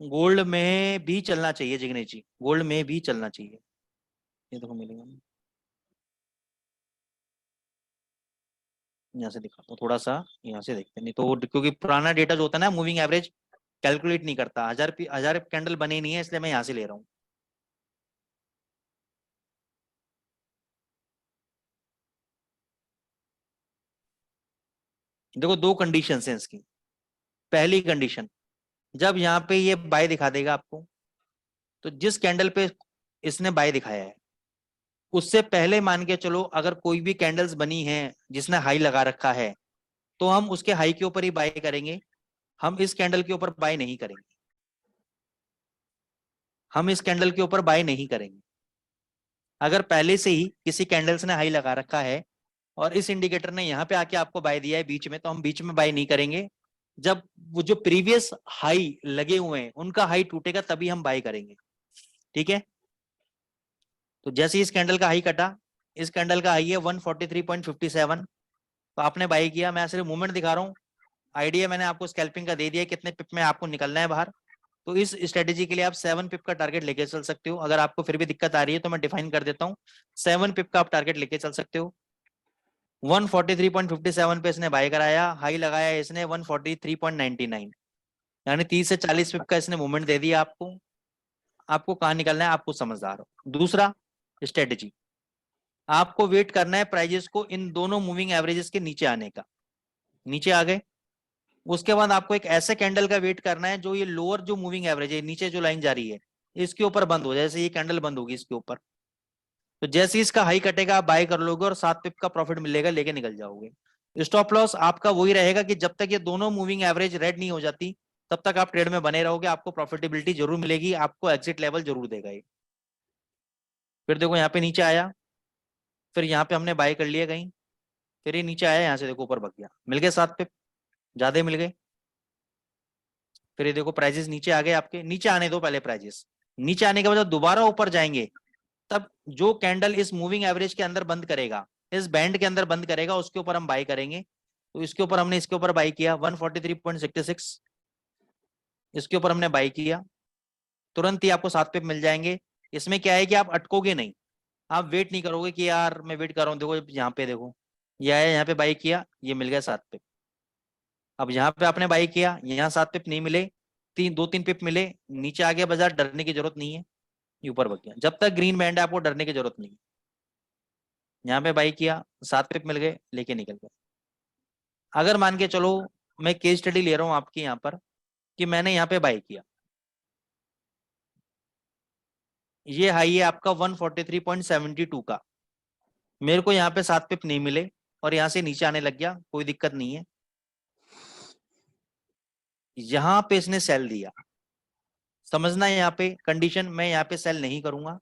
गोल्ड में भी चलना चाहिए जिग्नेश जी, गोल्ड में भी चलना चाहिए। ये देखो मिलेगा, यहाँ से दिखाता हूँ थोड़ा सा, यहाँ से देखते हैं, नहीं तो क्योंकि पुराना डेटा जो होता है ना मूविंग एवरेज कैलकुलेट नहीं करता, 1000 कैंडल बने नहीं है, इसलिए मैं यहाँ से ले रहा हूँ। देखो 2 कंडीशन है इसकी। पहली कंडीशन, जब यहाँ पे ये बाय दिखा देगा आपको, तो जिस कैंडल पे इसने बाय दिखाया है उससे पहले मान के चलो अगर कोई भी कैंडल्स बनी है जिसने हाई लगा रखा है, तो हम उसके हाई के ऊपर ही बाय करेंगे, हम इस कैंडल के ऊपर बाय नहीं करेंगे, हम इस कैंडल के ऊपर बाय नहीं करेंगे। अगर पहले से ही किसी कैंडल्स ने हाई लगा रखा है और इस इंडिकेटर ने यहाँ पे आके आपको बाय दिया है बीच में, तो हम बीच में बाय नहीं करेंगे। जब वो जो प्रीवियस हाई लगे हुए हैं उनका हाई टूटेगा तभी हम बाय करेंगे। ठीक है, तो जैसे इस कैंडल का हाई कटा, इस कैंडल का हाई है 143.57, तो आपने बाय किया। मैं सिर्फ मूवमेंट दिखा रहा हूँ, आइडिया मैंने आपको स्कैल्पिंग का दे दिया कितने पिप में आपको निकलना है बाहर। तो इस स्ट्रेटेजी के लिए आप 7 पिप का टारगेट लेके चल सकते हो। अगर आपको फिर भी दिक्कत आ रही है तो मैं डिफाइन कर देता हूँ, 7 पिप का आप टारगेट लेके चल सकते हो। 143.57 पे इसने बाय कराया, हाई लगाया इसने 143.99, यानी 30 से 40 पिप का इसने मूवमेंट दे दिया आपको। आपको कहाँ निकलना है, आपको समझदार हो। दूसरा स्ट्रेटेजी, आपको वेट करना है प्राइजेस को इन दोनों मूविंग एवरेजेस के नीचे आने का। नीचे आ गए, उसके बाद आपको एक ऐसे कैंडल का वेट करना है जो ये लोअर जो मूविंग एवरेज है, नीचे जो लाइन जा रही है, इसके ऊपर बंद हो जाए। जैसे ये कैंडल बंद होगी इसके ऊपर, तो जैसे इसका हाई कटेगा आप बाय कर लोगे और 7 पिप का प्रॉफिट मिलेगा, लेके निकल जाओगे। स्टॉप लॉस आपका वही रहेगा कि जब तक ये दोनों मूविंग एवरेज रेड नहीं हो जाती तब तक आप ट्रेड में बने रहोगे, आपको प्रॉफिटेबिलिटी जरूर मिलेगी, आपको एग्जिट लेवल जरूर देगा ये। फिर देखो यहाँ पे नीचे आया, फिर यहाँ पे हमने बाय कर लिया कहीं, फिर ये नीचे आया, यहाँ से देखो ऊपर भाग गया, मिल गए 7 पिप, ज्यादा मिल गए। फिर ये देखो प्राइजेस नीचे आ गए आपके, नीचे आने दो पहले प्राइजेस। नीचे आने के बाद जब दोबारा ऊपर जाएंगे तब जो कैंडल इस मूविंग एवरेज के अंदर बंद करेगा, इस बैंड के अंदर बंद करेगा, उसके ऊपर हम बाय करेंगे। तो इसके ऊपर हमने इसके ऊपर बाय किया 143.66, इसके ऊपर हमने बाय किया, तुरंत ही आपको 7 पिप मिल जाएंगे। इसमें क्या है कि आप अटकोगे नहीं, आप वेट नहीं करोगे कि यार मैं वेट कर रहा हूँ। देखो यहाँ पे देखो, ये आया, यहाँ पे बाय किया, ये मिल गया 7 पिप। अब यहाँ पे आपने बाय किया, यहाँ 7 पिप नहीं मिले, 2-3 पिप मिले, नीचे आ गया बाजार, डरने की जरूरत नहीं है, ऊपर बढ़ गया। जब तक ग्रीन बैंड है आपको डरने की जरूरत नहीं है। यहाँ पे बाई किया, 7 पिप मिल गए, लेके निकल गए। अगर मान के चलो, मैं केस स्टडी ले रहा हूँ आपकी यहाँ पर, कि मैंने यहाँ पे बाई किया, ये हाई है आपका 143.72 का, मेरे को यहाँ पे 7 पिप नहीं मिले और यहाँ से नीचे आने लग गया, कोई दिक्कत नहीं है। यहाँ पे इसने सेल दिया, समझना है यहाँ पे कंडीशन, मैं यहाँ पे सेल नहीं करूंगा,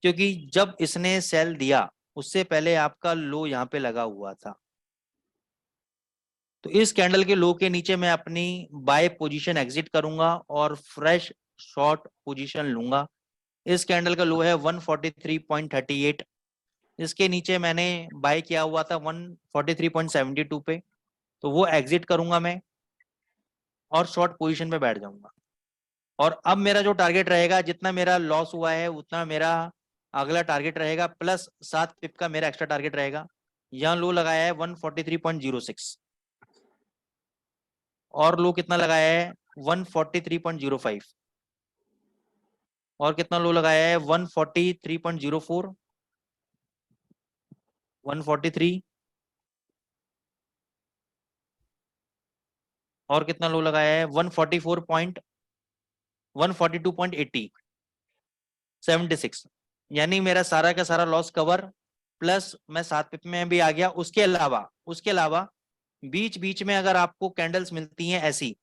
क्योंकि जब इसने सेल दिया उससे पहले आपका लो यहाँ पे लगा हुआ था। तो इस कैंडल के लो के नीचे मैं अपनी बाय पोजीशन एग्जिट करूंगा और फ्रेश शॉर्ट पोजीशन लूंगा। इस कैंडल का लो है 143.38। इसके नीचे मैंने बाय किया हुआ था 143.72 पे, तो वो एग्जिट करूंगा मैं और शॉर्ट पोजीशन पे बैठ जाऊंगा। और अब मेरा जो टारगेट रहेगा, जितना मेरा लॉस हुआ है उतना मेरा अगला टारगेट रहेगा, प्लस 7 पिप का मेरा एक्स्ट्रा टारगेट रहेगा। यहाँ लो लगाया है 143.06 और लो कितना लगाया है 143.05 और कितना लो लगाया है 143.04, 143 और कितना लो लगाया है 142.80, 76। यानी मेरा सारा का सारा लॉस कवर, प्लस मैं 7 पिप में भी आ गया। उसके अलावा बीच बीच में अगर आपको कैंडल्स मिलती हैं ऐसी,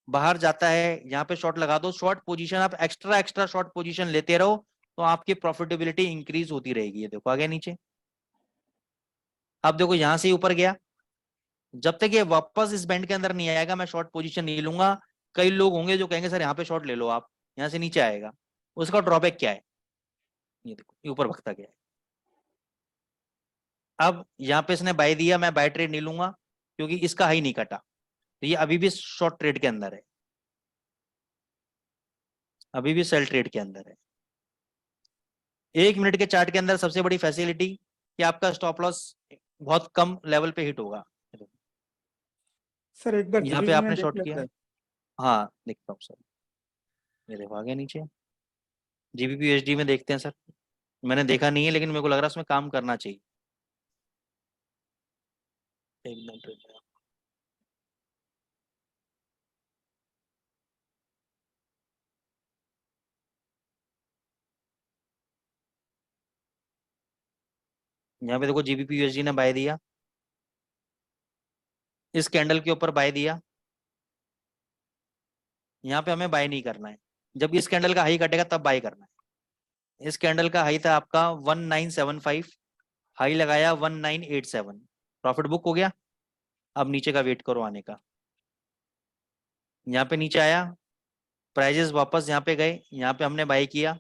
बाहर जाता है यहाँ पे शॉर्ट लगा दो, शॉर्ट पोजीशन आप एक्स्ट्रा शॉर्ट पोजीशन लेते रहो, तो आपकी प्रॉफिटेबिलिटी इंक्रीज होती रहेगी। ये देखो आगे नीचे, अब देखो यहां से ऊपर गया, जब तक ये वापस इस बैंड के अंदर नहीं आएगा मैं शॉर्ट पोजीशन नहीं लूंगा। कई लोग होंगे जो कहेंगे सर यहाँ पे शॉर्ट ले लो आप, यहाँ से नीचे आएगा। उसका ड्रॉबैक क्या है, ये देखो ये ऊपर भगता गया है। अब यहाँ पे इसने बाय दिया, मैं बाय ट्रेड नहीं लूंगा क्योंकि इसका हाई नहीं कटा, तो ये अभी भी शॉर्ट ट्रेड के अंदर है, अभी भी सेल ट्रेड के अंदर है। 1 मिनट के चार्ट के अंदर सबसे बड़ी फैसिलिटी कि आपका स्टॉप लॉस बहुत कम लेवल पे हिट होगा। सर एक बार यहाँ पे जीबीपी में आपने देख शॉर्ट लेते किया, हैं। हाँ देखता हूँ सर, ये देखो आगे नीचे जीबीपी यूएसडी में देखते हैं सर। मैंने देखा नहीं है लेकिन मेरे को लग रहा है उसमें काम करना चाहिए। एक मिनट रुक जाओ। यहाँ पे देखो जीबीपी यूएसडी ने बाय दिया, इस कैंडल के ऊपर बाय दिया। यहाँ पे हमें बाय नहीं करना है, जब इस कैंडल का हाई कटेगा तब बाय करना है। इस कैंडल का हाई था आपका 1975, हाई लगाया 1987, प्रॉफिट बुक हो गया। अब नीचे का वेट करो आने का। यहाँ पे नीचे आया, प्राइजेस वापस यहाँ पे गए, यहाँ पे हमने बाय किया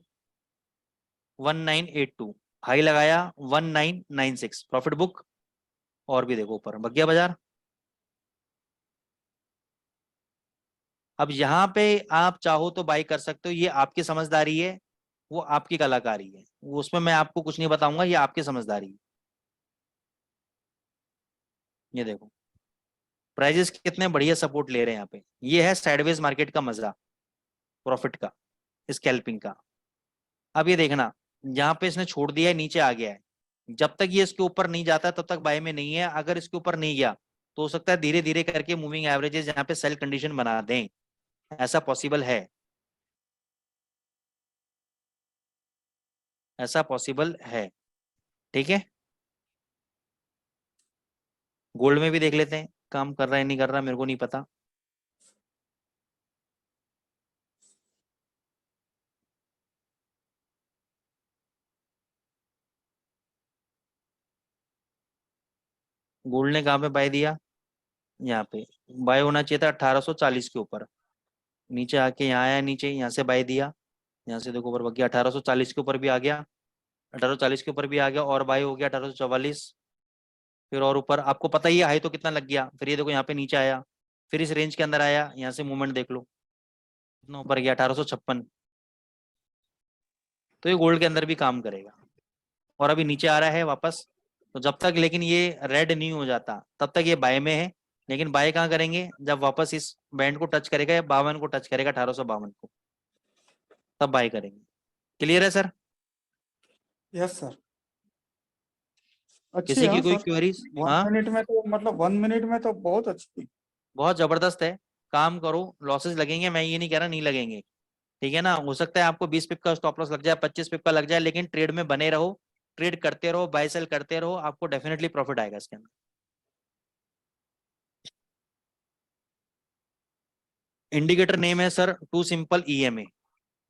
1982, हाई लगाया 1996, प्रॉफिट बुक। और भी देखो ऊपर भग गया बाजार। अब यहाँ पे आप चाहो तो बाई कर सकते हो, ये आपकी समझदारी है, वो आपकी कलाकारी है, वो उसमें मैं आपको कुछ नहीं बताऊंगा, ये आपकी समझदारी है। ये देखो प्राइजेस कितने बढ़िया सपोर्ट ले रहे हैं यहाँ पे, ये है साइडवेज मार्केट का मजा, प्रॉफिट का, स्कैल्पिंग का। अब ये देखना, यहाँ पे इसने छोड़ दिया है, नीचे आ गया है, जब तक ये इसके ऊपर नहीं जाता तब तक बाय में नहीं है। अगर इसके ऊपर नहीं गया तो हो सकता है धीरे धीरे करके मूविंग एवरेजेस यहाँ पे सेल कंडीशन बना दें, ऐसा पॉसिबल है, ऐसा पॉसिबल है। ठीक है, गोल्ड में भी देख लेते हैं काम कर रहा है नहीं कर रहा, मेरे को नहीं पता। गोल्ड ने कहाँ पे बाय दिया, यहाँ पे बाय होना चाहिए था 1840 के ऊपर, नीचे आके यहाँ आया, नीचे यहाँ से बाय दिया, यहाँ से देखो ऊपर गया 1840 के ऊपर भी आ गया, 1840 के ऊपर भी आ गया और बाय हो गया 1844। फिर और ऊपर आपको पता ही है हाई तो कितना लग गया, फिर ये देखो यहाँ पे नीचे आया, फिर इस रेंज के अंदर आया, यहाँ से मूवमेंट देख लो कितना ऊपर गया 1856। तो ये गोल्ड के अंदर भी काम करेगा। और अभी नीचे आ रहा है वापस, तो जब तक लेकिन ये रेड नहीं हो जाता तब तक ये बाय में है। लेकिन बाय कहाँ करेंगे, जब वापस इस बैंड को टच करेगा या 52 को टच करेगा, 1852 को, तब बाय करेंगे। क्लियर है सर? Yes sir. अच्छी किसी है की कोई सर। क्वेरीज? वन हाँ मिनट में तो मतलब 1 मिनट में तो बहुत अच्छी। बहुत जबरदस्त है, काम करो, लॉसेस लगेंगे, मैं ये नहीं कह रहा नहीं लगेंगे, ठीक है ना। हो सकता है आपको 20 पिप का स्टॉप लॉस लग जाए, 25 पिप का लग जाए, लेकिन ट्रेड में बने रहो, ट्रेड करते रहो, बाय सेल करते रहो, आपको डेफिनेटली प्रॉफिट आएगा इसके अंदर। इंडिकेटर नेम है सर टू सिंपल ईएमए,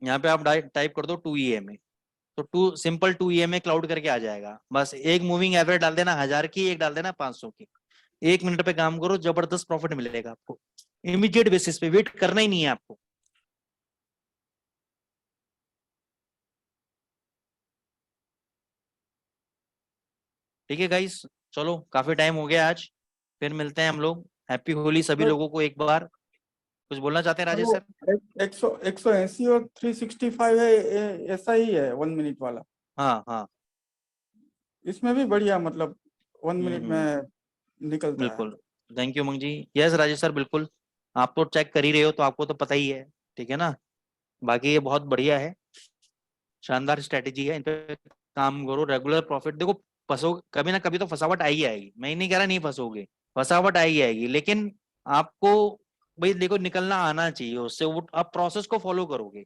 यहाँ पे आप टाइप कर दो 2 EMA, तो सिंपल 2 EMA क्लाउड करके आ जाएगा। बस एक मूविंग एवरेज डाल देना 1000 की, एक डाल देना 500 की। 1 मिनट पे काम करो, जबरदस्त प्रॉफिट मिलेगा आपको इमीडिएट बेसिस पे, वेट करना ही नहीं है आपको। ठीक है गाइस, चलो काफी टाइम हो गया आज, फिर मिलते हैं हम लोग। हैप्पी होली सभी लोगों को एक बार। कुछ बोलना चाहते हैं राजेश सर? 180 और 365 है, ऐसा ही है 1 मिनट वाला। हाँ हाँ इसमें भी बढ़िया, मतलब 1 मिनट में निकलता है। बिल्कुल, thank you Umang ji. Yes Rajesh sir बिल्कुल, आप तो चेक कर ही रहे हो तो आपको तो पता ही है, ठीक है ना। बाकी ये बहुत बढ़िया है, शानदार स्ट्रेटेजी है, इन पे काम करो, रेगुलर प्रॉफिट देखो। फंसो कभी ना कभी तो फंसावट आई आएगी, मैं नहीं कह रहा नहीं फंसोगे, फंसावट आई आएगी, लेकिन आपको भाई देखो निकलना आना चाहिए उससे, वो आप प्रोसेस को फॉलो करोगे।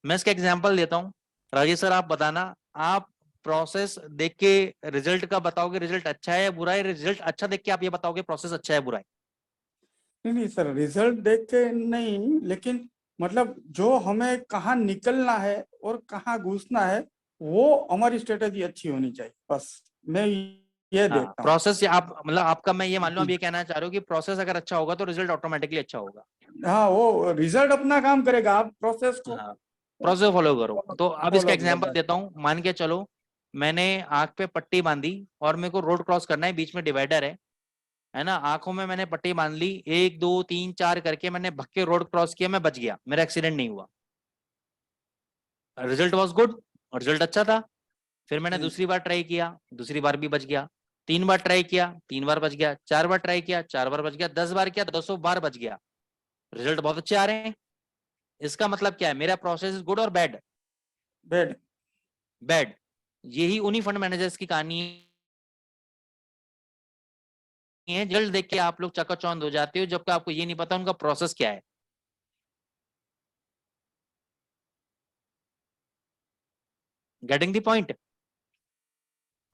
मैं इसका एग्जांपल देता हूँ, राजेश सर आप बताना, आप प्रोसेस देख के रिजल्ट का बताओगे रिजल्ट अच्छा है या बुरा है, रिजल्ट अच्छा देख के आप ये बताओगे प्रोसेस अच्छा है बुरा है? नहीं सर, रिजल्ट देख के नहीं, लेकिन मतलब जो हमें कहाँ निकलना है और कहाँ घुसना है, वो हमारी स्ट्रेटेजी अच्छी होनी चाहिए, बस मैं ये हाँ देखता हूँ। प्रोसेस आप मतलब आपका, मैं ये मान लो आप ये कहना चाह रहे हो कि प्रोसेस अगर अच्छा होगा तो रिजल्ट ऑटोमेटिकली अच्छा होगा। हाँ, वो रिजल्ट अपना काम करेगा, आप प्रोसेस को हाँ प्रोसेस फॉलो करो। तो अब इसका फॉलो एग्जांपल करो। देता हूँ, मान के चलो मैंने आंख पे पट्टी बांधी और मेरे को रोड क्रॉस करना है, बीच में डिवाइडर है ना, आंखों में मैंने पट्टी बांध ली, 1 2 3 4 करके मैंने भक्के रोड क्रॉस किया, मैं बच गया, मेरा एक्सीडेंट नहीं हुआ, रिजल्ट वॉज गुड, रिजल्ट अच्छा था। फिर मैंने दूसरी बार ट्राई किया, दूसरी बार भी बच गया, 3 बार ट्राई किया, 3 बार बच गया, 4 बार ट्राई किया, 4 बार बच गया, 10 बार किया, 10 बार बच गया, रिजल्ट बहुत अच्छे आ रहे हैं। इसका मतलब क्या है, मेरा प्रोसेस इज गुड और बैड? बैड। बैड। यही उन्हीं फंड मैनेजर्स की कहानी है, जल्द देख के आप लोग चकाचौंध हो जाते हो, जबकि आपको ये नहीं पता उनका प्रोसेस क्या है। Getting the point?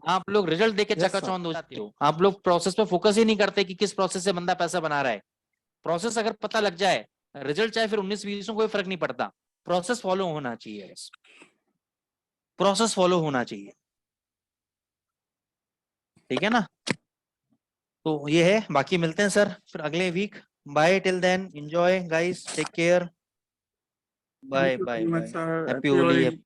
आप लोग रिजल्ट देख के यस सर। चकाचौंध हो जाते हो, आप लोग प्रोसेस पे फोकस ही नहीं करते कि किस प्रोसेस से बंदा पैसा बना रहा है। प्रोसेस अगर पता लग जाए, रिजल्ट चाहे फिर 19-20 कोई फर्क नहीं पड़ता, प्रोसेस फॉलो होना चाहिए, बस प्रोसेस फॉलो होना चाहिए, ठीक है ना। तो ये है, बाकी मिलते हैं सर फिर अगले week. Bye, till then enjoy guys, take care, bye thank you bye very much bye, sir, happy happy Holi. Holi.